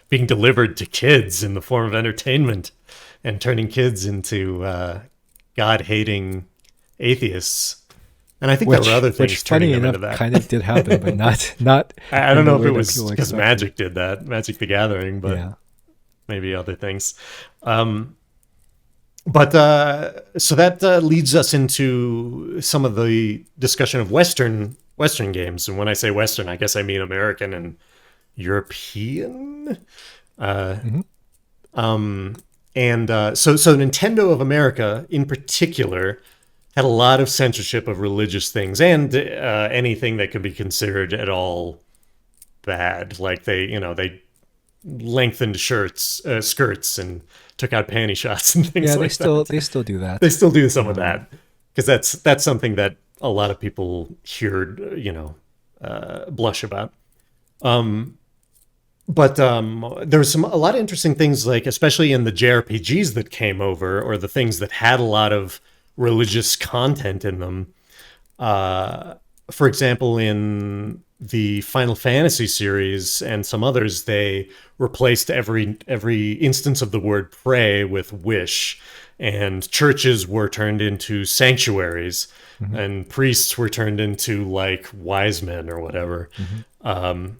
S1: being delivered to kids in the form of entertainment and turning kids into God-hating atheists. And I think there were other things turning them into that.
S2: Kind of did happen, but not.
S1: I don't know if it was because Magic did that, Magic the Gathering, but maybe other things. But so that leads us into some of the discussion of Western games. And when I say Western, I guess I mean American and European. So Nintendo of America in particular had a lot of censorship of religious things and anything that could be considered at all bad. Like they lengthened skirts and took out panty shots and things
S2: Yeah,
S1: like that.
S2: they still do that.
S1: They still do some of that because that's something that a lot of people here, blush about. But there's a lot of interesting things, like especially in the JRPGs that came over, or the things that had a lot of religious content in them. For example, in the Final Fantasy series and some others, they replaced every instance of the word pray with wish, and churches were turned into sanctuaries, and priests were turned into like wise men or whatever. I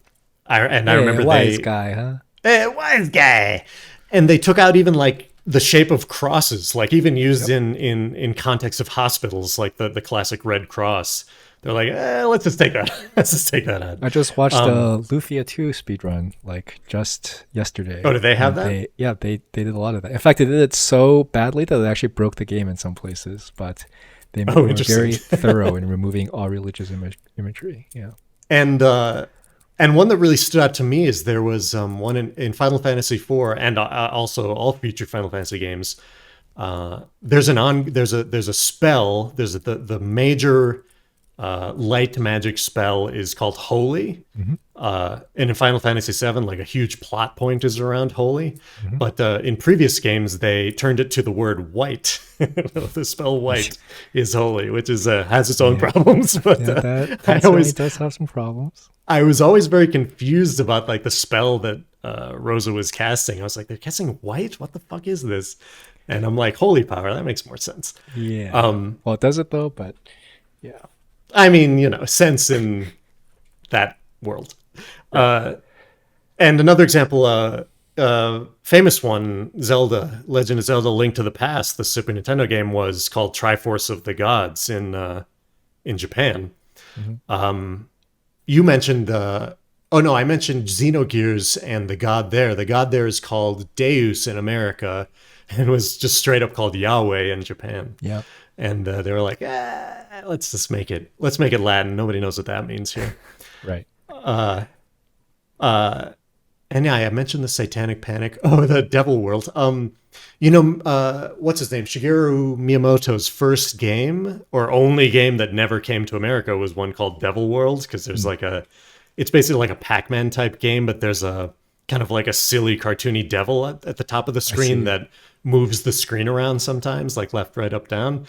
S1: remember
S2: Wise guy, huh?
S1: wise guy, and they took out even like the shape of crosses, like even used in context of hospitals, like the classic Red Cross. They're like, let's just take that. Let's just take that out.
S2: I just watched the Lufia 2 speedrun like just yesterday.
S1: Oh, did they have that?
S2: They did a lot of that. In fact, they did it so badly that it actually broke the game in some places, but they were very thorough in removing all religious imagery. Yeah.
S1: And one that really stood out to me is there was one in Final Fantasy IV, and also all future Final Fantasy games. There's a spell. There's the major light magic spell is called Holy. And in Final Fantasy VII, like a huge plot point is around Holy. But in previous games, they turned it to the word white. The spell white is holy, which is has its own problems. But
S2: that always does have some problems.
S1: I was always very confused about like the spell that Rosa was casting. I was like, they're casting white? What the fuck is this? And I'm like, holy power, that makes more sense.
S2: Yeah. Well, it does it though, but yeah.
S1: I mean, sense in that world. And another example, famous one, Zelda, Legend of Zelda: Link to the Past, the Super Nintendo game, was called Triforce of the Gods in Japan. You mentioned, I mentioned Xenogears and the god there. The god there is called Deus in America, and was just straight up called Yahweh in Japan.
S2: Yeah.
S1: And they were like, let's make it Latin. Nobody knows what that means here.
S2: Right.
S1: And yeah, I mentioned the Satanic Panic. Oh, the Devil World. What's his name? Shigeru Miyamoto's first game, or only game that never came to America, was one called Devil World, because there's it's basically like a Pac-Man type game, but there's a kind of like a silly cartoony devil at the top of the screen that moves the screen around sometimes, like left, right, up, down.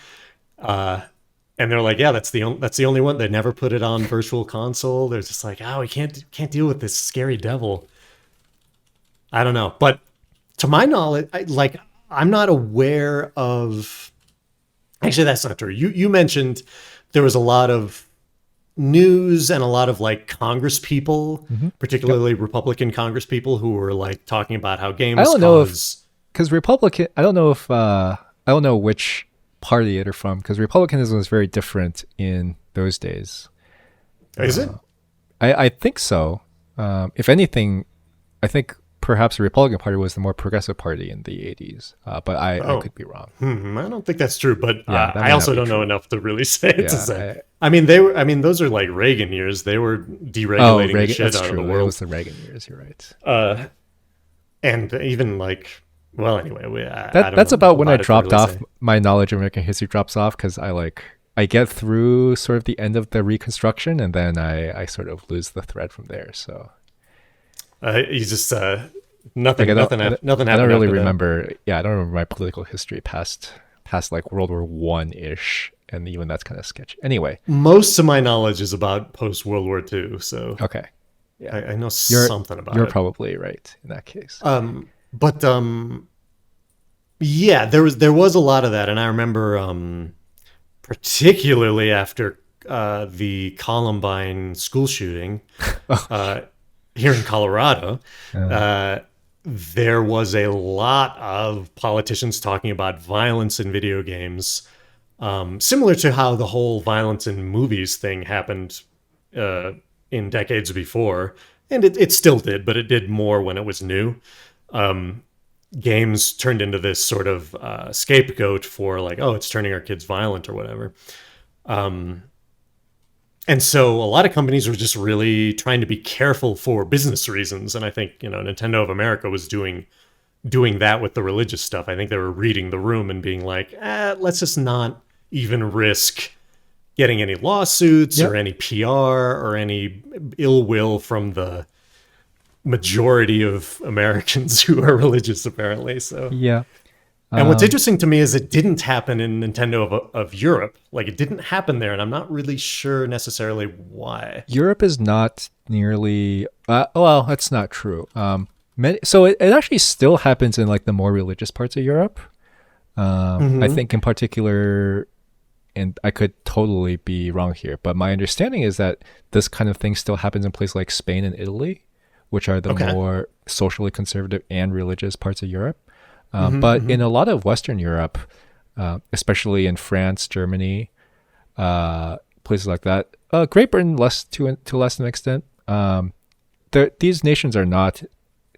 S1: And they're like, yeah, that's the only one. They never put it on Virtual Console. They're just like, we can't deal with this scary devil. I don't know, but to my knowledge, I'm not aware of. Actually, that's not true. You mentioned there was a lot of news and a lot of like Congress people, particularly Republican Congress people, who were like talking about how games.
S2: I don't know because Republican. I don't know if I don't know which party they're from, because Republicanism was very different in those days.
S1: Is it?
S2: I think so. If anything, I think perhaps the Republican Party was the more progressive party in the 80s, but I could be wrong.
S1: I don't think that's true, but I also don't know enough to really say it.
S2: Yeah,
S1: to say. I mean, those are like Reagan years. They were deregulating the shit out of the world.
S2: It was the Reagan years. You're right.
S1: And even like, well, anyway,
S2: that's about when I dropped off. My knowledge of American history drops off, because I get through sort of the end of the Reconstruction, and then I sort of lose the thread from there. So
S1: you just nothing happened.
S2: I don't really remember. Yeah, I don't remember my political history past like World War I-ish, and even that's kind of sketchy. Anyway,
S1: most of my knowledge is about post World War II. So
S2: okay, yeah,
S1: I know something about it.
S2: You're probably right in that case.
S1: But yeah, there was a lot of that, and I remember particularly after the Columbine school shooting here in Colorado, there was a lot of politicians talking about violence in video games, similar to how the whole violence in movies thing happened in decades before, and it still did, but it did more when it was new. Games turned into this sort of scapegoat for like, it's turning our kids violent or whatever. And And so a lot of companies were just really trying to be careful for business reasons. And I think, Nintendo of America was doing that with the religious stuff. I think they were reading the room and being like, let's just not even risk getting any lawsuits or any PR or any ill will from the majority of Americans who are religious, apparently. So
S2: Yeah.
S1: and what's interesting to me is it didn't happen in Nintendo of Europe. Like, it didn't happen there, and I'm not really sure necessarily why.
S2: Europe is not nearly. Well, that's not true. So it actually still happens in like the more religious parts of Europe. I think in particular, and I could totally be wrong here, but my understanding is that this kind of thing still happens in places like Spain and Italy, which are the more socially conservative and religious parts of Europe. But in a lot of Western Europe, especially in France, Germany, places like that, Great Britain to less an extent, these nations are not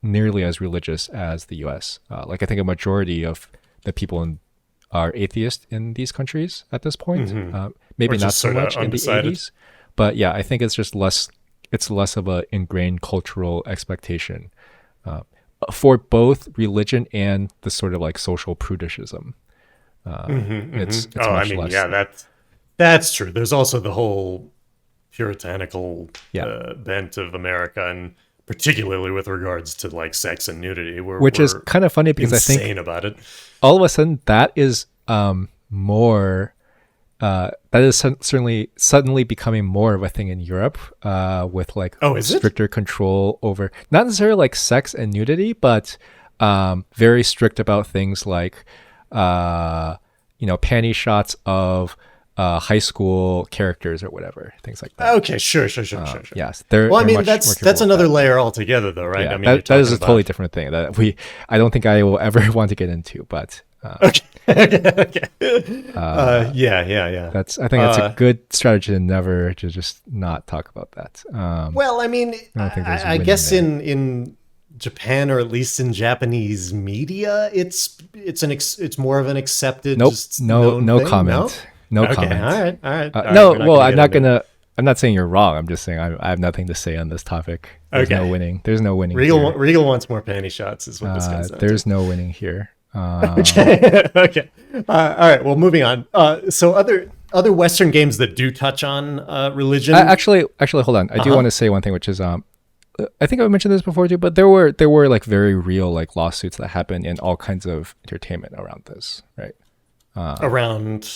S2: nearly as religious as the U.S. Like I think a majority of the people are atheist in these countries at this point. Maybe not so much in the 80s, but yeah, I think it's just less. It's less of a ingrained cultural expectation. For both religion and the sort of like social prudishism. It's much less.
S1: Yeah, that's true. There's also the whole puritanical bent of America, and particularly with regards to like sex and nudity,
S2: which is kind of funny because I think
S1: insane about it.
S2: All of a sudden that is more. That is certainly suddenly becoming more of a thing in Europe, with like stricter control over not necessarily like sex and nudity, but very strict about things like panty shots of high school characters or whatever, things like that.
S1: Okay, sure.
S2: Yes,
S1: well, I mean that's another layer altogether, though, right?
S2: Yeah,
S1: I mean,
S2: that is a totally different thing that I don't think I will ever want to get into, but.
S1: Okay. Yeah.
S2: I think that's a good strategy to just not talk about that.
S1: Well, I mean, I guess in Japan, or at least in Japanese media, it's more of an accepted.
S2: Nope.
S1: Just
S2: no comment. No comment.
S1: All right.
S2: I'm not saying you're wrong. I'm just saying I have nothing to say on this topic. There's no winning. There's no winning.
S1: Regal wants more panty shots. Is what this comes down
S2: There's
S1: to.
S2: no winning here.
S1: Okay. All right. Well, moving on. So other Western games that do touch on religion.
S2: Actually, hold on. I do want to say one thing, which is I think I mentioned this before too, but there were like very real like lawsuits that happened in all kinds of entertainment around this, right?
S1: Around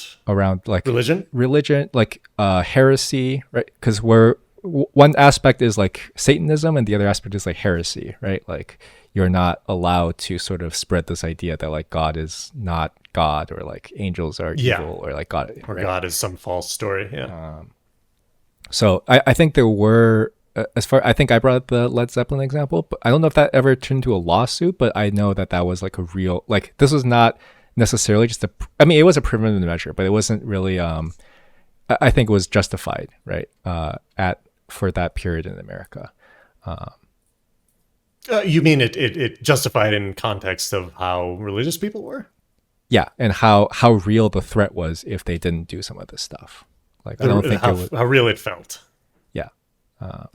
S2: like
S1: religion,
S2: like heresy, right? Because one aspect is like Satanism, and the other aspect is like heresy, right? Like you're not allowed to sort of spread this idea that like God is not God, or like angels are evil, or like God,
S1: or God is some false story. Yeah.
S2: So I think there were, I think I brought up the Led Zeppelin example, but I don't know if that ever turned into a lawsuit, but I know that was like a real, like this was not necessarily just it was a preventative measure, but it wasn't really, I think it was justified, right? For that period in America.
S1: You mean it justified in context of how religious people were?
S2: Yeah, and how real the threat was if they didn't do some of this stuff. Like I don't think
S1: how real it felt.
S2: Yeah.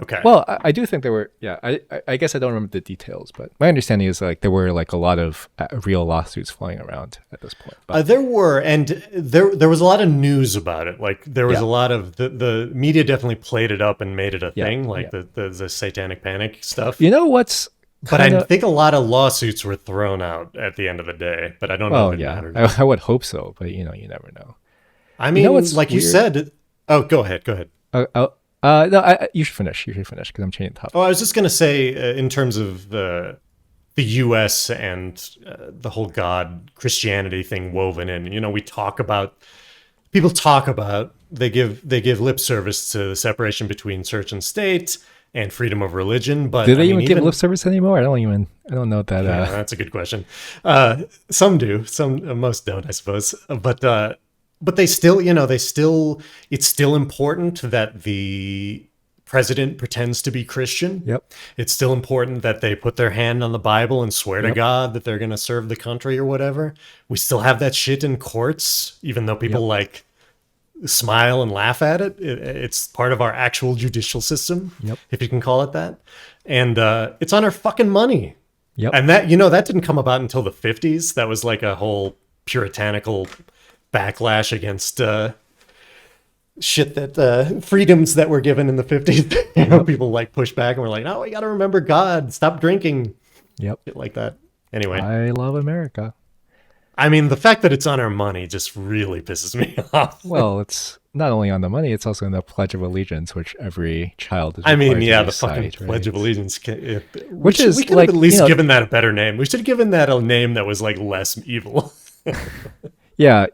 S1: Okay.
S2: Well, I do think there were. Yeah, I guess I don't remember the details, but my understanding is like there were like a lot of real lawsuits flying around at this point.
S1: There were, and there was a lot of news about it. Like there was a lot of the media definitely played it up and made it a thing, like the satanic panic stuff.
S2: You know what's?
S1: But I think a lot of lawsuits were thrown out at the end of the day. But I don't know if it mattered.
S2: I would hope so, but you never know.
S1: I mean, like weird? You said. Oh, go ahead.
S2: No, you should finish. Because I'm changing the topic.
S1: Oh, I was just gonna say, in terms of the U.S. and the whole God Christianity thing woven in. People talk about. They give lip service to the separation between church and state and freedom of religion, but
S2: do they even give lip service anymore? I don't know that.
S1: Yeah, that's a good question. Some do, most don't, I suppose. But they still, it's still important that the president pretends to be Christian.
S2: Yep.
S1: It's still important that they put their hand on the Bible and swear to God that they're going to serve the country or whatever. We still have that shit in courts, even though people smile and laugh at it. It's part of our actual judicial system,
S2: Yep.
S1: if you can call it that. And it's on our fucking money.
S2: Yep.
S1: And that, that didn't come about until the 50s. That was like a whole puritanical backlash against shit that freedoms that were given in the 50s. People like push back and were like, no, we got to remember God. Stop drinking.
S2: Yep.
S1: Shit like that. Anyway.
S2: I love America.
S1: I mean, the fact that it's on our money just really pisses me off.
S2: Well, it's not only on the money, it's also in the Pledge of Allegiance, which every child is
S1: I mean,
S2: required
S1: yeah,
S2: to
S1: the fucking
S2: recite, right?
S1: Pledge of Allegiance.
S2: Which is
S1: we could
S2: like,
S1: have at least
S2: you know,
S1: given that a better name. We should have given that a name that was like less evil.
S2: Yeah,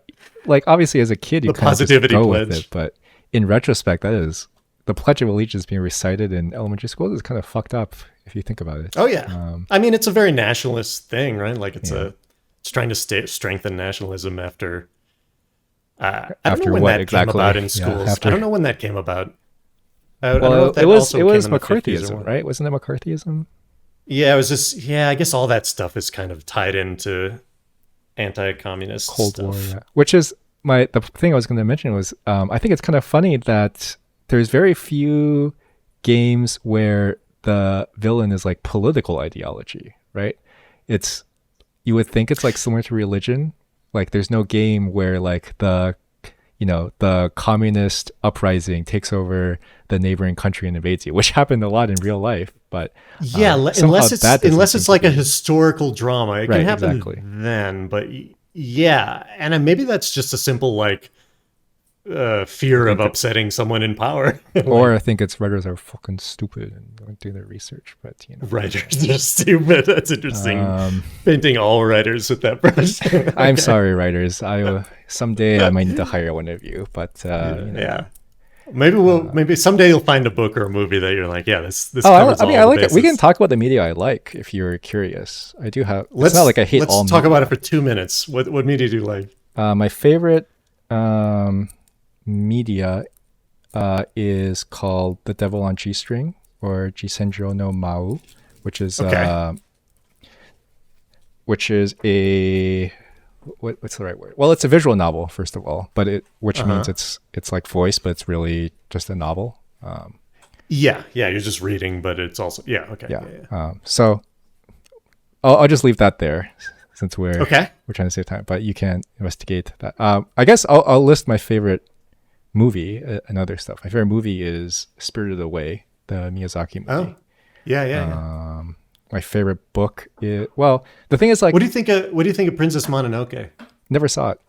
S2: like obviously as a kid you
S1: The
S2: kind of just
S1: positivity
S2: go
S1: pledge.
S2: with it, but in retrospect, that is the Pledge of Allegiance being recited in elementary school is kind of fucked up if you think about it.
S1: Oh yeah, I mean, it's a very nationalist thing, right? Like it's trying to strengthen nationalism after. I don't know when
S2: what
S1: that
S2: exactly?
S1: came about in
S2: Yeah,
S1: schools.
S2: after-
S1: I don't know when that came about. I don't know
S2: Well,
S1: if that
S2: it was
S1: also came in the 50s or
S2: McCarthyism,
S1: what.
S2: right? Wasn't it McCarthyism?
S1: Yeah, it was just I guess all that stuff is kind of tied into anti-communist
S2: Cold
S1: stuff.
S2: War, yeah. Which is the thing I was going to mention was I think it's kind of funny that there's very few games where the villain is like political ideology, right? You would think it's like similar to religion. Like there's no game where like the communist uprising takes over the neighboring country and invades you, which happened a lot in real life. But
S1: yeah, unless it's like a historical drama, it can happen then. But yeah, and maybe that's just a simple like fear of upsetting someone in power.
S2: Or I think it's writers are fucking stupid and don't do their research. But
S1: writers are stupid. That's interesting. Painting all writers with that brush.
S2: I'm sorry, writers. Someday I might need to hire one of you. But
S1: yeah. Maybe someday you'll find a book or a movie that you're like, yeah, this.
S2: I like it. We can talk about the media I like if you're curious. I do have. It's not like I hate all.
S1: Let's talk
S2: media.
S1: about it for 2 minutes. What media do you like?
S2: My favorite media is called The Devil on G String or Jisenjo no Mau, which is a what's the right word? Well, it's a visual novel first of all, but which means it's like voice, but it's really just a novel.
S1: You're just reading, but it's also okay.
S2: So I'll just leave that there since we're trying to save time, but you can investigate that. I guess I'll list my favorite movie and other stuff. My favorite movie is Spirited Away, the Miyazaki movie.
S1: Oh, yeah.
S2: My favorite book is the thing is like,
S1: what do you think of Princess Mononoke?
S2: Never saw it.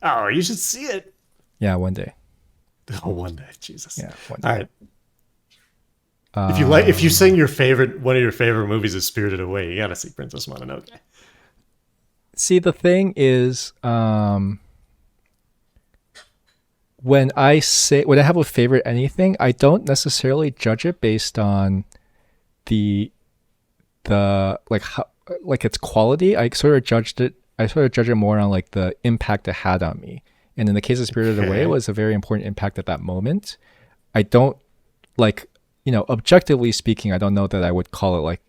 S1: Oh, you should see it.
S2: Yeah, one day.
S1: Oh, one day, Jesus.
S2: Yeah, one day.
S1: All right. If you saying one of your favorite movies is Spirited Away, you gotta see Princess Mononoke.
S2: See, the thing is, when I have a favorite anything, I don't necessarily judge it based on the like its quality. I sort of judge it more on like the impact it had on me. And in the case of Spirited Away, it was a very important impact at that moment. I don't objectively speaking, I don't know that I would call it like,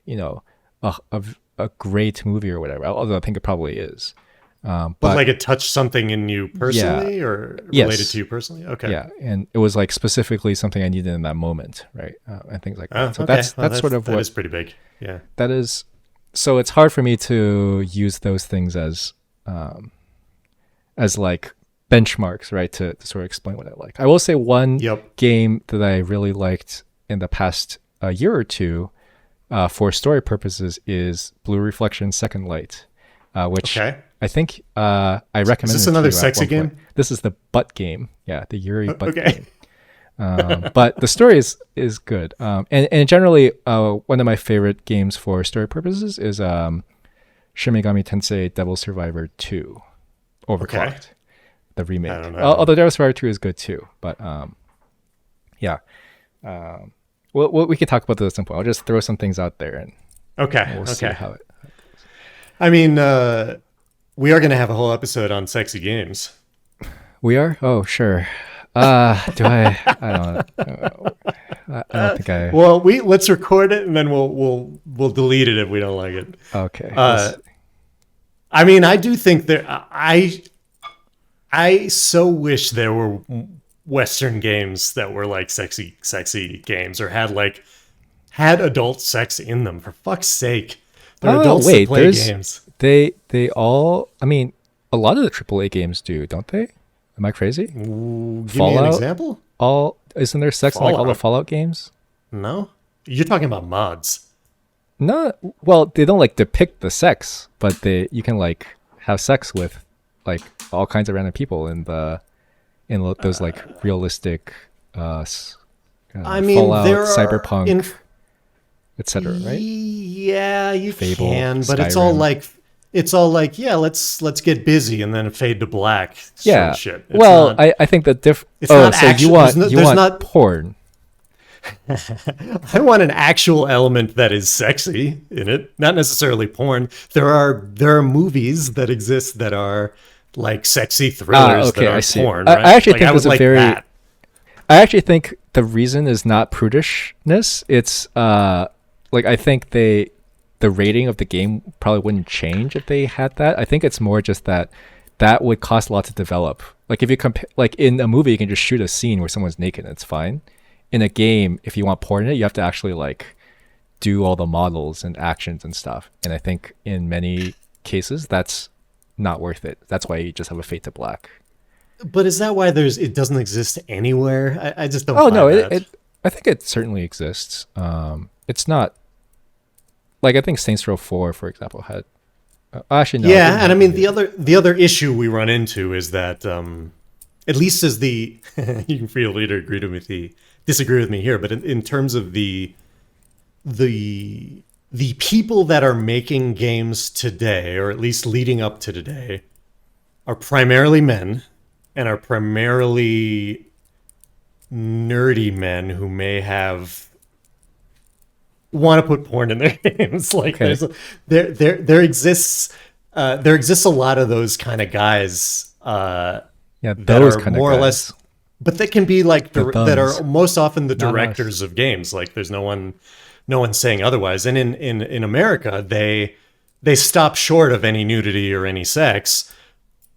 S2: a great movie or whatever, although I think it probably is. But
S1: like it touched something in you personally or related to you personally? Okay.
S2: Yeah. And it was like specifically something I needed in that moment. Right. And things like that. So that's sort of
S1: that is pretty big. Yeah.
S2: That is. So it's hard for me to use those things as like benchmarks, right? To sort of explain what I like. I will say one game that I really liked in the past year or two for story purposes is Blue Reflection Second Light, which I think I recommend.
S1: Is this another sexy game?
S2: This is the butt game. Yeah, the Yuri butt game. But the story is good. And generally, one of my favorite games for story purposes is Shin Megami Tensei Devil Survivor 2 Overclocked, the remake.
S1: I don't know.
S2: Although Devil Survivor 2 is good too. But yeah. Well, we could talk about this at some point. I'll just throw some things out there and we'll see how it.
S1: I mean, we are going to have a whole episode on sexy games.
S2: We are? Oh, sure. Do I? I don't know. I don't think I.
S1: Well, let's record it and then we'll delete it if we don't like it.
S2: Okay.
S1: I mean, I do think I so wish there were Western games that were like sexy games, or had adult sex in them. For fuck's sake, they're
S2: Oh
S1: adults that
S2: wait,
S1: play
S2: there's
S1: games.
S2: they all. I mean, a lot of the AAA games do, don't they? Am I crazy?
S1: Ooh, give me an
S2: Fallout,
S1: example.
S2: all isn't there sex in like all the
S1: Fallout.
S2: Fallout games?
S1: No, you're talking about mods.
S2: No, well, they don't like depict the sex, but you can like have sex with like all kinds of random people those like realistic
S1: I mean,
S2: Fallout,
S1: there are
S2: Cyberpunk, etc. Right?
S1: Yeah, you
S2: Fable,
S1: can, but
S2: Skyrim.
S1: it's all like, yeah, let's get busy and then fade to black sort
S2: Yeah.
S1: of shit.
S2: Well, I think the
S1: It's
S2: oh,
S1: not
S2: so
S1: actual.
S2: you
S1: There's
S2: want
S1: not.
S2: porn.
S1: I want an actual element that is sexy in it, not necessarily porn. There are movies that exist that are like sexy thrillers
S2: Okay,
S1: that
S2: I
S1: are
S2: see.
S1: porn,
S2: I
S1: right?
S2: actually
S1: Like,
S2: think
S1: I would
S2: there's a
S1: like
S2: very
S1: that.
S2: I actually think the reason is not prudishness. It's like I think the rating of the game probably wouldn't change if they had that. I think it's more just that would cost a lot to develop. Like if you compare, like in a movie, you can just shoot a scene where someone's naked and it's fine. In a game, if you want porn in it, you have to actually like do all the models and actions and stuff. And I think in many cases, that's not worth it. That's why you just have a fade to black.
S1: But is that why it doesn't exist anywhere? I just don't
S2: Oh no,
S1: buy that.
S2: I think it certainly exists. It's not like I think Saints Row 4, for example, had actually no, it
S1: Yeah,
S2: didn't
S1: and I
S2: have
S1: mean
S2: nudity.
S1: the other issue we run into is that at least as the you can feel free to disagree with me here, but in terms of the the people that are making games today, or at least leading up to today, are primarily men and are primarily nerdy men who may have want to put porn in their games. Like
S2: Okay,
S1: there exists a lot of those kind of guys
S2: yeah,
S1: that
S2: those
S1: are
S2: kind of
S1: more or
S2: guys,
S1: less, but they can be like
S2: the
S1: that are
S2: thumbs,
S1: most often the
S2: not us.
S1: directors of games. Like there's no one saying otherwise. And in America, they stop short of any nudity or any sex,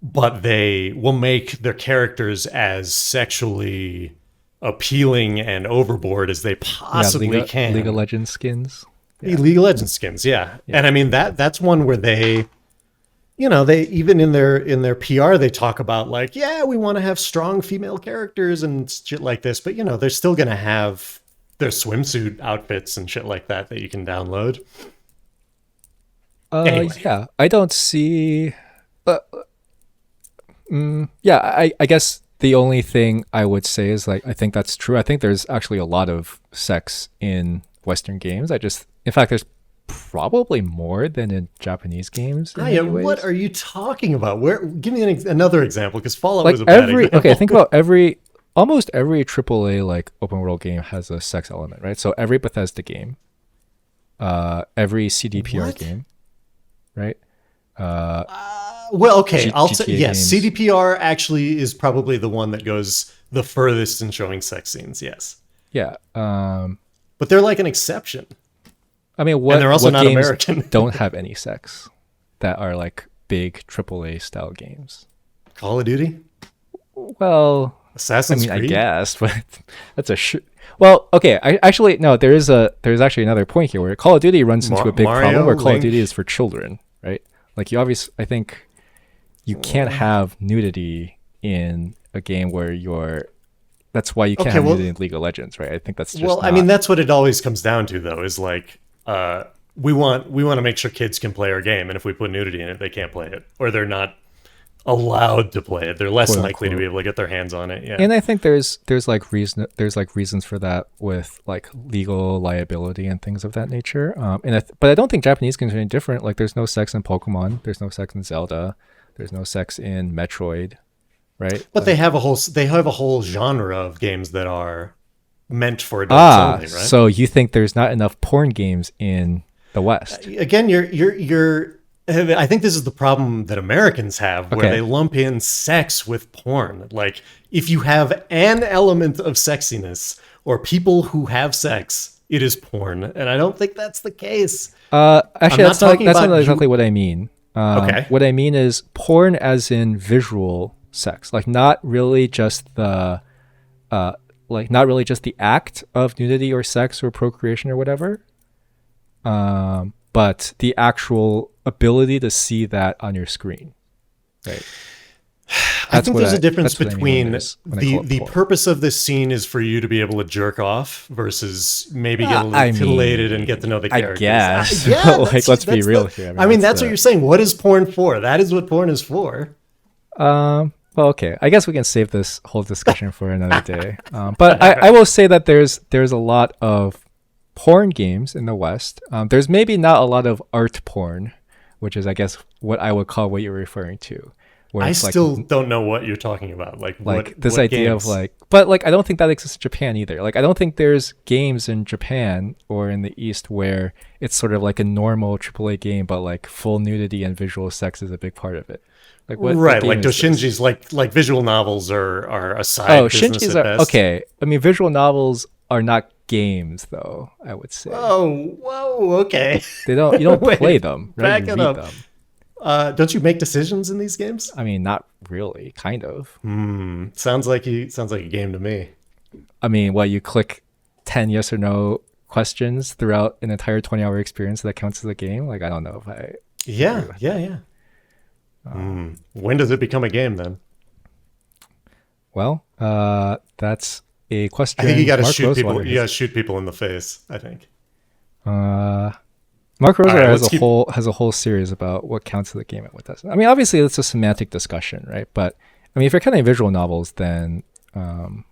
S1: but they will make their characters as sexually appealing and overboard as they
S2: Yeah,
S1: possibly
S2: League of
S1: can.
S2: Legends skins. Yeah,
S1: League of Legends skins, yeah.
S2: yeah.
S1: And I mean that's one where they even in their PR they talk about like, yeah, we want to have strong female characters and shit like this, but they're still gonna have their swimsuit outfits and shit like that you can download. Anyway,
S2: Yeah, I don't see. Uh, yeah, I guess the only thing I would say is like I think that's true. I think there's actually a lot of sex in Western games. In fact, there's probably more than in Japanese games in
S1: Aya,
S2: many
S1: what
S2: ways.
S1: are you talking about? Where? Give me another example, because Fallout
S2: Like
S1: was a bad
S2: okay,
S1: example.
S2: think about almost every AAA like open world game has a sex element, right? So every Bethesda game, every CDPR
S1: What?
S2: game, right? Uh,
S1: Well, okay, I'll say
S2: GTA
S1: yes.
S2: games.
S1: CDPR actually is probably the one that goes the furthest in showing sex scenes. Yes,
S2: Yeah.
S1: but they're like an exception,
S2: I mean,
S1: and they're also
S2: what
S1: not
S2: games
S1: American.
S2: don't have any sex that are like big AAA style games?
S1: Call of Duty,
S2: Well, I
S1: Assassin's
S2: mean, I
S1: Creed.
S2: guess, but that's a well, okay. I actually no. There's actually another point here where Call of Duty runs into a big
S1: Mario,
S2: problem where Call of
S1: Link.
S2: Duty is for children, right? Like I think you can't have nudity in a game where you're. That's why you can't
S1: Okay,
S2: have
S1: well,
S2: nudity in League of Legends, right? I think that's just
S1: well, I
S2: not.
S1: mean that's what it always comes down to, though. Is like we want to make sure kids can play our game, and if we put nudity in it, they can't play it, or they're not allowed to play it. They're less
S2: Quote
S1: likely to be
S2: unquote.
S1: able to get their hands on it. Yeah.
S2: And I think there's like reasons for that with like legal liability and things of that nature. But I don't think Japanese games are any different. Like there's no sex in Pokemon, there's no sex in Zelda, there's no sex in Metroid, right?
S1: But
S2: Like
S1: they have a whole genre of games that are meant for adults only, right?
S2: so you think there's not enough porn games in the West?
S1: Again, you're I think this is the problem that Americans have, where
S2: Okay.
S1: they lump in sex with porn. Like if you have an element of sexiness or people who have sex, it is porn, and I don't think that's the case.
S2: Actually,
S1: not talking
S2: that's
S1: about
S2: not
S1: you-
S2: exactly what I mean.
S1: Okay.
S2: What I mean is porn as in visual sex, like not really just the not really just the act of nudity or sex or procreation or whatever, but the actual ability to see that on your screen, right?
S1: I think there's a difference between the
S2: porn.
S1: purpose of this scene is for you to be able to jerk off versus maybe get a little tittillated and get to know the characters.
S2: I guess.
S1: Yeah,
S2: like, let's be real here.
S1: I mean, that's what you're saying. What is porn for? That is what porn is for.
S2: Well, okay. I guess we can save this whole discussion for another day. But I will say that there's a lot of porn games in the West. There's maybe not a lot of art porn, which is, I guess, what I would call what you're referring to.
S1: I still don't know what you're talking about. Like
S2: this
S1: what
S2: idea
S1: games?
S2: of but I don't think that exists in Japan either. Like, I don't think there's games in Japan or in the East where it's sort of like a normal AAA game, but like full nudity and visual sex is a big part of it. Like what
S1: like doshinjis, like visual novels are a side business
S2: shinjis
S1: at best.
S2: Okay. I mean, visual novels are not games, though, I would say.
S1: Whoa, okay.
S2: You don't
S1: Wait,
S2: play them, right?
S1: Back it up. Them. Don't you make decisions in these games?
S2: I mean, not really, kind of.
S1: Sounds like a game to me.
S2: I mean, you click 10 yes or no questions throughout an entire 20-hour experience that counts as a game? Like, I don't know if I...
S1: Yeah. When does it become a game then?
S2: Well, that's a question.
S1: I think you got to shoot people. You got to shoot people in the face, I think.
S2: Mark Rosewater has a whole series about what counts as a game and what doesn't. I mean, obviously, it's a semantic discussion, right? But I mean, if you're counting visual novels, then
S1: I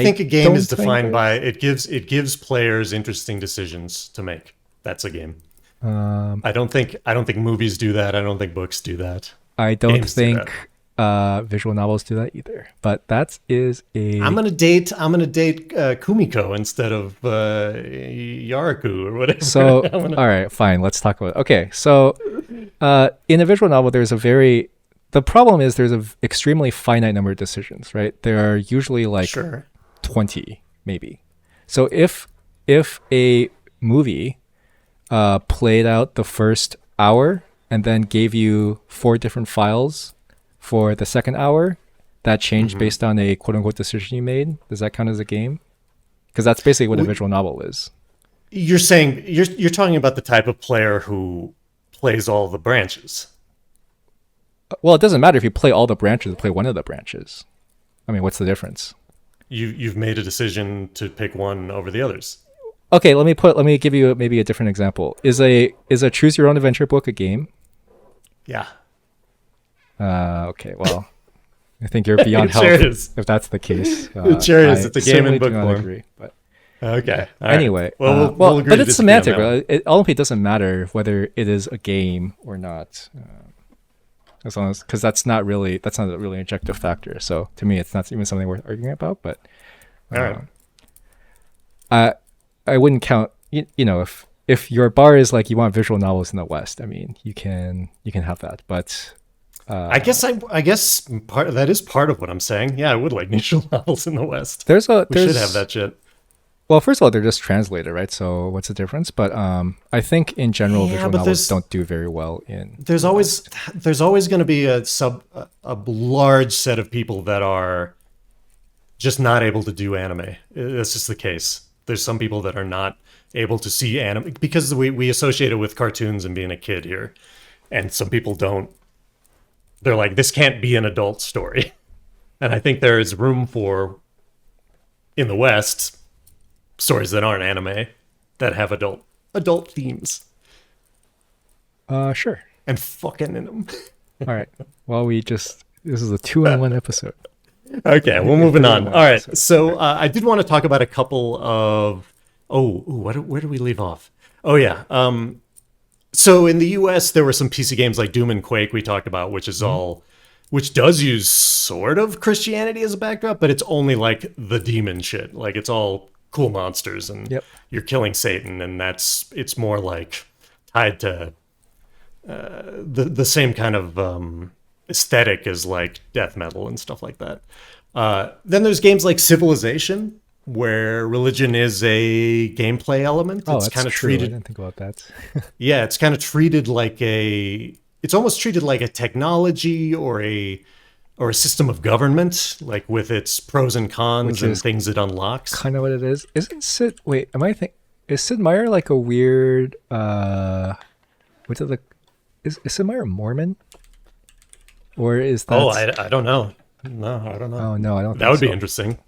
S1: think a game is defined by it gives players interesting decisions to make. That's a game. I don't think movies do that. I don't think books do that.
S2: I don't think visual novels do that either. But that is a.
S1: I'm gonna date Kumiko instead of Yaraku or whatever.
S2: So all right, fine. Let's talk about it. Okay, so in a visual novel, the problem is there's an extremely finite number of decisions, right? There are usually 20 maybe. So if a movie played out the first hour and then gave you 4 different files for the second hour that changed based on a quote-unquote decision you made, does that count as a game? Because that's basically what a visual novel is.
S1: You're saying you're talking about the type of player who plays all the branches.
S2: Well, it doesn't matter if you play all the branches or play one of the branches. I mean, what's the difference?
S1: You've made a decision to pick one over the others.
S2: Okay, let me give you maybe a different example. Is a choose your own adventure book a game?
S1: Yeah.
S2: Okay, well, I think you're beyond help if that's the case.
S1: It sure is. It's a game in book form.
S2: Agree, but
S1: okay.
S2: Anyway,
S1: we'll agree
S2: but it's semantic. It ultimately doesn't matter whether it is a game or not, as long as that's not really an objective factor. So to me, it's not even something worth arguing about. But
S1: all right.
S2: I wouldn't count. If your bar is like you want visual novels in the West, I mean, you can have that, but.
S1: I guess that is part of what I'm saying. Yeah, I would like visual novels in the West. We should have that shit.
S2: Well, first of all, they're just translated, right? So what's the difference? But I think in general, visual novels don't do very well in.
S1: There's always going to be a large set of people that are just not able to do anime. That's just the case. There's some people that are not able to see anime because we associate it with cartoons and being a kid here, and some people don't. They're like, this can't be an adult story. And I think there is room for, in the West, stories that aren't anime that have adult themes.
S2: Sure.
S1: And fucking in them.
S2: All right. Well, this is a 2-in-1 episode.
S1: Okay, we're moving on. All right. So I did want to talk about a couple of... where do we leave off? Oh, yeah. So in the US, there were some PC games like Doom and Quake we talked about, which does use sort of Christianity as a backdrop, but it's only like the demon shit. Like it's all cool monsters and you're killing Satan, and it's more like tied to the same kind of aesthetic as like death metal and stuff like that. Then there's games like Civilization, where religion is a gameplay element.
S2: It's kind of treated. I didn't think about that.
S1: Yeah, it's kind of treated like a it's almost treated like a technology or a system of government, like with its pros and cons
S2: Which
S1: and
S2: is
S1: things it unlocks.
S2: kind of what it is. Isn't Sid? Wait, is Sid Meier like a weird? What's it like? Is Sid Meier Mormon? Or is that?
S1: Oh, I don't know. No, I don't know.
S2: Oh no, I don't.
S1: That
S2: think
S1: would be
S2: so.
S1: interesting.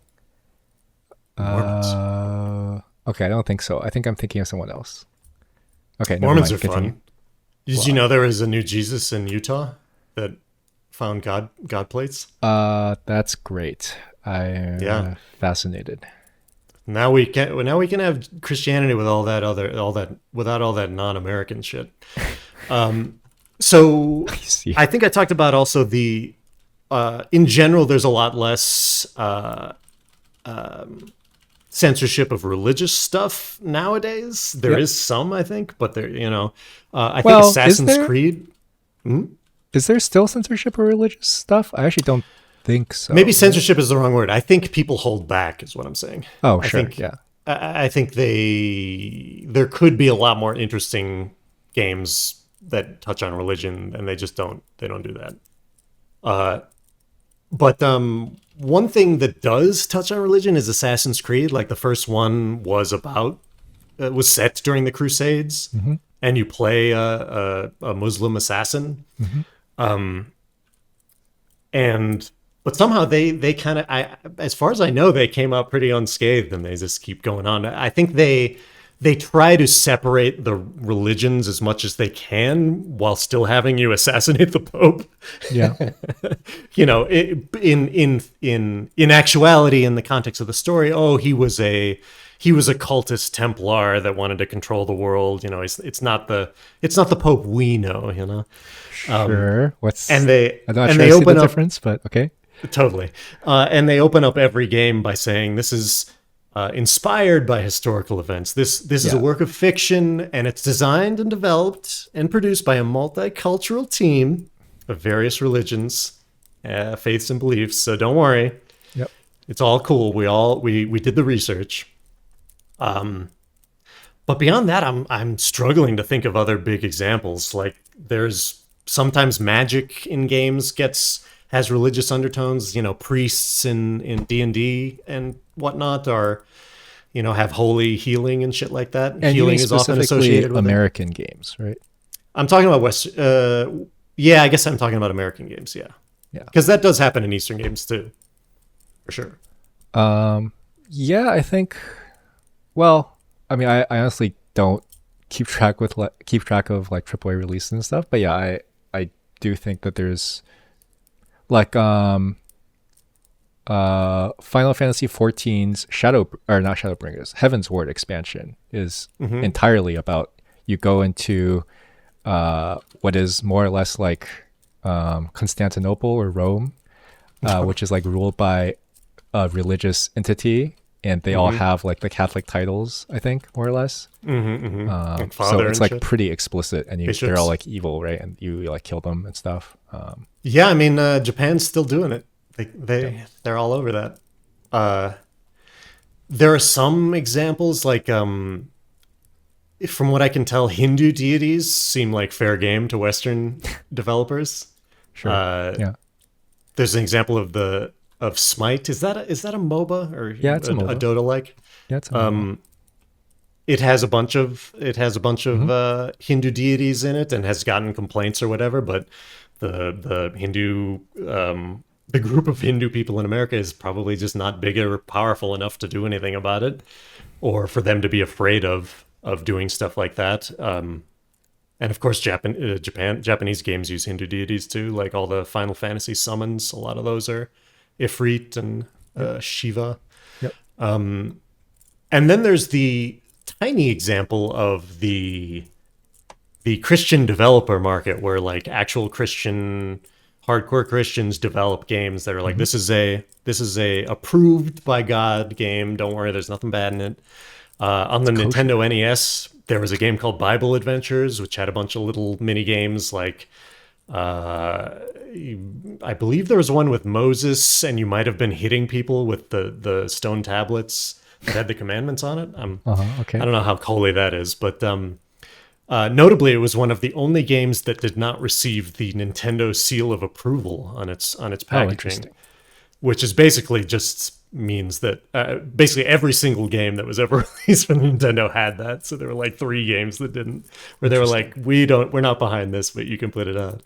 S1: Mormons.
S2: Okay, I don't think so. I think I'm thinking of someone else. Okay, never
S1: Mormons
S2: mind.
S1: are
S2: Continue.
S1: fun. Did you know there was a new Jesus in Utah that found God plates?
S2: That's great. I'm
S1: Yeah.
S2: fascinated.
S1: Now we can have Christianity with without all that non-American shit. So
S2: I see.
S1: I think I talked about also the in general there's a lot less censorship of religious stuff nowadays. There
S2: Yep.
S1: is some, I think, but there I think
S2: Well,
S1: Assassin's
S2: is there?
S1: Creed.
S2: Is there still censorship of religious stuff? I actually don't think so.
S1: Maybe censorship is the wrong word. I think people hold back, is what I'm saying.
S2: Oh,
S1: I
S2: sure.
S1: think,
S2: Yeah.
S1: I think there could be a lot more interesting games that touch on religion, and they just don't. They don't do that. But one thing that does touch on religion is Assassin's Creed. Like the first one was was set during the Crusades, and you play a Muslim assassin. But somehow they kind of, as far as I know, they came out pretty unscathed, and they just keep going on. I think they try to separate the religions as much as they can while still having you assassinate the Pope.
S2: Yeah.
S1: In actuality, in the context of the story, he was a cultist Templar that wanted to control the world. It's not the Pope we know.
S2: Sure.
S1: And they
S2: I'm not
S1: and
S2: sure
S1: they
S2: I see the
S1: open up
S2: difference, but okay.
S1: totally, and they open up every game by saying this is inspired by historical events. This is a
S2: Yeah.
S1: work of fiction, and it's designed and developed and produced by a multicultural team of various religions, faiths, and beliefs. So don't worry,
S2: Yep.
S1: it's all cool. We did the research. But beyond that, I'm struggling to think of other big examples. Like there's sometimes magic in games has religious undertones. Priests in D&D and whatnot are have holy healing and shit like that.
S2: And
S1: Healing
S2: you
S1: is often
S2: specifically
S1: associated with it.
S2: American games, right?
S1: I'm talking about yeah, I guess I'm talking about American games. Yeah,
S2: Yeah.
S1: because that does happen in Eastern games too, for sure.
S2: Yeah, I think. Well, I mean, I honestly don't keep track of like AAA releases and stuff, but yeah, I do think that there's like Final Fantasy XIV's not Shadowbringers, Heaven's Ward expansion is entirely about you go into what is more or less like Constantinople or Rome, which is like ruled by a religious entity, and they all have like the Catholic titles, I think, more or less.
S1: Like
S2: So
S1: father
S2: it's
S1: and
S2: like
S1: shit.
S2: pretty explicit, and they're
S1: Bishops.
S2: all like evil, right? And you like kill them and stuff.
S1: Yeah, I mean, Japan's still doing it. They're all over that. There are some examples, like from what I can tell, Hindu deities seem like fair game to Western developers.
S2: Sure. Yeah.
S1: There's an example of Smite. Is that a MOBA or
S2: Yeah, it's a MOBA.
S1: a Dota like?
S2: Yeah. It's
S1: It has a bunch of Hindu deities in it and has gotten complaints or whatever, but the Hindu the group of Hindu people in America is probably just not big or powerful enough to do anything about it, or for them to be afraid of doing stuff like that. And of course, Japanese games use Hindu deities too, like all the Final Fantasy summons. A lot of those are Ifrit and Shiva.
S2: Yep.
S1: And then there's the tiny example of the Christian developer market, where like actual hardcore Christians develop games that are like, this is a approved by God game. Don't worry, there's nothing bad in it. On the Nintendo NES, there was a game called Bible Adventures, which had a bunch of little mini games like I believe there was one with Moses, and you might have been hitting people with the stone tablets that had the commandments on it.
S2: Okay.
S1: I don't know how holy that is, but Notably, it was one of the only games that did not receive the Nintendo seal of approval on its packaging,
S2: interesting.
S1: which is basically just means that basically every single game that was ever released from Nintendo had that. So there were like 3 games that didn't, where they were like, we're not behind this, but you can put it on.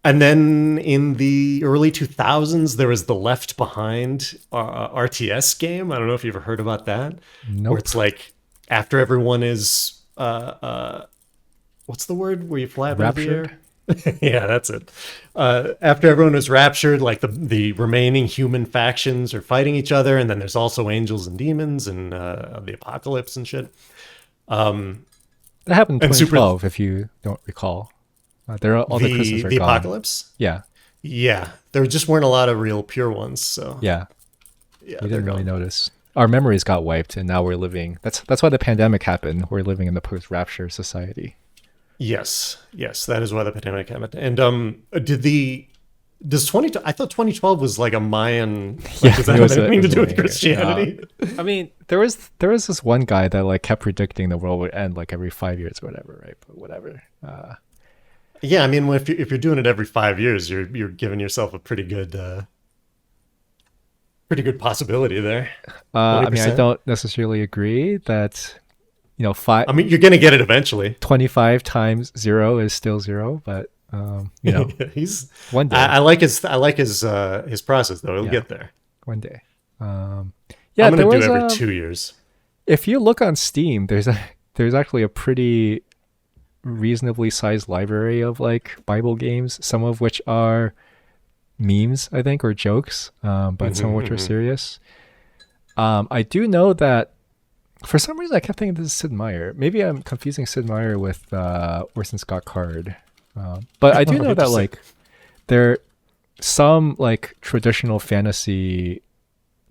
S1: And then in the early 2000s, there was the Left Behind RTS game. I don't know if you've ever heard about that.
S2: Nope.
S1: Where it's like after everyone is, what's the word where you fly up into the air? Yeah, that's it. After everyone was raptured, like the remaining human factions are fighting each other, and then there's also angels and demons and the apocalypse and shit.
S2: That happened in 2012, if you don't recall. There are all the crystals are
S1: the
S2: gone.
S1: apocalypse.
S2: Yeah,
S1: there just weren't a lot of real pure ones. So
S2: yeah, we didn't really notice. Our memories got wiped, and now we're living. That's why the pandemic happened. We're living in the post-rapture society.
S1: Yes, that is why the pandemic happened. And does 20? I thought 2012 was like a Mayan. Like, does that have anything to do with Christianity?
S2: I mean, there was this one guy that like kept predicting the world would end like every 5 years or whatever, right? But whatever.
S1: Yeah, I mean, if you're doing it every 5 years, you're giving yourself a pretty good possibility there.
S2: I mean, I don't necessarily agree that. Five.
S1: I mean, you're gonna get it eventually.
S2: 25 times 0 is still 0, but
S1: he's
S2: one day.
S1: I like his process though. He'll get there
S2: one day.
S1: I'm gonna do every 2 years.
S2: If you look on Steam, there's actually a pretty reasonably sized library of like Bible games, some of which are memes, I think, or jokes, but some of which are serious. I do know that. For some reason, I kept thinking this is Sid Meier. Maybe I'm confusing Sid Meier with Orson Scott Card. But I do know that like there some like traditional fantasy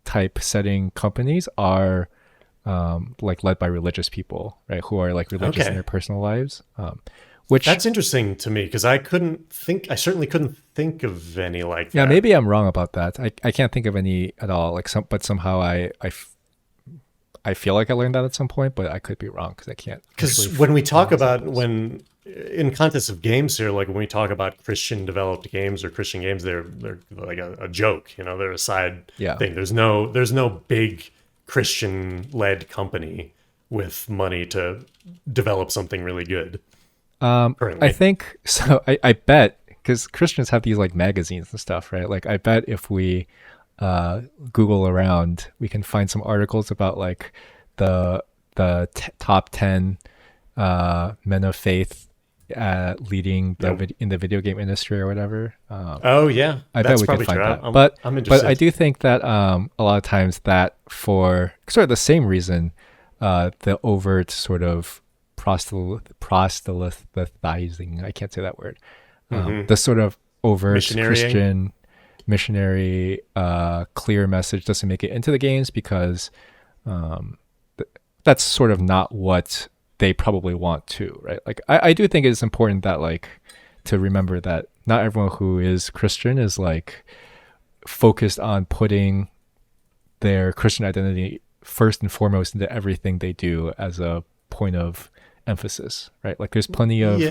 S2: type setting companies are like led by religious people, right? Who are like religious in their personal lives. Which
S1: that's interesting to me because I certainly couldn't think of any like that.
S2: Yeah, maybe I'm wrong about that. I can't think of any at all. But somehow I feel like I learned that at some point, but I could be wrong because I can't.
S1: Because when we talk about in context of games here, like when we talk about Christian developed games or Christian games, they're like a joke. They're a side thing. There's no big Christian led company with money to develop something really good. Currently.
S2: I think so. I bet because Christians have these like magazines and stuff, right? Like I bet if we Google around, we can find some articles about like the top 10 men of faith leading in the video game industry or whatever.
S1: I
S2: bet we can find that. But I do think that a lot of times that for sort of the same reason, the overt sort of proselytizing, I can't say that word, the sort of overt Christian missionary clear message doesn't make it into the games because that's sort of not what they probably want to, right? Like I do think it's important that like to remember that not everyone who is Christian is like focused on putting their Christian identity first and foremost into everything they do as a point of emphasis, right? Like there's plenty of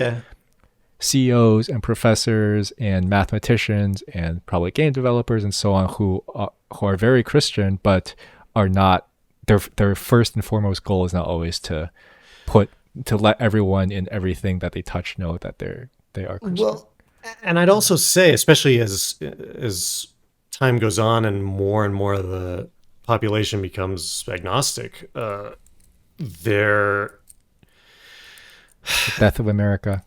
S2: CEOs and professors and mathematicians and probably game developers and so on who are very Christian, but are not their first and foremost goal is not always to let everyone in everything that they touch know that they are Christian.
S1: Well, and I'd also say, especially as time goes on and more of the population becomes agnostic,
S2: The death of America.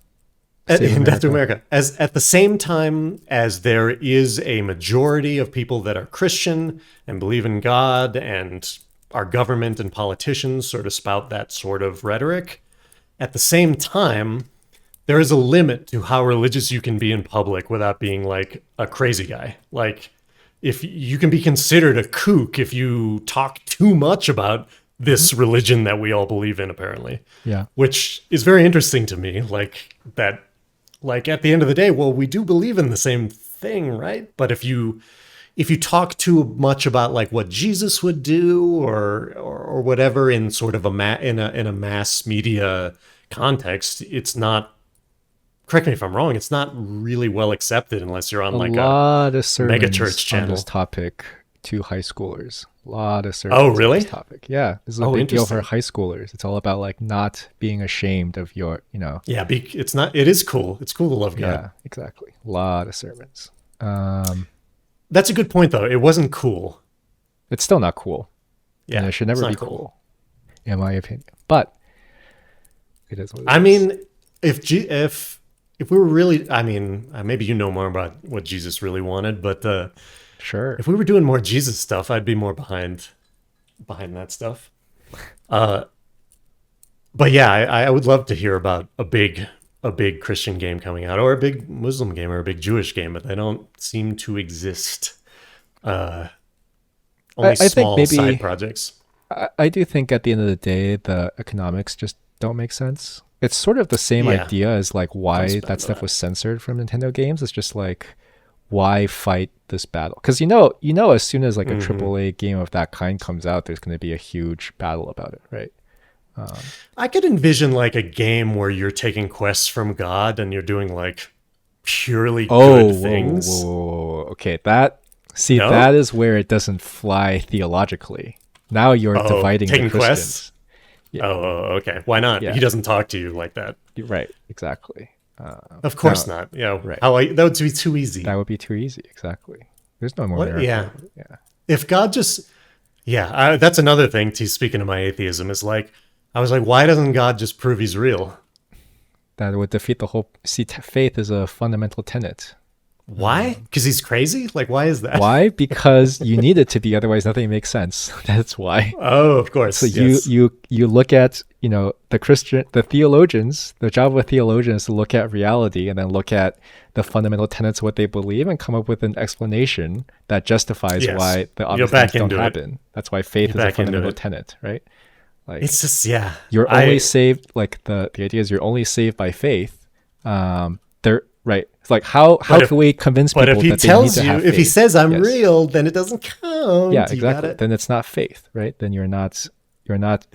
S1: In Death to America. As at the same time as there is a majority of people that are Christian and believe in God, and our government and politicians sort of spout that sort of rhetoric, at the same time, there is a limit to how religious you can be in public without being like a crazy guy. Like, if you can be considered a kook if you talk too much about this religion that we all believe in, apparently.
S2: Yeah.
S1: Which is very interesting to me. Like that, like at the end of the day, well, we do believe in the same thing, right? But if you if you talk too much about like what Jesus would do or whatever in sort of in a mass media context, it's not. Correct me if I'm wrong. It's not really well accepted unless you're on
S2: A
S1: like
S2: lot
S1: a
S2: of
S1: mega
S2: sermons
S1: church
S2: on
S1: channel.
S2: this topic to high schoolers. A lot of
S1: Oh,
S2: sermons on
S1: really?
S2: this topic. Yeah, this is a
S1: Oh,
S2: big deal for
S1: interesting.
S2: high schoolers. It's all about like not being ashamed of your,
S1: Yeah, it's not. It is cool. It's cool to love God.
S2: yeah, exactly. A lot of sermons.
S1: That's a good point, though. It wasn't cool.
S2: It's still not cool.
S1: Yeah,
S2: And it should
S1: it's
S2: never
S1: not
S2: be cool, in my opinion. But it is what it
S1: I
S2: is.
S1: mean, if we were really, I mean, maybe you know more about what Jesus really wanted, but
S2: Sure.
S1: if we were doing more Jesus stuff, I'd be more behind that stuff. But yeah, I would love to hear about a big Christian game coming out, or a big Muslim game, or a big Jewish game, but they don't seem to exist. Only
S2: I think
S1: small
S2: maybe
S1: side projects.
S2: I do think at the end of the day, the economics just don't make sense. It's sort of the same
S1: Yeah.
S2: idea as like why
S1: spend
S2: that stuff
S1: that.
S2: was censored from Nintendo games. It's just like, why fight this battle? Because as soon as like a AAA game of that kind comes out, there's going to be a huge battle about it, right?
S1: I could envision like a game where you're taking quests from God and you're doing like purely good things.
S2: Whoa. Okay, that
S1: No?
S2: is where it doesn't fly theologically. Now you're dividing the
S1: taking
S2: Christians.
S1: quests?
S2: Yeah.
S1: Okay. Why not?
S2: Yeah.
S1: He doesn't talk to you like that.
S2: Right, exactly.
S1: Of course
S2: No,
S1: not. Yeah.
S2: right.
S1: That would be too easy.
S2: That would be too easy. Exactly. There's no more
S1: What?
S2: miracle.
S1: Yeah.
S2: Yeah.
S1: If God just, yeah, that's another thing. To speaking of my atheism, is like I was like, why doesn't God just prove He's real?
S2: That would defeat the whole. See, faith is a fundamental tenet.
S1: Why? Because He's crazy. Like, why is that?
S2: Why? Because you need it to be, otherwise nothing makes sense. That's why.
S1: Oh, of course.
S2: So
S1: yes.
S2: you look at the theologians. The job of a theologian is to look at reality and then look at the fundamental tenets of what they believe and come up with an explanation that justifies
S1: Yes.
S2: why the
S1: You're
S2: obvious
S1: back
S2: things don't
S1: into it.
S2: happen. That's why faith is a
S1: back into
S2: fundamental
S1: it.
S2: tenet, right? Like
S1: It's just yeah.
S2: you're only saved. Like the idea is you're only saved by faith. Right. It's like how
S1: if-
S2: can we convince people
S1: But if He
S2: that
S1: tells
S2: they need
S1: you,
S2: to have
S1: if He
S2: faith?
S1: says I'm
S2: Yes.
S1: real, then it doesn't count.
S2: Yeah,
S1: You
S2: exactly.
S1: gotta-
S2: Then it's not faith, right? Then you're not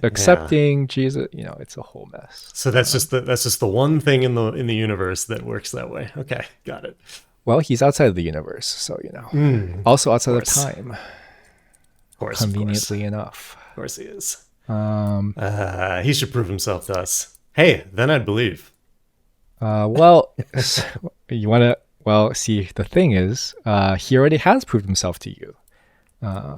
S2: accepting Jesus. It's a whole mess.
S1: So that's just the one thing in the universe that works that way. Okay, got it.
S2: Well, he's outside of the universe, so also outside of
S1: course.
S2: time,
S1: Of course,
S2: conveniently enough.
S1: Of course He is. He should prove Himself to us. Hey, then I'd believe.
S2: Well, you want to. Well, see, the thing is, he already has proved himself to you.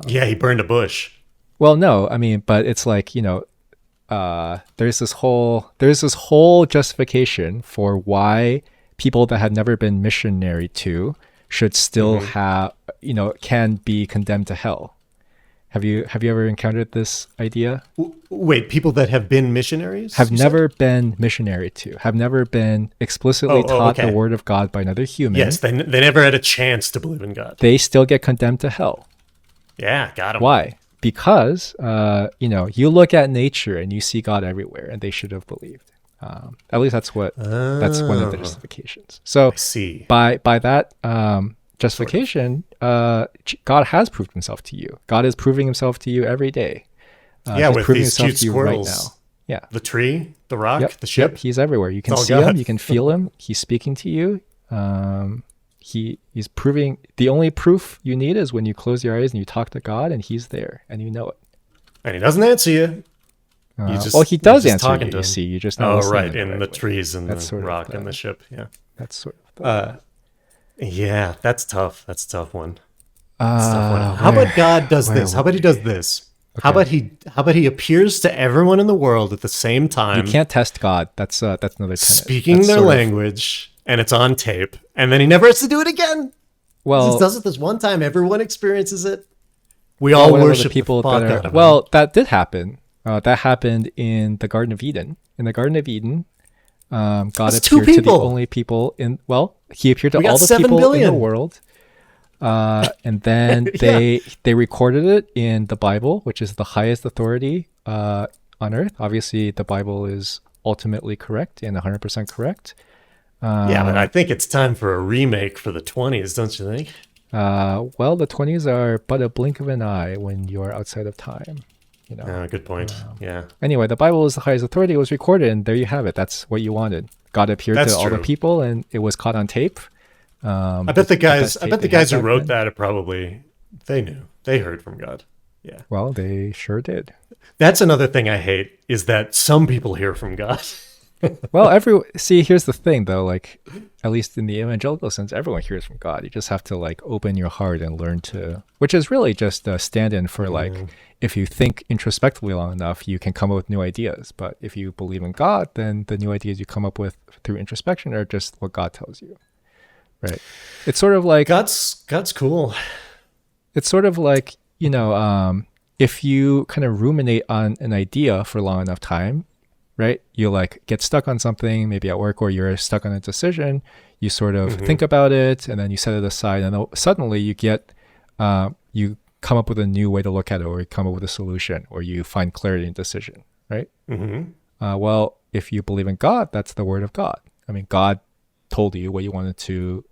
S1: Yeah, He burned a bush.
S2: Well, no, I mean, but it's like there's this whole justification for why people that have never been missionary to should still have can be condemned to hell. Have you ever encountered this idea?
S1: Wait, people that have been missionaries
S2: Have
S1: you said?
S2: never been missionary to, have never been explicitly taught
S1: okay.
S2: the word of God by another human.
S1: Yes, they never had a chance to believe in God.
S2: They still get condemned to hell.
S1: Yeah, got him.
S2: Why? Because you look at nature and you see God everywhere, and they should have believed. At least that's one of the justifications. So
S1: See,
S2: by that justification, God has proved Himself to you. God is proving Himself to you every day.
S1: yeah,
S2: He's
S1: with
S2: proving
S1: these
S2: Himself
S1: cute
S2: to you
S1: squirrels.
S2: right now. Yeah.
S1: The tree, the rock,
S2: Yep.
S1: the ship.
S2: Yep. He's everywhere. You can
S1: all
S2: see
S1: God.
S2: Him. You can feel Him. He's speaking to you. He's proving. The only proof you need is when you close your eyes and you talk to God, and He's there, and you know it.
S1: And He doesn't answer you.
S2: He does
S1: you're just
S2: answer
S1: talking
S2: you.
S1: to
S2: You
S1: him.
S2: see, you just not
S1: Oh,
S2: listening
S1: right,
S2: the
S1: in
S2: right
S1: the
S2: way.
S1: trees and
S2: That's
S1: the
S2: sort of
S1: rock
S2: the-
S1: and the ship. Yeah.
S2: That's sort of.
S1: Yeah, that's tough. That's a tough one. How
S2: where-
S1: about God does
S2: where
S1: this? How
S2: were
S1: about He does this? How about He appears to everyone in the world at the same time,
S2: You can't test God. That's another tenet.
S1: speaking
S2: That's
S1: their
S2: sort of-
S1: language, and it's on tape, and then He never has to do it again. He
S2: Well,
S1: just does it this one time. Everyone experiences it. We all
S2: whatever
S1: worship
S2: the people
S1: the fuck
S2: that
S1: out
S2: are.
S1: of Him.
S2: Well, that did happen. That happened in the Garden of Eden. In the Garden of Eden, God
S1: That's two
S2: appeared to the
S1: people.
S2: only people in. Well, He appeared to
S1: We got
S2: all the
S1: 7
S2: people in the
S1: billion.
S2: world. And then they recorded it in the Bible, which is the highest authority on earth. Obviously, the Bible is ultimately correct and 100% correct.
S1: Yeah, but I think it's time for a remake for the 20s, don't you think?
S2: Well, the 20s are but a blink of an eye when you are outside of time. You know.
S1: Good point. Yeah,
S2: Anyway, the Bible is the highest authority. It was recorded, and there you have it. That's what you wanted. God appeared
S1: that's
S2: to all the
S1: true.
S2: people, and it was caught on tape.
S1: I bet the guys.
S2: best
S1: I
S2: tape
S1: bet the
S2: they had
S1: guys who
S2: back
S1: wrote
S2: then.
S1: that are probably they knew. They heard from God. Yeah.
S2: Well, they sure did.
S1: That's another thing I hate is that some people hear from God.
S2: Well, here's the thing though, like at least in the evangelical sense, everyone hears from God. You just have to like open your heart and learn to, which is really just a stand-in for like if you think introspectively long enough, you can come up with new ideas. But if you believe in God, then the new ideas you come up with through introspection are just what God tells you. Right. It's sort of like
S1: God's cool.
S2: it's sort of like, if you kind of ruminate on an idea for long enough time, right? You like get stuck on something, maybe at work, or you're stuck on a decision. You sort of think about it, and then you set it aside, and suddenly you you come up with a new way to look at it, or you come up with a solution, or you find clarity in decision, right? Well, if you believe in God, that's the word of God. I mean, God told you what you wanted to.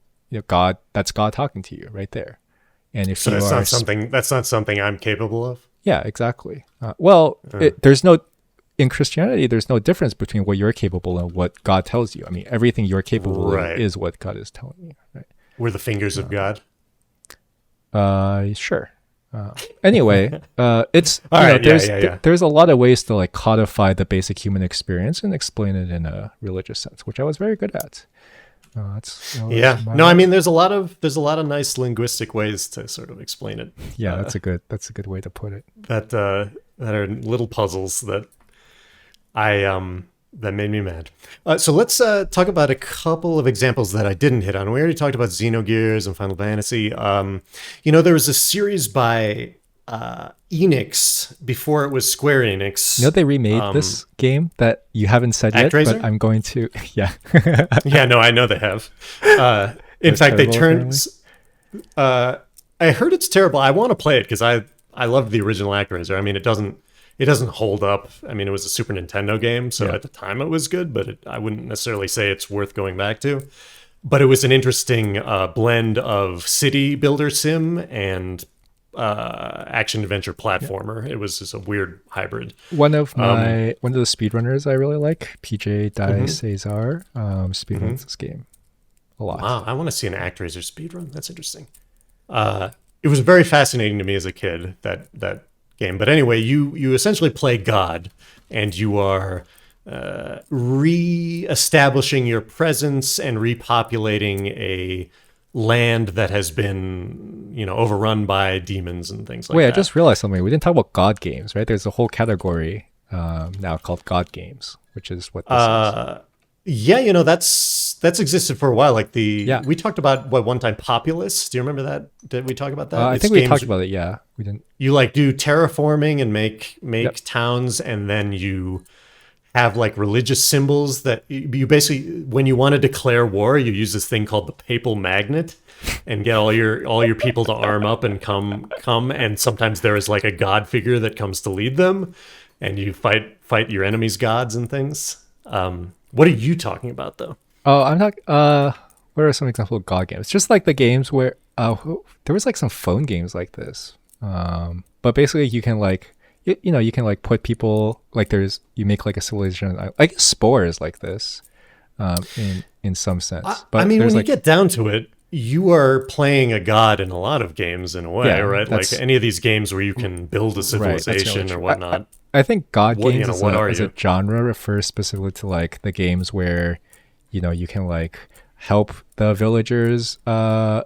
S2: God, that's God talking to you right there. And if
S1: So
S2: you
S1: that's
S2: are,
S1: not something. That's not something I'm capable of.
S2: yeah, exactly. In Christianity, there's no difference between what you're capable and what God tells you. I mean, everything you're capable of
S1: Right.
S2: is what God is telling you, right?
S1: We're the fingers of God.
S2: Sure. Anyway, it's
S1: All right,
S2: there's a lot of ways to like codify the basic human experience and explain it in a religious sense, which I was very good at.
S1: Yeah. No, I mean, there's a lot of nice linguistic ways to sort of explain it.
S2: Yeah, that's a good way to put it.
S1: That are little puzzles that that made me mad. So let's talk about a couple of examples that I didn't hit on. We already talked about Xenogears and Final Fantasy. There was a series by Enix before it was Square Enix.
S2: They remade this game that you haven't said yet,
S1: ActRaiser?
S2: but I'm going to. Yeah.
S1: Yeah, no, I know they have. In fact, they turned. I heard it's terrible. I want to play it because I loved the original ActRaiser. I mean, it doesn't hold up. I mean, it was a Super Nintendo game, so at the time it was good, but I wouldn't necessarily say it's worth going back to. But it was an interesting blend of city builder sim and action adventure platformer. It was just a weird hybrid.
S2: One of the speedrunners I really like, PJ Dai Cesar, speedruns this game a lot.
S1: Wow, I want to see an ActRaiser speedrun. That's interesting. It was very fascinating to me as a kid, that game. But anyway, you essentially play God, and you are re-establishing your presence and repopulating a land that has been, overrun by demons and things like that.
S2: Wait, I just realized something. We didn't talk about God games, right? There's a whole category now called God games, which is what this is.
S1: Yeah, that's existed for a while. Like we talked about one time Populous. Do you remember that? Did we talk about that?
S2: I think we talked about it. Yeah, we didn't.
S1: You like do terraforming and make towns, and then you have like religious symbols that you basically, when you want to declare war, you use this thing called the papal magnet and get all your people to arm up and come. And sometimes there is like a god figure that comes to lead them, and you fight your enemies' gods and things. What are you talking about, though?
S2: Oh, I'm not. What are some examples of God games? Just like the games where there was like some phone games like this. But basically, you can like you can like put people like you make like a civilization. Like Spore is like this, in some sense. But
S1: I mean, when you get down to it, you are playing a god in a lot of games in a way, right? Like any of these games where you can build a civilization or whatnot.
S2: I think God games as
S1: a
S2: genre refers specifically to like the games where, you can like help the villagers go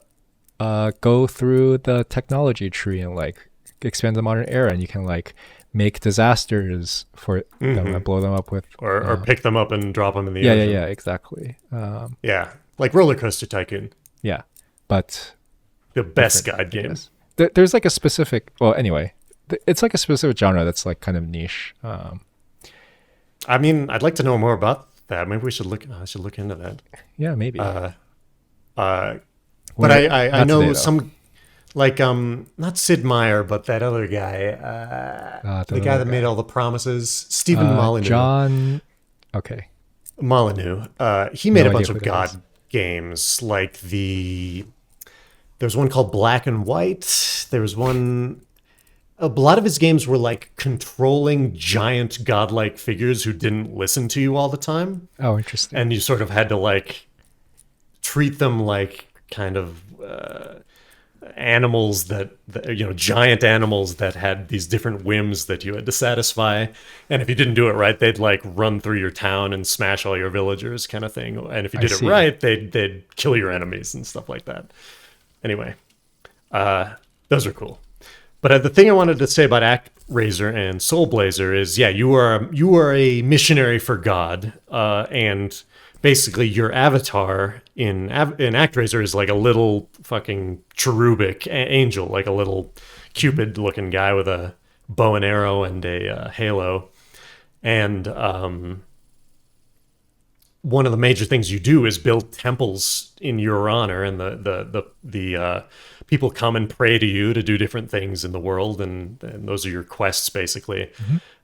S2: through the technology tree and like expand the modern era, and you can like make disasters for them and blow them up with
S1: or pick them up and drop them in the
S2: ocean.
S1: ocean.
S2: Yeah, exactly.
S1: Like Roller Coaster Tycoon.
S2: Yeah, but
S1: the best God game.
S2: There's like a specific. Well, anyway. It's like a specific genre that's like kind of niche.
S1: I mean, I'd like to know more about that. Maybe we should look. I should look into that.
S2: Yeah, maybe.
S1: But I know today, some, like not Sid Meier, but that other guy, the guy that made all the promises, Stephen Molyneux.
S2: John. Okay.
S1: Molyneux. He made a bunch of God games, like the There's one called Black and White. There was one. A lot of his games were like controlling giant godlike figures who didn't listen to you all the time,
S2: Oh, interesting.
S1: and you sort of had to like treat them like kind of animals that giant animals that had these different whims that you had to satisfy. And if you didn't do it right, they'd like run through your town and smash all your villagers, kind of thing. And if you
S2: I
S1: did it
S2: see.
S1: right, they'd kill your enemies and stuff like that. Anyway, those are cool. But the thing I wanted to say about ActRaiser and Soulblazer is, yeah, you are a missionary for God, and basically your avatar in ActRaiser is like a little fucking cherubic angel, like a little Cupid-looking guy with a bow and arrow and a halo. And one of the major things you do is build temples in your honor, and the people come and pray to you to do different things in the world, and those are your quests basically.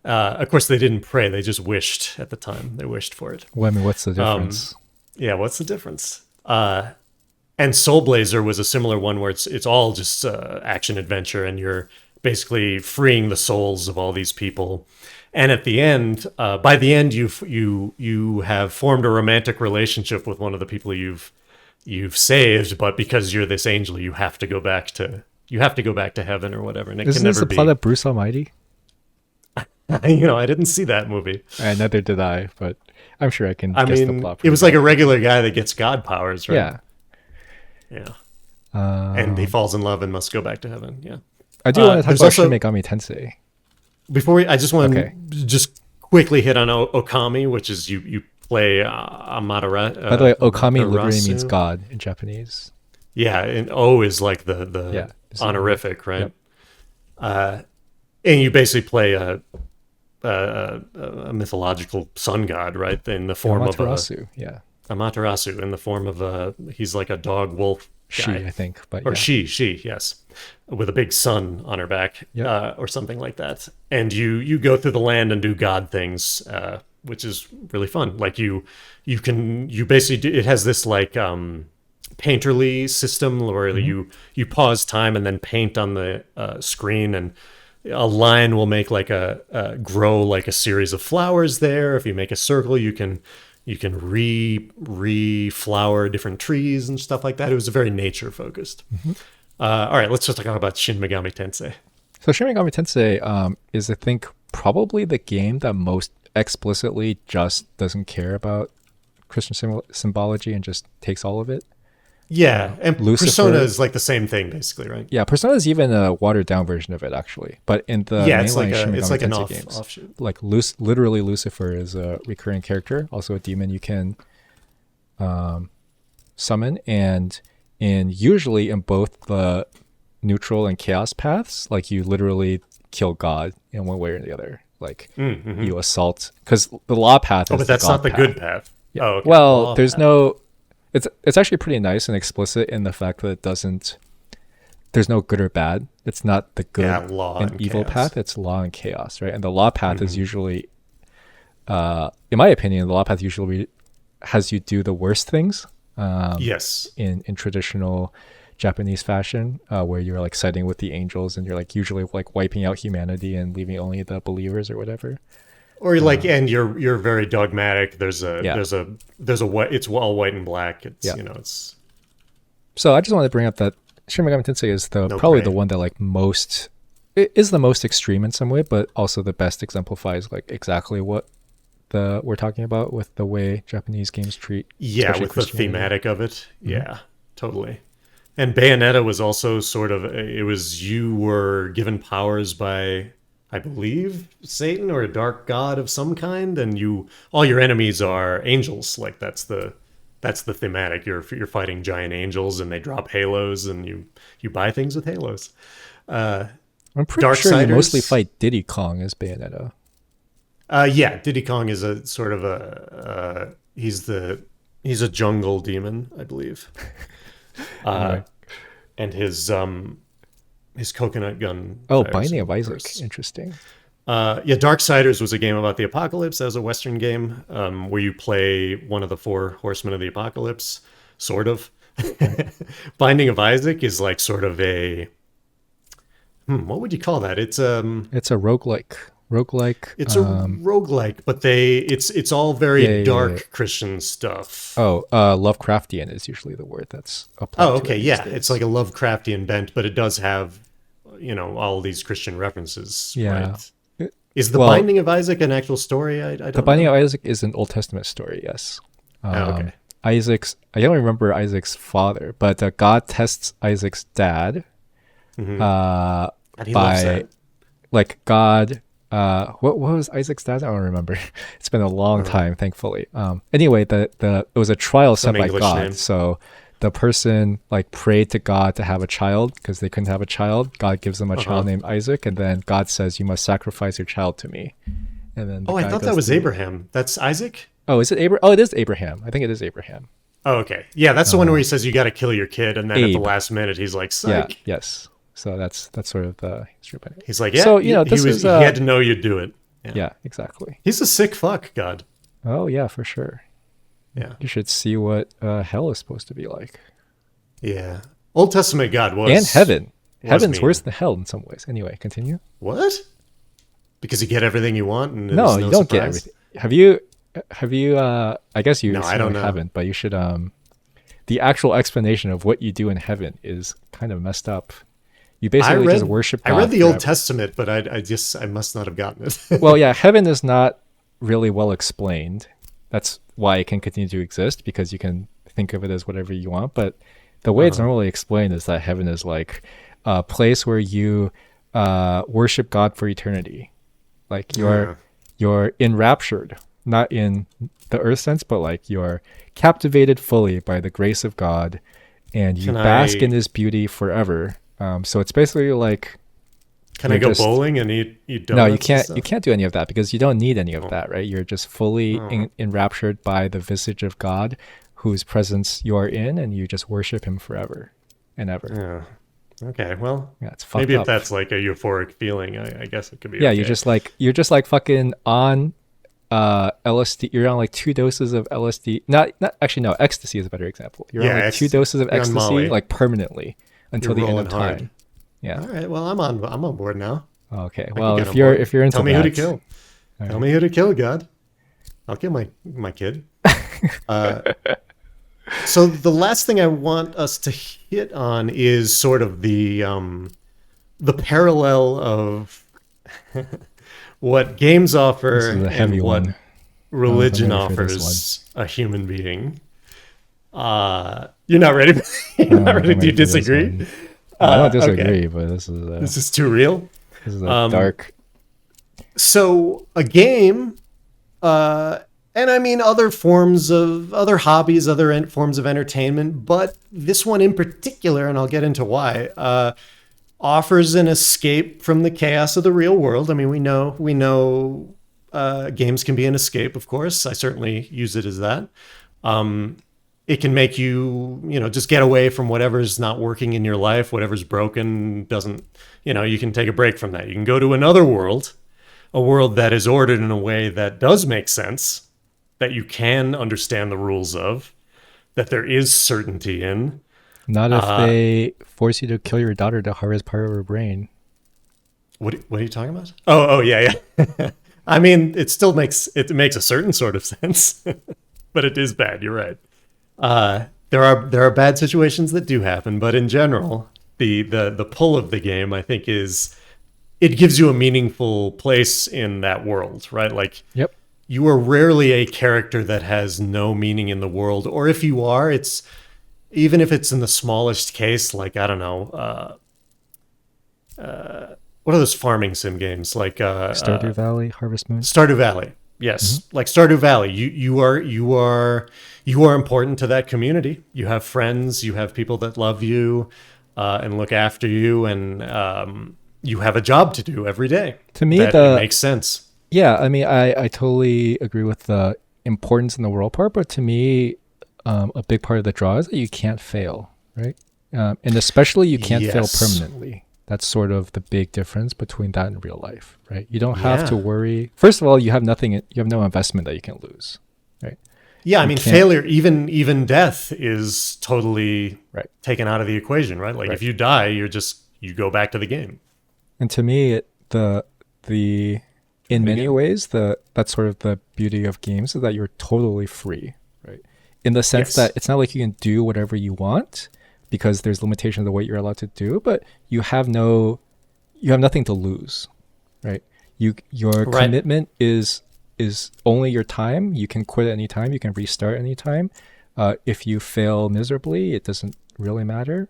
S1: Of course, they didn't pray; they just wished at the time. They wished for it.
S2: Well, I mean, what's the difference?
S1: Yeah, what's the difference? And Soulblazer was a similar one where it's all just action adventure, and you're basically freeing the souls of all these people. And at the end, by the end, you have formed a romantic relationship with one of the people you've saved. But because you're this angel, you have to go back to heaven or whatever. And it
S2: Isn't
S1: can
S2: this
S1: never
S2: the
S1: be.
S2: plot of Bruce Almighty?
S1: I didn't see that movie.
S2: Neither did I, but I'm sure I can
S1: I
S2: guess the
S1: mean,
S2: plot.
S1: it was like a regular guy that gets god powers, right?
S2: Yeah.
S1: Yeah. And he falls in love and must go back to heaven. Yeah.
S2: I do want to talk
S1: there's
S2: about
S1: also-
S2: Shin Megami Tensei.
S1: I just want
S2: Okay.
S1: to just quickly hit on Okami, which is you play Amaterasu.
S2: By the way, Okami literally
S1: Amaterasu.
S2: means God in Japanese.
S1: Yeah, and O is like the
S2: Yeah.
S1: honorific, right?
S2: Yep.
S1: And you basically play a mythological sun god, right? In the form
S2: Amaterasu, yeah.
S1: of Amaterasu, in the form of he's like a dog wolf
S2: She,
S1: guy.
S2: I think, but
S1: Or
S2: yeah.
S1: she, yes, with a big sun on her back,
S2: Yep.
S1: or something like that. And you go through the land and do god things, which is really fun. Like you basically it has this like painterly system where you pause time and then paint on the screen, and a line will make like grow like a series of flowers there. If you make a circle, you can re-flower different trees and stuff like that. It was very nature focused. All right, let's just talk about Shin Megami Tensei.
S2: So Shin Megami Tensei is, I think, probably the game that most explicitly just doesn't care about Christian symbology and just takes all of it.
S1: Yeah, and
S2: Lucifer-
S1: Persona is like the same thing, basically, right?
S2: Yeah, Persona is even a watered down version of it, actually. But in the
S1: Yeah, it's
S2: mainline
S1: like
S2: Shin
S1: it's
S2: Megami
S1: like an
S2: Tensei games,
S1: offshoot.
S2: like literally Lucifer is a recurring character, also a demon you can summon, and usually in both the neutral and chaos paths, like you literally kill God in one way or the other. Like you assault, because the law path is
S1: Oh, but that's
S2: God
S1: not the
S2: path.
S1: good path.
S2: Yeah.
S1: Oh, okay.
S2: Well,
S1: Law
S2: there's
S1: path.
S2: no. It's actually pretty nice and explicit in the fact that it doesn't. There's no good or bad. It's not the good
S1: Yeah, law
S2: and
S1: and
S2: evil
S1: chaos.
S2: path. It's law and chaos, right? And the law path is usually, in my opinion, the law path usually has you do the worst things.
S1: Yes.
S2: In traditional Japanese fashion, where you're like siding with the angels and you're like usually like wiping out humanity and leaving only the believers or whatever.
S1: Or like, and you're very dogmatic. There's a
S2: Yeah.
S1: there's a white. It's all white and black. It's
S2: Yeah.
S1: it's
S2: So I just wanted to bring up that Shin Megami Tensei is
S1: No
S2: probably
S1: gray.
S2: the one that like most, it is the most extreme in some way, but also the best exemplifies like exactly what we're talking about with the way Japanese games treat.
S1: yeah,
S2: especially
S1: with the
S2: Christianity.
S1: thematic of it. Yeah, totally. And Bayonetta was also sort of you were given powers by, I believe, Satan or a dark god of some kind, and all your enemies are angels. Like that's the thematic. You're fighting giant angels, and they drop halos, and you buy things with halos.
S2: I'm pretty sure you
S1: Darksiders?
S2: mostly fight Diddy Kong as Bayonetta.
S1: Yeah, Diddy Kong is a sort of he's a jungle demon, I believe.
S2: Anyway.
S1: And his coconut gun.
S2: Oh,
S1: fires
S2: Binding
S1: him
S2: of Isaac.
S1: first.
S2: Interesting.
S1: Yeah, Darksiders was a game about the apocalypse. That was a Western game where you play one of the four horsemen of the apocalypse, sort of. Binding of Isaac is like sort of a what would you call that?
S2: It's a roguelike.
S1: It's a roguelike, but it's all very dark Christian stuff.
S2: Oh, Lovecraftian is usually the word that's applied.
S1: Oh, okay, yeah. It's like a Lovecraftian bent, but it does have, all these Christian references.
S2: Yeah.
S1: Right? Is the Binding of Isaac an actual story? I don't
S2: The Binding
S1: know.
S2: of Isaac is an Old Testament story, yes.
S1: Okay.
S2: I don't remember Isaac's father, but God tests Isaac's dad
S1: And he loves
S2: by,
S1: that.
S2: like, God. What was Isaac's dad? I don't remember. It's been a long time, thankfully. Anyway, it was a trial
S1: Some
S2: set by
S1: English
S2: God.
S1: name.
S2: So the person like prayed to God to have a child because they couldn't have a child. God gives them a child named Isaac, and then God says, "You must sacrifice your child to me." And then
S1: I thought that was Abraham. That's Isaac?
S2: Oh, is it Abraham? Oh, it is Abraham. I think it is Abraham.
S1: Oh, okay. Yeah, that's the one where he says you got to kill your kid, and then at the
S2: Abe.
S1: last minute he's like,
S2: Yeah.
S1: psych.
S2: Yes. So that's sort of the history behind it.
S1: He's like, yeah.
S2: So,
S1: he had to know you'd do it.
S2: Yeah, exactly.
S1: He's a sick fuck, God.
S2: Oh yeah, for sure.
S1: Yeah.
S2: You should see what hell is supposed to be like.
S1: Yeah. Old Testament God was
S2: And heaven. Heaven's
S1: mean.
S2: worse than hell in some ways. Anyway, continue.
S1: What? Because you get everything you want, and
S2: No,
S1: there's
S2: you don't get
S1: surprise?
S2: everything. Have you I guess you
S1: No, I don't know.
S2: haven't, but you should the actual explanation of what you do in heaven is kind of messed up. You basically just worship God.
S1: I read the Old
S2: forever.
S1: Testament, but I must not have gotten it.
S2: Well, yeah, heaven is not really well explained. That's why it can continue to exist, because you can think of it as whatever you want. But the way it's normally explained is that heaven is like a place where you worship God for eternity. Like you're enraptured, not in the earth sense, but like you're captivated fully by the grace of God, and you bask in His beauty forever. So it's basically like,
S1: can I go bowling and eat donuts?
S2: No, you can't. You can't do any of that because you don't need any of that, right? You're just fully enraptured by the visage of God, whose presence you are in, and you just worship Him forever and ever.
S1: Yeah. Okay. Well,
S2: yeah, it's fucked
S1: maybe
S2: up.
S1: If that's like a euphoric feeling, I guess it could be.
S2: Yeah,
S1: okay.
S2: you're just like fucking on LSD. You're on like 2 doses of LSD. Not actually, no. Ecstasy is a better example. You're on like 2 doses of ecstasy, like permanently. Until the end of time.
S1: Hard.
S2: Yeah.
S1: All right. Well, I'm on board now.
S2: Okay. Well, if you're into
S1: tell me
S2: that,
S1: who to kill. Tell me who to kill, God. I'll kill my kid. So the last thing I want us to hit on is sort of the parallel of what games offer and what religion offers a human being. You're not ready. You're not ready. Do you disagree?
S2: I don't disagree, but this
S1: is too real.
S2: This is a dark.
S1: So a game, and I mean other hobbies, other forms of entertainment, but this one in particular, and I'll get into why, offers an escape from the chaos of the real world. I mean, we know games can be an escape, of course. I certainly use it as that. It can make you, just get away from whatever's not working in your life, whatever's broken, doesn't, you can take a break from that. You can go to another world, a world that is ordered in a way that does make sense, that you can understand the rules of, that there is certainty in.
S2: Not if they force you to kill your daughter to harvest part of her brain.
S1: What are you talking about? Oh, yeah. I mean, it makes a certain sort of sense, but it is bad. You're right. There are bad situations that do happen, but in general, the pull of the game, I think, is it gives you a meaningful place in that world, right? Like,
S2: yep.
S1: You are rarely a character that has no meaning in the world, or if you are, it's even if it's in the smallest case, like, I don't know, what are those farming sim games like
S2: Stardew Valley, Harvest Moon?
S1: Stardew Valley. Yes. Like Stardew Valley, you are important to that community. You have friends, you have people that love you and look after you, and you have a job to do every day.
S2: To me,
S1: it makes sense.
S2: Yeah, I mean, I totally agree with the importance in the world part, but to me, a big part of the draw is that you can't fail, right? And especially you can't fail permanently. That's sort of the big difference between that and real life, right? You don't have to worry. First of all, you have no investment that you can lose, right?
S1: Yeah, I
S2: You
S1: mean,
S2: can't,
S1: failure, even death is totally
S2: right.
S1: taken out of the equation, right? Like
S2: Right.
S1: if you die, you go back to the game.
S2: And to me, the in
S1: And
S2: many
S1: again,
S2: ways, that's sort of the beauty of games is that you're totally free, right? In the sense that
S1: yes,
S2: it's not like you can do whatever you want because there's limitations of what you're allowed to do, but you have nothing to lose, right? Your
S1: right.
S2: commitment is only your time. You can quit at any time. You can restart any time. If you fail miserably, it doesn't really matter.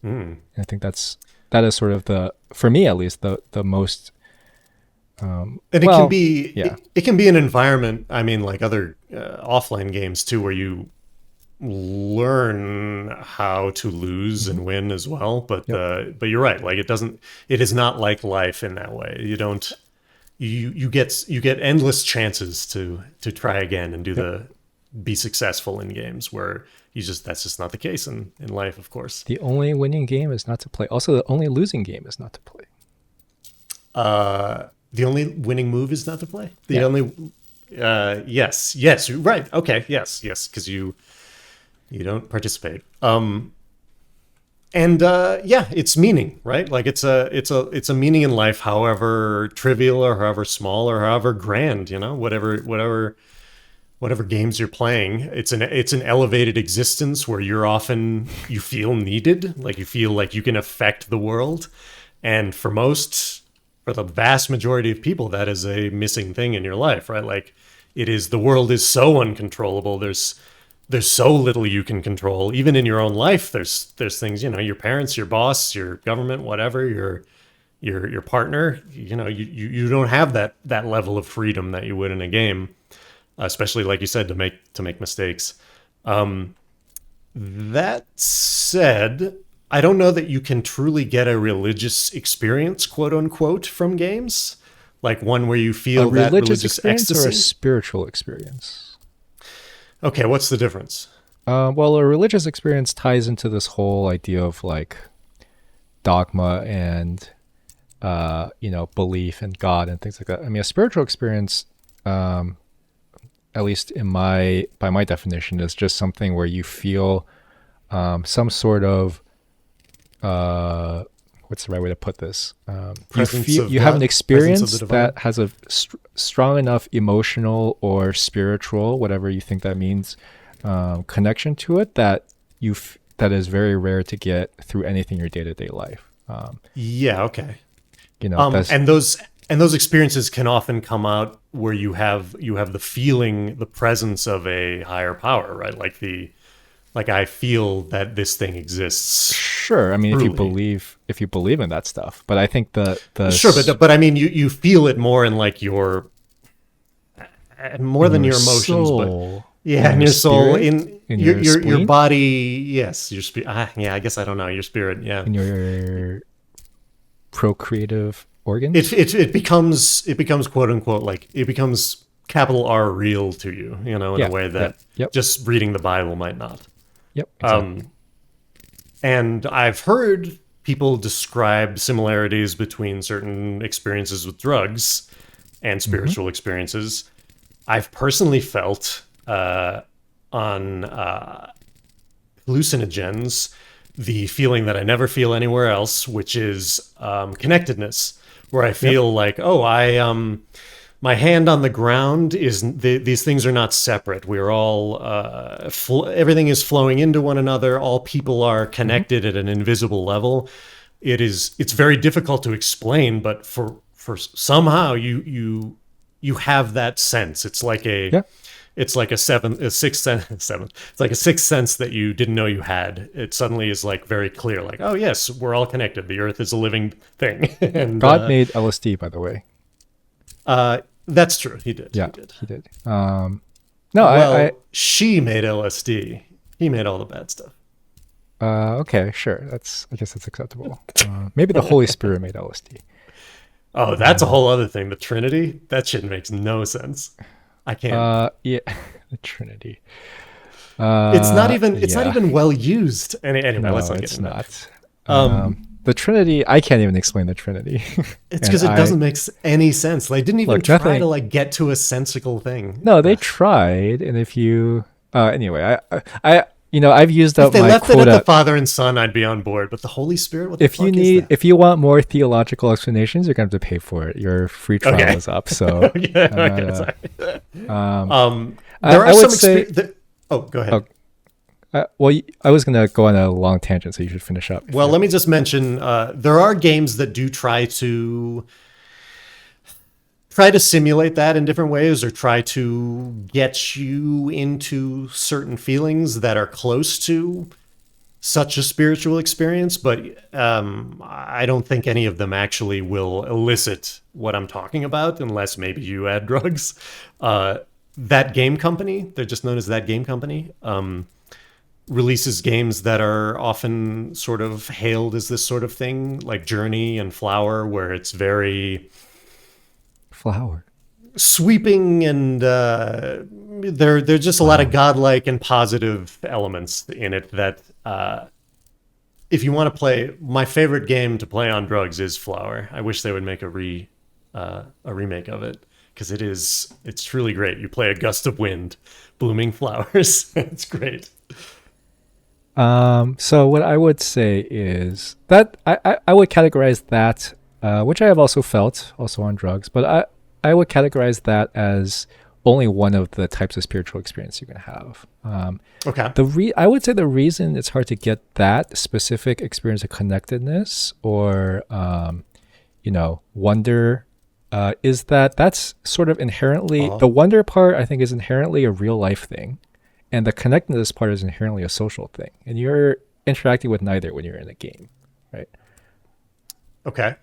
S1: Mm.
S2: I think that is sort of for me at least, the most
S1: And it can
S2: well,
S1: be
S2: yeah,
S1: it can be an environment. I mean, like other offline games too, where you learn how to lose
S2: hmm
S1: and win as well.
S2: yep,
S1: But you're right. Like it doesn't. It is not like life in that way. You don't. You get endless chances to try again and
S2: yep.
S1: be successful in games where that's just not the case in life, of course.
S2: The only winning game is not to play. Also, the only losing game is not to play.
S1: The only winning move is not to play. The
S2: Yeah,
S1: only yes, right. Okay, yes, because you don't participate. And yeah, it's meaning, right? Like it's a meaning in life, however trivial or however small or however grand, whatever games you're playing. It's an elevated existence where you feel needed, like you feel like you can affect the world. And for the vast majority of people, that is a missing thing in your life, right? Like the world is so uncontrollable. There's so little you can control. Even in your own life, there's things, your parents, your boss, your government, whatever, your partner, you don't have that level of freedom that you would in a game, especially like you said, to make mistakes. That said, I don't know that you can truly get a religious experience, quote unquote, from games, like one where you
S2: a
S1: feel that
S2: religious
S1: religious
S2: experience or a
S1: ecstasy.
S2: spiritual experience.
S1: Okay, what's the difference?
S2: Well, a religious experience ties into this whole idea of like dogma and belief in God and things like that. I mean, a spiritual experience, at least by my definition, is just something where you feel some sort of what's the right way to put this?
S1: Presence of
S2: You have an
S1: God, presence of the
S2: experience
S1: divine.
S2: that has a strong enough emotional or spiritual, whatever you think that means, connection to it that is very rare to get through anything in your day to day life.
S1: Yeah, okay.
S2: That's
S1: And those experiences can often come out where you have the presence of a higher power, right? Like I feel that this thing exists
S2: sure. I mean,
S1: truly.
S2: if you believe in that stuff, but I think
S1: Sure, but I mean, you feel it more in like more
S2: in
S1: than
S2: your
S1: your emotions, but
S2: soul,
S1: yeah, in
S2: your
S1: your soul,
S2: spirit,
S1: in
S2: in
S1: your
S2: your
S1: your
S2: spleen,
S1: body. Yes, your spirit. Yeah, I guess I don't know your spirit. Yeah,
S2: in your procreative organs.
S1: it becomes quote unquote like it becomes capital R real to you, in a
S2: Yeah,
S1: way
S2: yeah,
S1: that
S2: yep,
S1: just reading the Bible might not.
S2: yep, exactly.
S1: And I've heard people describe similarities between certain experiences with drugs and
S2: hmm
S1: spiritual experiences. I've personally felt on hallucinogens the feeling that I never feel anywhere else, which is connectedness, where I
S2: Yep.
S1: feel like, oh, my hand on the ground these things are not separate. We're all everything is flowing into one another. All people are
S2: hmm
S1: connected at an invisible level. It's very difficult to explain, but for somehow you have that sense.
S2: Yeah.
S1: It's like a sixth sense, seventh. It's like a sixth sense that you didn't know you had. It suddenly is like very clear. Like, oh yes, we're all connected. The Earth is a living thing, and
S2: God made LSD, by the way.
S1: that's true. He did. He
S2: Yeah,
S1: did.
S2: he did. No, I
S1: Well, she made LSD. He made all the bad stuff.
S2: okay, sure. I guess that's acceptable. Maybe the Holy Spirit made LSD.
S1: Oh, that's a whole other thing. The Trinity. That shit makes no sense. I can't.
S2: Yeah, the Trinity.
S1: It's not even. It's not
S2: Yeah.
S1: even well used. Anyway, let's
S2: No,
S1: not get
S2: it's
S1: into that.
S2: not.
S1: Um,
S2: the Trinity, I can't even explain the Trinity.
S1: It's because it doesn't make any sense. They didn't even
S2: Look,
S1: try
S2: nothing-
S1: to like get to a sensical thing.
S2: No, they tried, and if you anyway, I've used
S1: If
S2: up
S1: they
S2: my
S1: left it
S2: quota.
S1: at the Father and Son, I'd be on board. But the Holy Spirit, what the
S2: If
S1: fuck
S2: you
S1: is that?
S2: if you want more theological explanations, you're gonna have to pay for it. Your free trial
S1: Okay.
S2: is up, so
S1: Yeah,
S2: I'm
S1: okay,
S2: not,
S1: sorry.
S2: I
S1: There are
S2: would
S1: some
S2: say-
S1: Oh, go ahead.
S2: well, I was gonna go on a long tangent, so you should finish up.
S1: Well, let me just mention there are games that do try to simulate that in different ways, or try to get you into certain feelings that are close to such a spiritual experience, but I don't think any of them actually will elicit what I'm talking about unless maybe you add drugs. That game company, they're just known as That Game Company, releases games that are often sort of hailed as this sort of thing, like Journey and Flower, where it's very
S2: Flower.
S1: sweeping and there's just a lot of godlike and positive elements in it that if you want to play, my favorite game to play on drugs is Flower. I wish they would make a remake of it, because it's truly great. You play a gust of wind, blooming flowers. It's great.
S2: So what I would say is that I would categorize that, which I have also felt also on drugs, but I would categorize that as only one of the types of spiritual experience you can have.
S1: Okay.
S2: I would say the reason it's hard to get that specific experience of connectedness or wonder is that that's sort of inherently the wonder part. I think is inherently a real life thing, and the connectedness part is inherently a social thing. And you're interacting with neither when you're in a game, right?
S1: Okay.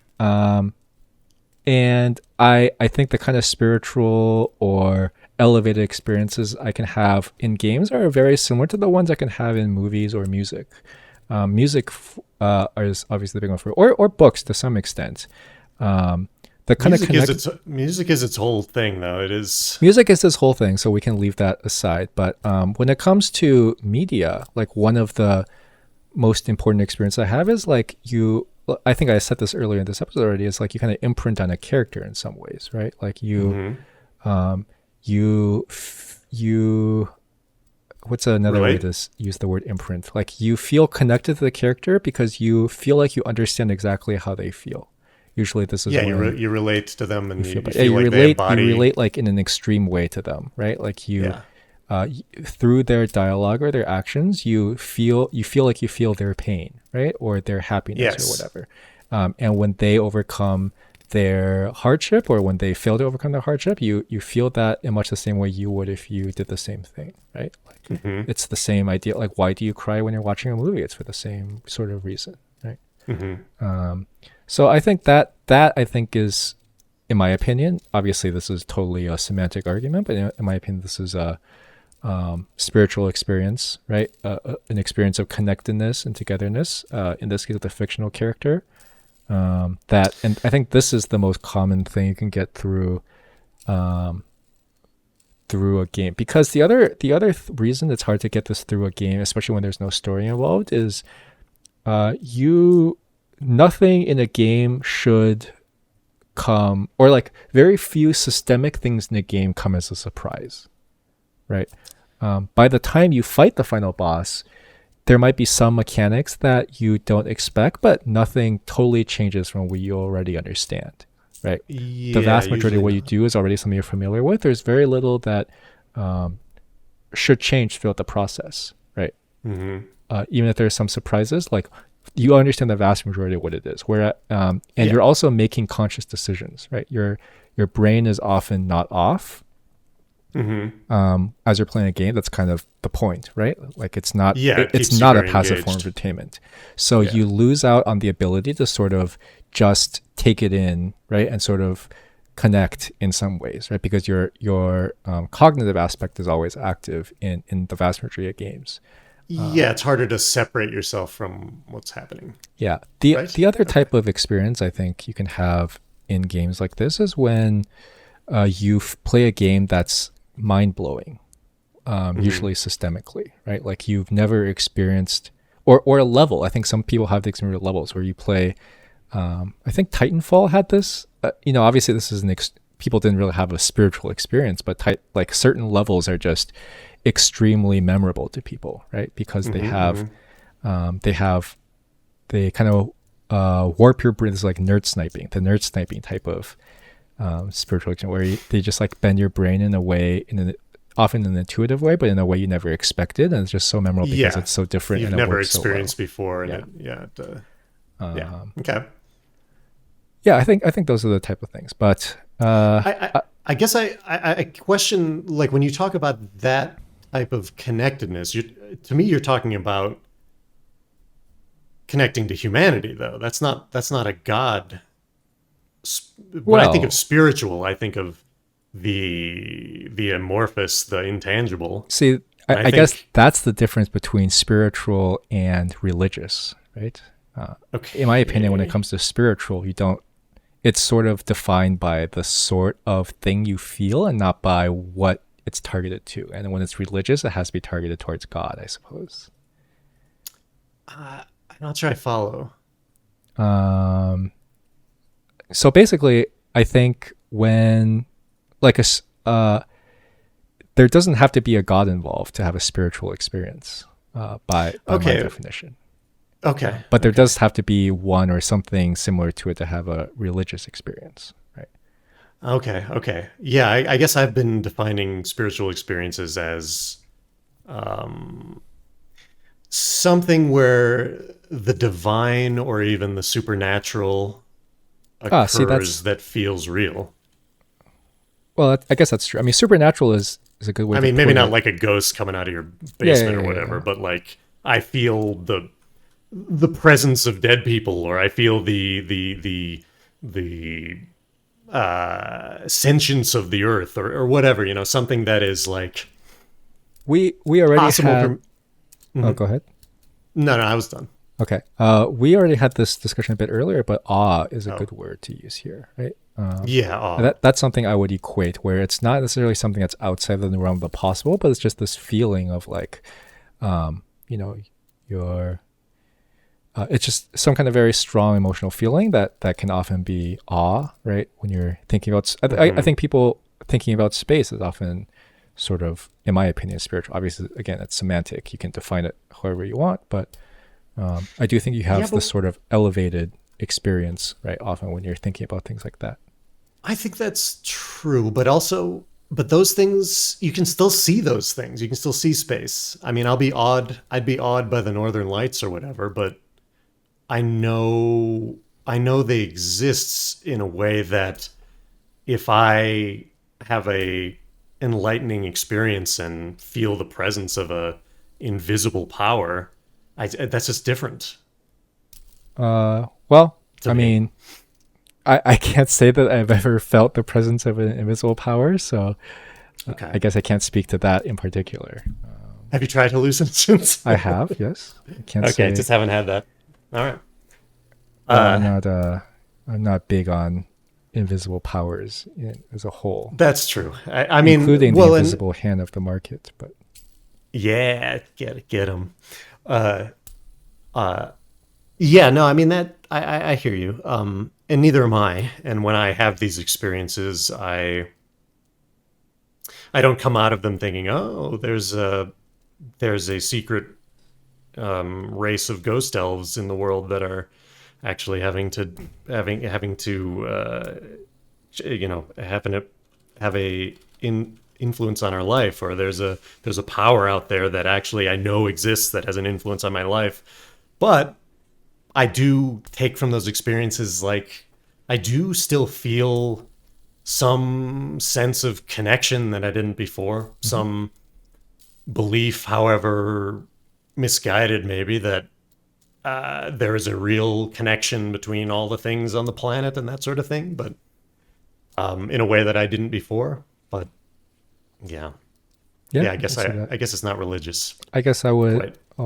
S2: And I think the kind of spiritual or elevated experiences I can have in games are very similar to the ones I can have in movies or music. Music is obviously the big one for, or books to some extent. The kind
S1: Music is its whole thing, though. It is.
S2: Music is this whole thing, so we can leave that aside. But when it comes to media, like one of the most important experience I have is like I think I said this earlier in this episode already, is like you kind of imprint on a character in some ways, right? Like you what's another way to use the word imprint? Like you feel connected to the character because you feel like you understand exactly how they feel. Usually this is
S1: you relate to them, and you
S2: relate like in an extreme way to them, right? Like through their dialogue or their actions, you feel like you feel their pain, right? Or their happiness or whatever. And when they overcome their hardship, or when they fail to overcome their hardship, you feel that in much the same way you would if you did the same thing, right? Like it's the same idea. Like, why do you cry when you're watching a movie? It's for the same sort of reason, right? So I think that I think is, in my opinion, obviously this is totally a semantic argument, but in my opinion, this is a spiritual experience, right? An experience of connectedness and togetherness. In this case, with a fictional character. And I think this is the most common thing you can get through a game, because the other reason it's hard to get this through a game, especially when there's no story involved, is nothing in a game should come, or like very few systemic things in a game come as a surprise, right? By the time you fight the final boss, there might be some mechanics that you don't expect, but nothing totally changes from what you already understand, right? The vast majority of what you do is already something you're familiar with. There's very little that should change throughout the process, right? Even if there's some surprises, like you understand the vast majority of what it is. You're also making conscious decisions, right? Your brain is often not off. As you're playing a game. That's kind of the point, right? Like it's not it's not a passive form of entertainment. So you lose out on the ability to sort of just take it in, right? And sort of connect in some ways, right? Because your cognitive aspect is always active in the vast majority of games.
S1: It's harder to separate yourself from what's happening.
S2: Yeah. The other type of experience I think you can have in games like this is when you play a game that's mind-blowing, usually systemically, right? Like you've never experienced, or a level. I think some people have the experience with levels where you play. I think Titanfall had this. Obviously this is people didn't really have a spiritual experience, but like certain levels are just extremely memorable to people, right? Because they kind of warp your brain. It's like the nerd sniping type of spiritual experience where they just like bend your brain in a way, often in an intuitive way, but in a way you never expected, and it's just so memorable because it's so different.
S1: You've
S2: and
S1: never
S2: it works
S1: experienced
S2: so well.
S1: before, and okay.
S2: Yeah, I think those are the type of things. But
S1: I guess I question, like, when you talk about that type of connectedness, to me you're talking about connecting to humanity, though. That's not a god. When I think of spiritual, I think of the amorphous, the intangible.
S2: See, I guess that's the difference between spiritual and religious, right? Okay. In my opinion, when it comes to spiritual, it's sort of defined by the sort of thing you feel and not by what it's targeted to. And when it's religious, it has to be targeted towards God, I suppose.
S1: I'm not sure I follow.
S2: So basically, I think when there doesn't have to be a God involved to have a spiritual experience by my definition.
S1: Okay.
S2: But there does have to be one or something similar to it to have a religious experience, right?
S1: Okay. Yeah, I guess I've been defining spiritual experiences as something where the divine or even the supernatural occurs that feels real.
S2: Well, I guess that's true. I mean, supernatural is a good way.
S1: I mean, maybe not like a ghost coming out of your basement or whatever, but like I feel the presence of dead people, or I feel the sentience of the earth, or whatever. Something that is like
S2: we already had. Oh, go ahead.
S1: No, I was done.
S2: Okay. We already had this discussion a bit earlier, but awe is a good word to use here, right?
S1: Awe.
S2: That's something I would equate, where it's not necessarily something that's outside of the realm of the possible, but it's just this feeling of like, it's just some kind of very strong emotional feeling that can often be awe, right? When you're thinking about, I think people thinking about space is often sort of, in my opinion, spiritual. Obviously, again, it's semantic. You can define it however you want, but I do think you have this sort of elevated experience, right? Often when you're thinking about things like that.
S1: I think that's true, but those things, you can still see those things. You can still see space. I mean, I'd be awed by the Northern Lights or whatever, but I know they exist in a way that if I have a enlightening experience and feel the presence of a invisible power, that's just different.
S2: Well, I mean, I can't say that I've ever felt the presence of an invisible power, so I guess I can't speak to that in particular.
S1: Have you tried hallucinations?
S2: I have, yes. I can't say.
S1: Just haven't had that. All right.
S2: I'm not big on invisible powers as a whole.
S1: That's true. I mean,
S2: including the invisible hand of the market, but
S1: yeah, get them. Yeah, no, I mean that I hear you. And neither am I. And when I have these experiences, I don't come out of them thinking, oh, there's a secret race of ghost elves in the world that are actually having to have a influence on our life, or there's a power out there that actually I know exists that has an influence on my life. But I do take from those experiences, like, I do still feel some sense of connection that I didn't before, some belief, however misguided maybe, that there is a real connection between all the things on the planet and that sort of thing, but in a way that I didn't before. But yeah, I guess it's not religious.
S2: I guess I'll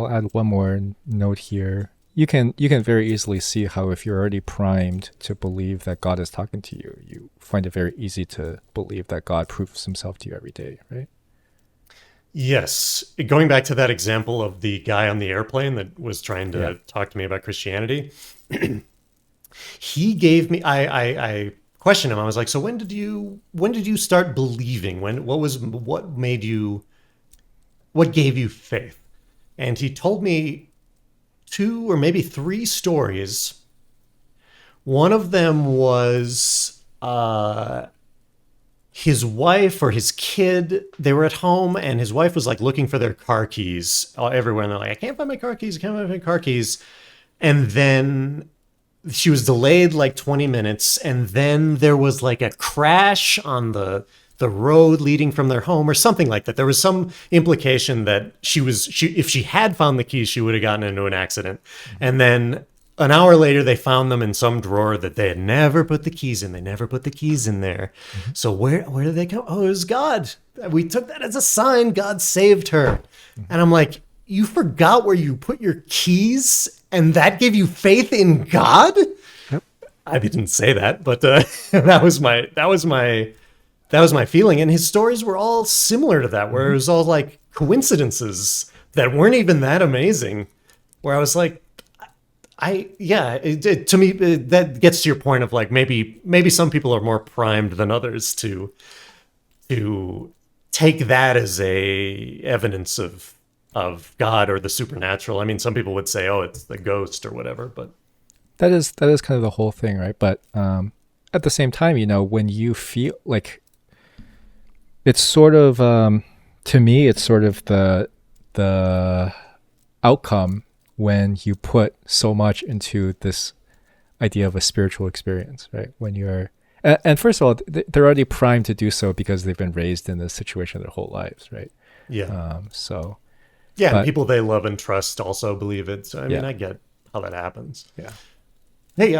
S2: add one more note here. You can very easily see how if you're already primed to believe that God is talking to you, you find it very easy to believe that God proves himself to you every day, right?
S1: Yes. Going back to that example of the guy on the airplane that was trying
S2: Yeah.
S1: to talk to me about Christianity, he gave me I questioned him. I was like, so when did you start believing? What made you what gave you faith? And he told me two or maybe three stories. One of them was his wife or his kid, they were at home and his wife was like looking for their car keys everywhere. And they're like, I can't find my car keys. I can't find my car keys. And then she was delayed like 20 minutes. And then there was like a crash on the road leading from their home or something like that. There was some implication that if she had found the keys, she would have gotten into an accident. And then an hour later, they found them in some drawer that they had never put the keys in. They never put the keys in there. So where did they come? Oh, it was God. We took that as a sign. God saved her. And I'm like, you forgot where you put your keys, and that gave you faith in God?
S2: Yep.
S1: I didn't say that, but that was my feeling. And his stories were all similar to that, where it was all like coincidences that weren't even that amazing. Where I was like, to me, that gets to your point of like maybe some people are more primed than others to take that as a evidence of God or the supernatural. I mean, some people would say, oh, it's the ghost or whatever, but
S2: That is kind of the whole thing, right? But at the same time, when you feel like it's sort of to me, it's sort of the outcome when you put so much into this idea of a spiritual experience, right? When you're and first of all, they're already primed to do so because they've been raised in this situation their whole lives, right?
S1: yeah.
S2: So
S1: Yeah, and
S2: but
S1: people they love and trust also believe it. So I mean,
S2: yeah,
S1: I get how that happens.
S2: yeah.
S1: Hey,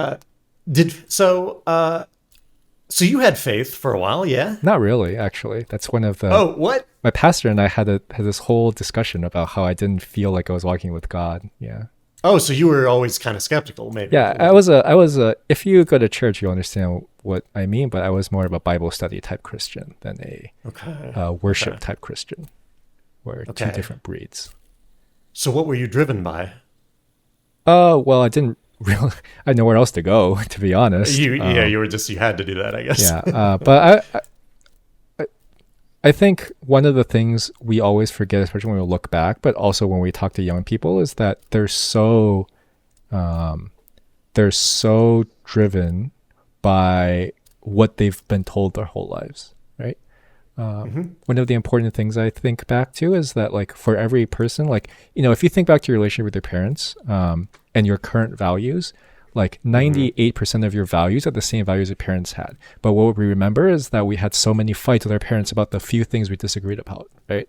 S1: so you had faith for a while, yeah?
S2: Not really, actually. That's one of the
S1: Oh, what?
S2: my pastor and I had this whole discussion about how I didn't feel like I was walking with God. Yeah.
S1: Oh, so you were always kind of skeptical, maybe.
S2: Yeah, I was a if you go to church, you'll understand what I mean, but I was more of a Bible study type Christian than a
S1: Okay.
S2: worship
S1: Okay.
S2: type Christian. We're two
S1: Okay.
S2: different breeds.
S1: So what were you driven by?
S2: Well, I didn't really I had nowhere else to go, to be honest.
S1: You had to do that, I guess.
S2: Yeah, but I think one of the things we always forget, especially when we look back, but also when we talk to young people, is that they're so driven by what they've been told their whole lives, right? One of the important things I think back to is that, like, for every person, like, if you think back to your relationship with your parents, and your current values, like 98% of your values are the same values your parents had. But what we remember is that we had so many fights with our parents about the few things we disagreed about, right?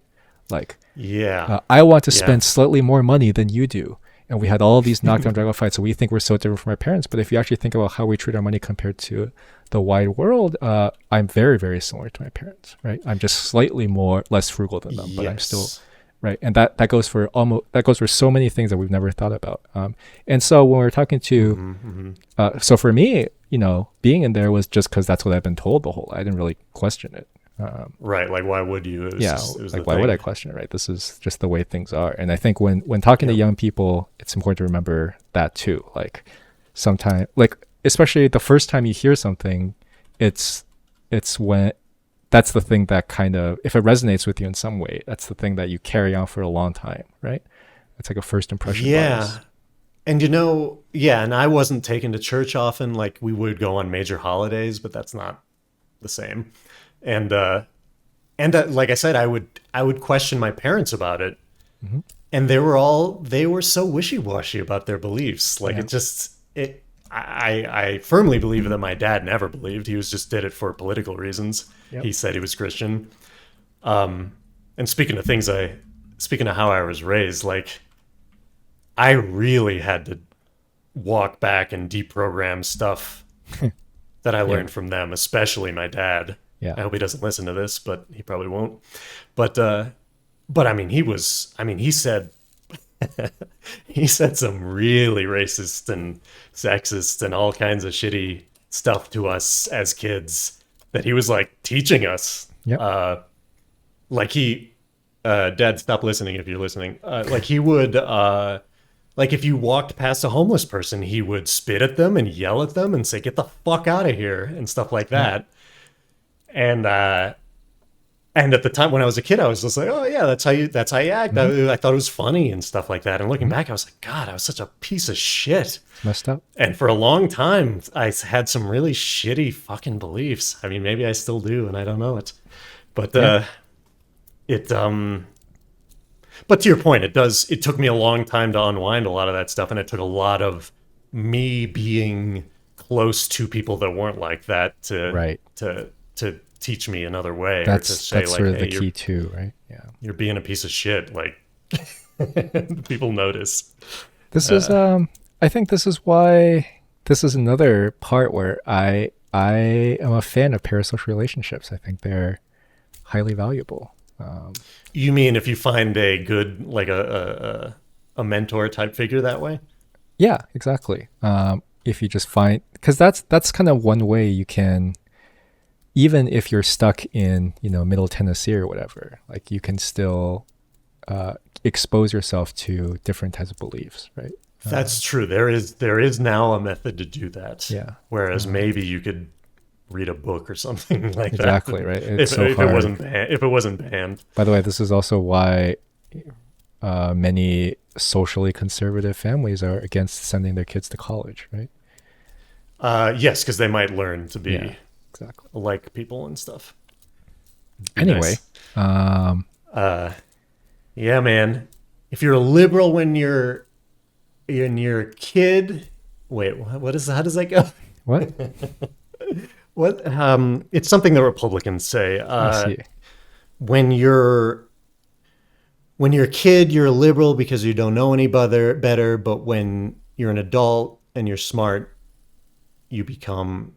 S2: Like,
S1: Yeah.
S2: I want to
S1: Yeah.
S2: spend slightly more money than you do. And we had all these knockdown drag out fights. So we think we're so different from our parents. But if you actually think about how we treat our money compared to the wide world, I'm very, very similar to my parents, right? I'm just slightly less frugal than them, but I'm still
S1: Yes.
S2: right. And that goes for so many things that we've never thought about. And so when we're talking to, so for me, being in there was just because that's what I've been told the whole. I didn't really question it.
S1: Right. Like, why would you? It was
S2: Like,
S1: the
S2: why would
S1: thing.
S2: I question it, right? This is just the way things are. And I think when talking to
S1: Yep.
S2: young people, it's important to remember that too. Like, sometimes, like, especially the first time you hear something, it's when that's the thing that kind of, if it resonates with you in some way, that's the thing that you carry on for a long time, right? It's like a first impression bias.
S1: Yeah. And and I wasn't taken to church often. Like, we would go on major holidays, but that's not the same. And like I said, I would question my parents about it,
S2: Hmm.
S1: and they were so wishy-washy about their beliefs. Like,
S2: Yeah.
S1: I firmly believe that my dad never believed. He was just did it for political reasons.
S2: Yep.
S1: He said he was Christian. And speaking of how I was raised, like, I really had to walk back and deprogram stuff that I learned from them, especially my dad.
S2: Yeah.
S1: I hope he doesn't listen to this, but he probably won't. But I mean, he said he said some really racist and sexist and all kinds of shitty stuff to us as kids that he was like teaching us.
S2: Yep.
S1: Like Dad, stop listening if you're listening. Like he would, like if you walked past a homeless person, he would spit at them and yell at them and say, "Get the fuck out of here," and stuff like that. And at the time when I was a kid, I was just like, "Oh yeah, that's how you act." I thought it was funny and stuff like that. And looking back, I was like, "God, I was such a piece of shit."
S2: Messed up.
S1: And for a long time, I had some really shitty fucking beliefs. I mean, maybe I still do, and I don't know it. But but to your point, it took me a long time to unwind a lot of that stuff, and it took a lot of me being close to people that weren't like that to teach me another way.
S2: That's
S1: or to say, like,
S2: sort of
S1: hey,
S2: the key too, right? Yeah.
S1: you're being a piece of shit. Like people notice.
S2: This is I think this is why this is another part where I am a fan of parasocial relationships. I think they're highly valuable.
S1: You mean if you find a good, like a mentor type figure that way?
S2: Yeah, exactly. If you just find, because that's kind of one way you can, even if you're stuck in Middle Tennessee or whatever, like you can still expose yourself to different types of beliefs, right?
S1: That's true. There is now a method to do that.
S2: Yeah.
S1: Whereas maybe you could read a book or something like that.
S2: Exactly, right?
S1: If it wasn't banned.
S2: By the way, this is also why many socially conservative families are against sending their kids to college, right?
S1: Yes, because they might learn to be
S2: exactly
S1: like people and stuff.
S2: Anyway,
S1: nice. Yeah, man. If you're a liberal when you're a kid, wait, what is? How does that go?
S2: What?
S1: What? It's something that Republicans say.
S2: I see.
S1: When you're a kid, you're a liberal because you don't know any better. But when you're an adult and you're smart, you become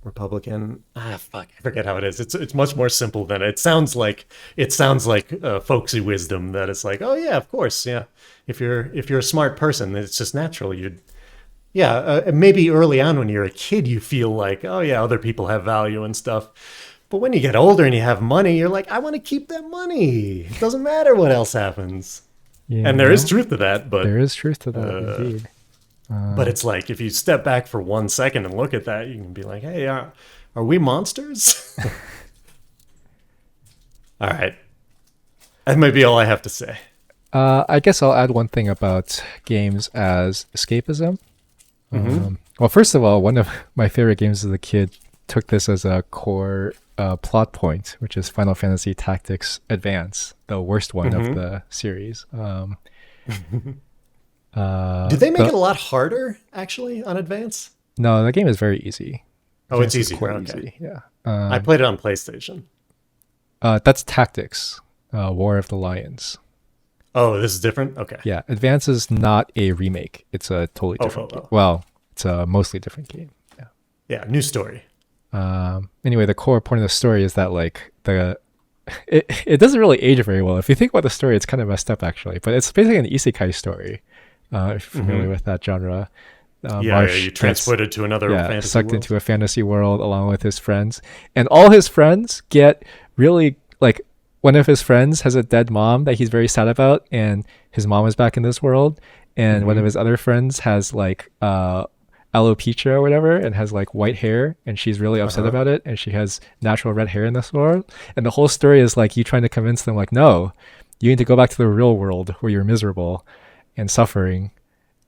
S1: Republican. Fuck, I forget how it is. It's much more simple than it sounds like. It sounds like folksy wisdom that it's like, oh yeah, of course, yeah. If you're a smart person, it's just natural. Maybe early on when you're a kid, you feel like, oh yeah, other people have value and stuff. But when you get older and you have money, you're like, I want to keep that money. It doesn't matter what else happens. Yeah, and there is truth to that. But
S2: there is truth to that, indeed.
S1: But it's like, if you step back for 1 second and look at that, you can be like, hey, are we monsters? All right. That might be all I have to say.
S2: I guess I'll add one thing about games as escapism.
S1: Mm-hmm.
S2: Well, first of all, one of my favorite games as a kid took this as a core plot point, which is Final Fantasy Tactics Advance, the worst one of the series.
S1: Did they make it a lot harder, actually, on Advance?
S2: No, the game is very easy.
S1: Oh, it's easy.
S2: Quite
S1: okay.
S2: easy. Yeah.
S1: I played it on PlayStation.
S2: That's Tactics, War of the Lions.
S1: Oh, this is different? Okay.
S2: Yeah, Advance is not a remake. It's a totally different game. Well, it's a mostly different game. Yeah.
S1: Yeah, new story.
S2: Anyway, the core point of the story is that like it doesn't really age very well. If you think about the story, it's kind of messed up actually. But it's basically an isekai story. If you're familiar with that genre.
S1: You transported to another fantasy
S2: sucked
S1: world.
S2: into a fantasy world along with his friends, and all his friends get really like. One of his friends has a dead mom that he's very sad about, and his mom is back in this world. And one of his other friends has like alopecia or whatever, and has like white hair, and she's really upset about it. And she has natural red hair in this world. And the whole story is like you trying to convince them, like, no, you need to go back to the real world where you're miserable and suffering.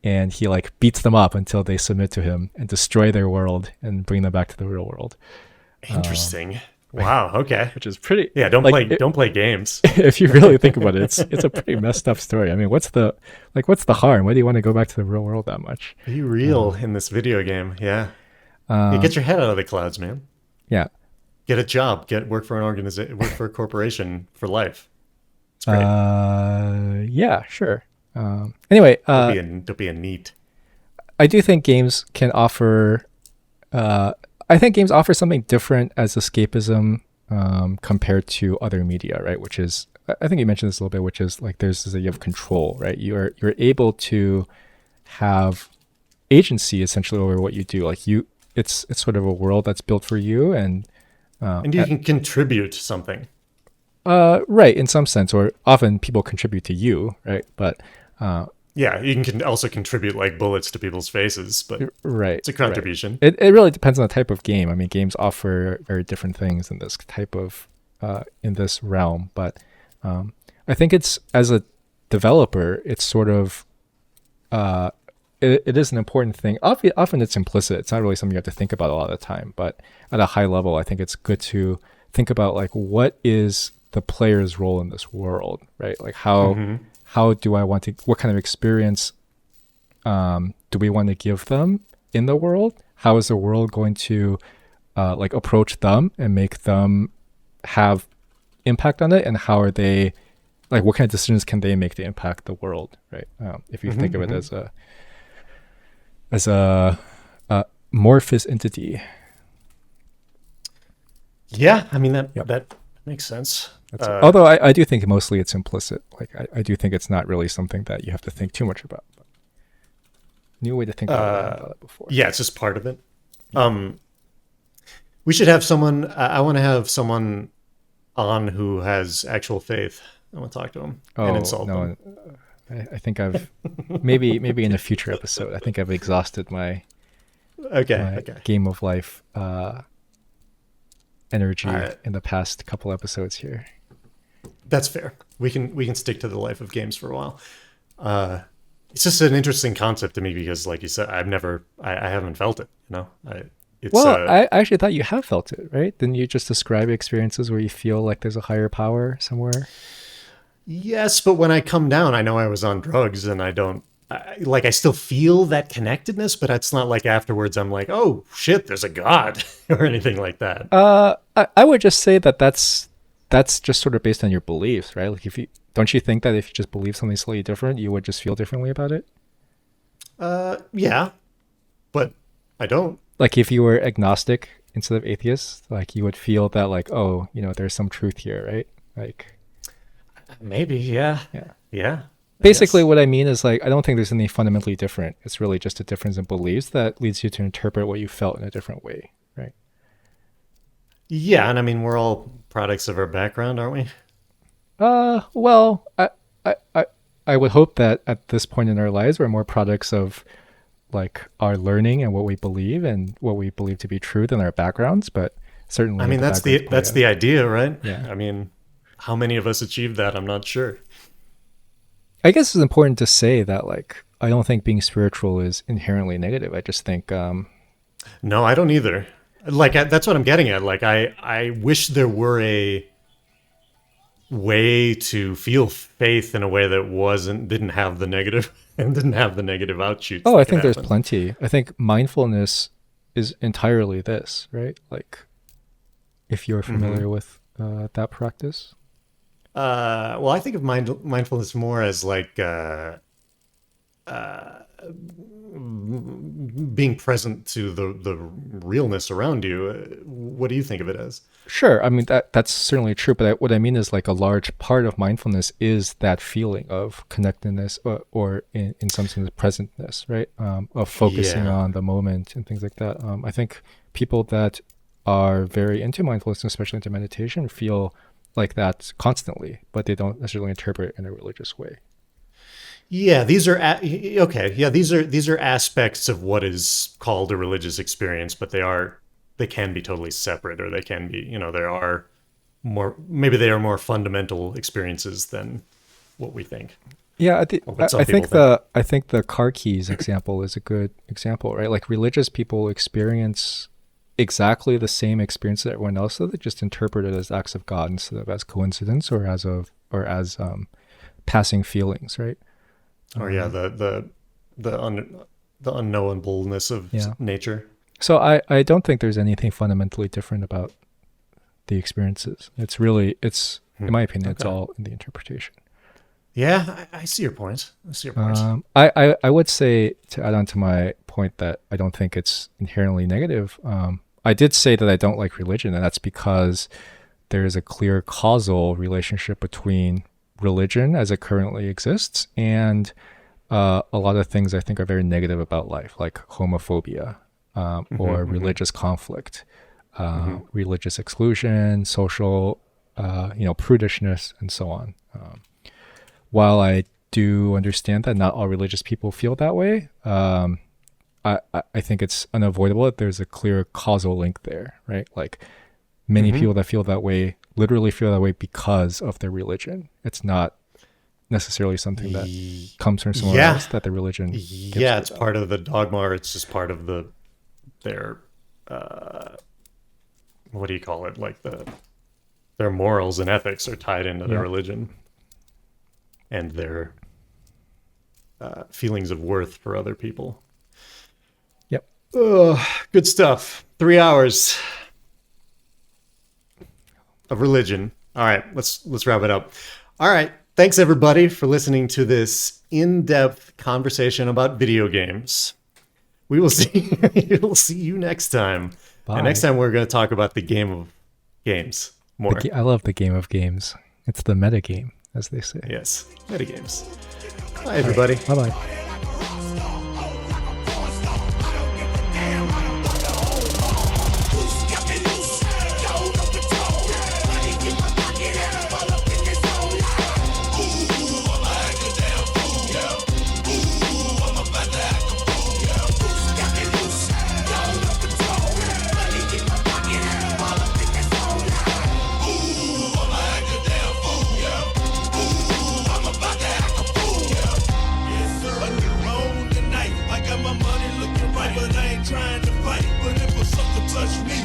S2: And he like beats them up until they submit to him and destroy their world and bring them back to the real world.
S1: Interesting. Wow. Okay.
S2: Which is pretty.
S1: Yeah. Don't play games.
S2: If you really think about it, it's a pretty messed up story. I mean, what's the harm? Why do you want to go back to the real world that much?
S1: Be real in this video game. Yeah. Get your head out of the clouds, man.
S2: Yeah.
S1: Get a job. Work for an organization. Work for a corporation for life. It's great.
S2: Yeah. Sure. Anyway.
S1: Don't be a neat.
S2: I do think games can offer. I think games offer something different as escapism compared to other media, right? Which is, I think you mentioned this a little bit, which is like you have control, right? You're able to have agency essentially over what you do. Like it's sort of a world that's built for you, and
S1: you can contribute something.
S2: Right, in some sense, or often people contribute to you, right? But
S1: Yeah, you can also contribute like bullets to people's faces, but
S2: right,
S1: it's a contribution.
S2: Right. It really depends on the type of game. I mean, games offer very different things in this type of in this realm, but I think it's, as a developer, it's sort of it is an important thing. Often it's implicit. It's not really something you have to think about a lot of the time, but at a high level, I think it's good to think about like, what is the player's role in this world, right? Like how do I want to, what kind of experience do we want to give them in the world? How is the world going to like approach them and make them have impact on it? And how are they, like, what kind of decisions can they make to impact the world, right? If you think of it as a amorphous entity.
S1: Yeah, I mean that makes sense.
S2: Although I do think mostly it's implicit. Like I do think it's not really something that you have to think too much about. But new way to think about it before.
S1: Yeah, it's just part of it. We should have someone. I want to have someone on who has actual faith. I want to talk to him and insult them.
S2: I think I've maybe in a future episode. I think I've exhausted my game of life energy in the past couple episodes here.
S1: That's fair. We can stick to the life of games for a while. It's just an interesting concept to me because, like you said, I haven't felt it. You know,
S2: I actually thought you have felt it, right? Didn't you just describe experiences where you feel like there's a higher power somewhere?
S1: Yes, but when I come down, I know I was on drugs, and I still feel that connectedness, but it's not like afterwards I'm like, oh shit, there's a god or anything like that.
S2: I would just say that's just sort of based on your beliefs, right? Like don't you think that if you just believe something slightly different, you would just feel differently about it?
S1: Yeah, but I don't.
S2: Like if you were agnostic instead of atheist, like you would feel that like, oh, there's some truth here, right? Like
S1: maybe, yeah.
S2: Basically, what I mean is, like, I don't think there's anything fundamentally different. It's really just a difference in beliefs that leads you to interpret what you felt in a different way, right?
S1: Yeah, and I mean, we're all products of our background, aren't we?
S2: Well, I would hope that at this point in our lives, we're more products of like our learning and what we believe to be true than our backgrounds. But certainly,
S1: I mean, that's the idea, right?
S2: Yeah.
S1: I mean, how many of us achieve that? I'm not sure.
S2: I guess it's important to say that, like, I don't think being spiritual is inherently negative. I just think
S1: no, I don't either. Like, that's what I'm getting at. Like, I wish there were a way to feel faith in a way that didn't have the negative outshoots.
S2: I think there's plenty. I think mindfulness is entirely this, right? Like, if you're familiar with that practice.
S1: Well, I think of mindfulness more as like being present to the realness around you. What do you think of it as?
S2: Sure. I mean, that's certainly true. But what I mean is, like, a large part of mindfulness is that feeling of connectedness or in some sense, presentness, right? Of focusing on the moment and things like that. I think people that are very into mindfulness, especially into meditation, feel like that constantly, but they don't necessarily interpret it in a religious way.
S1: Yeah, these are okay. Yeah, these are aspects of what is called a religious experience, but they can be totally separate, or they can be, there are maybe they are more fundamental experiences than what we think.
S2: Yeah, I think the car keys example is a good example, right? Like, religious people experience exactly the same experience that everyone else does. They just interpret it as acts of God instead of as coincidence or as passing feelings, right?
S1: Or the unknowableness of nature.
S2: So I don't think there's anything fundamentally different about the experiences. It's really, in my opinion, it's all in the interpretation.
S1: Yeah, I see your point.
S2: I would say, to add on to my point, that I don't think it's inherently negative. I did say that I don't like religion, and that's because there is a clear causal relationship between religion as it currently exists and a lot of things I think are very negative about life, like homophobia or religious conflict, religious exclusion, social prudishness and so on. While I do understand that not all religious people feel that way, I think it's unavoidable that there's a clear causal link there, right? Like many people that feel that way literally feel that way because of their religion. It's not necessarily something that comes from somewhere else that the religion gives
S1: it's part of the dogma, or it's just part of their what do you call it? Like their morals and ethics are tied into their religion and their feelings of worth for other people.
S2: Yep.
S1: Good stuff. 3 hours of religion. All right, let's wrap it up. All right, thanks everybody for listening to this in-depth conversation about video games. We will see. We'll see you next time.
S2: Bye.
S1: And next time we're going to talk about the game of games more.
S2: I love the game of games. It's the meta game, as they say.
S1: Yes, meta games. Bye everybody.
S2: Right. Bye-bye.
S3: Trying to fight, but if a sucker touch me,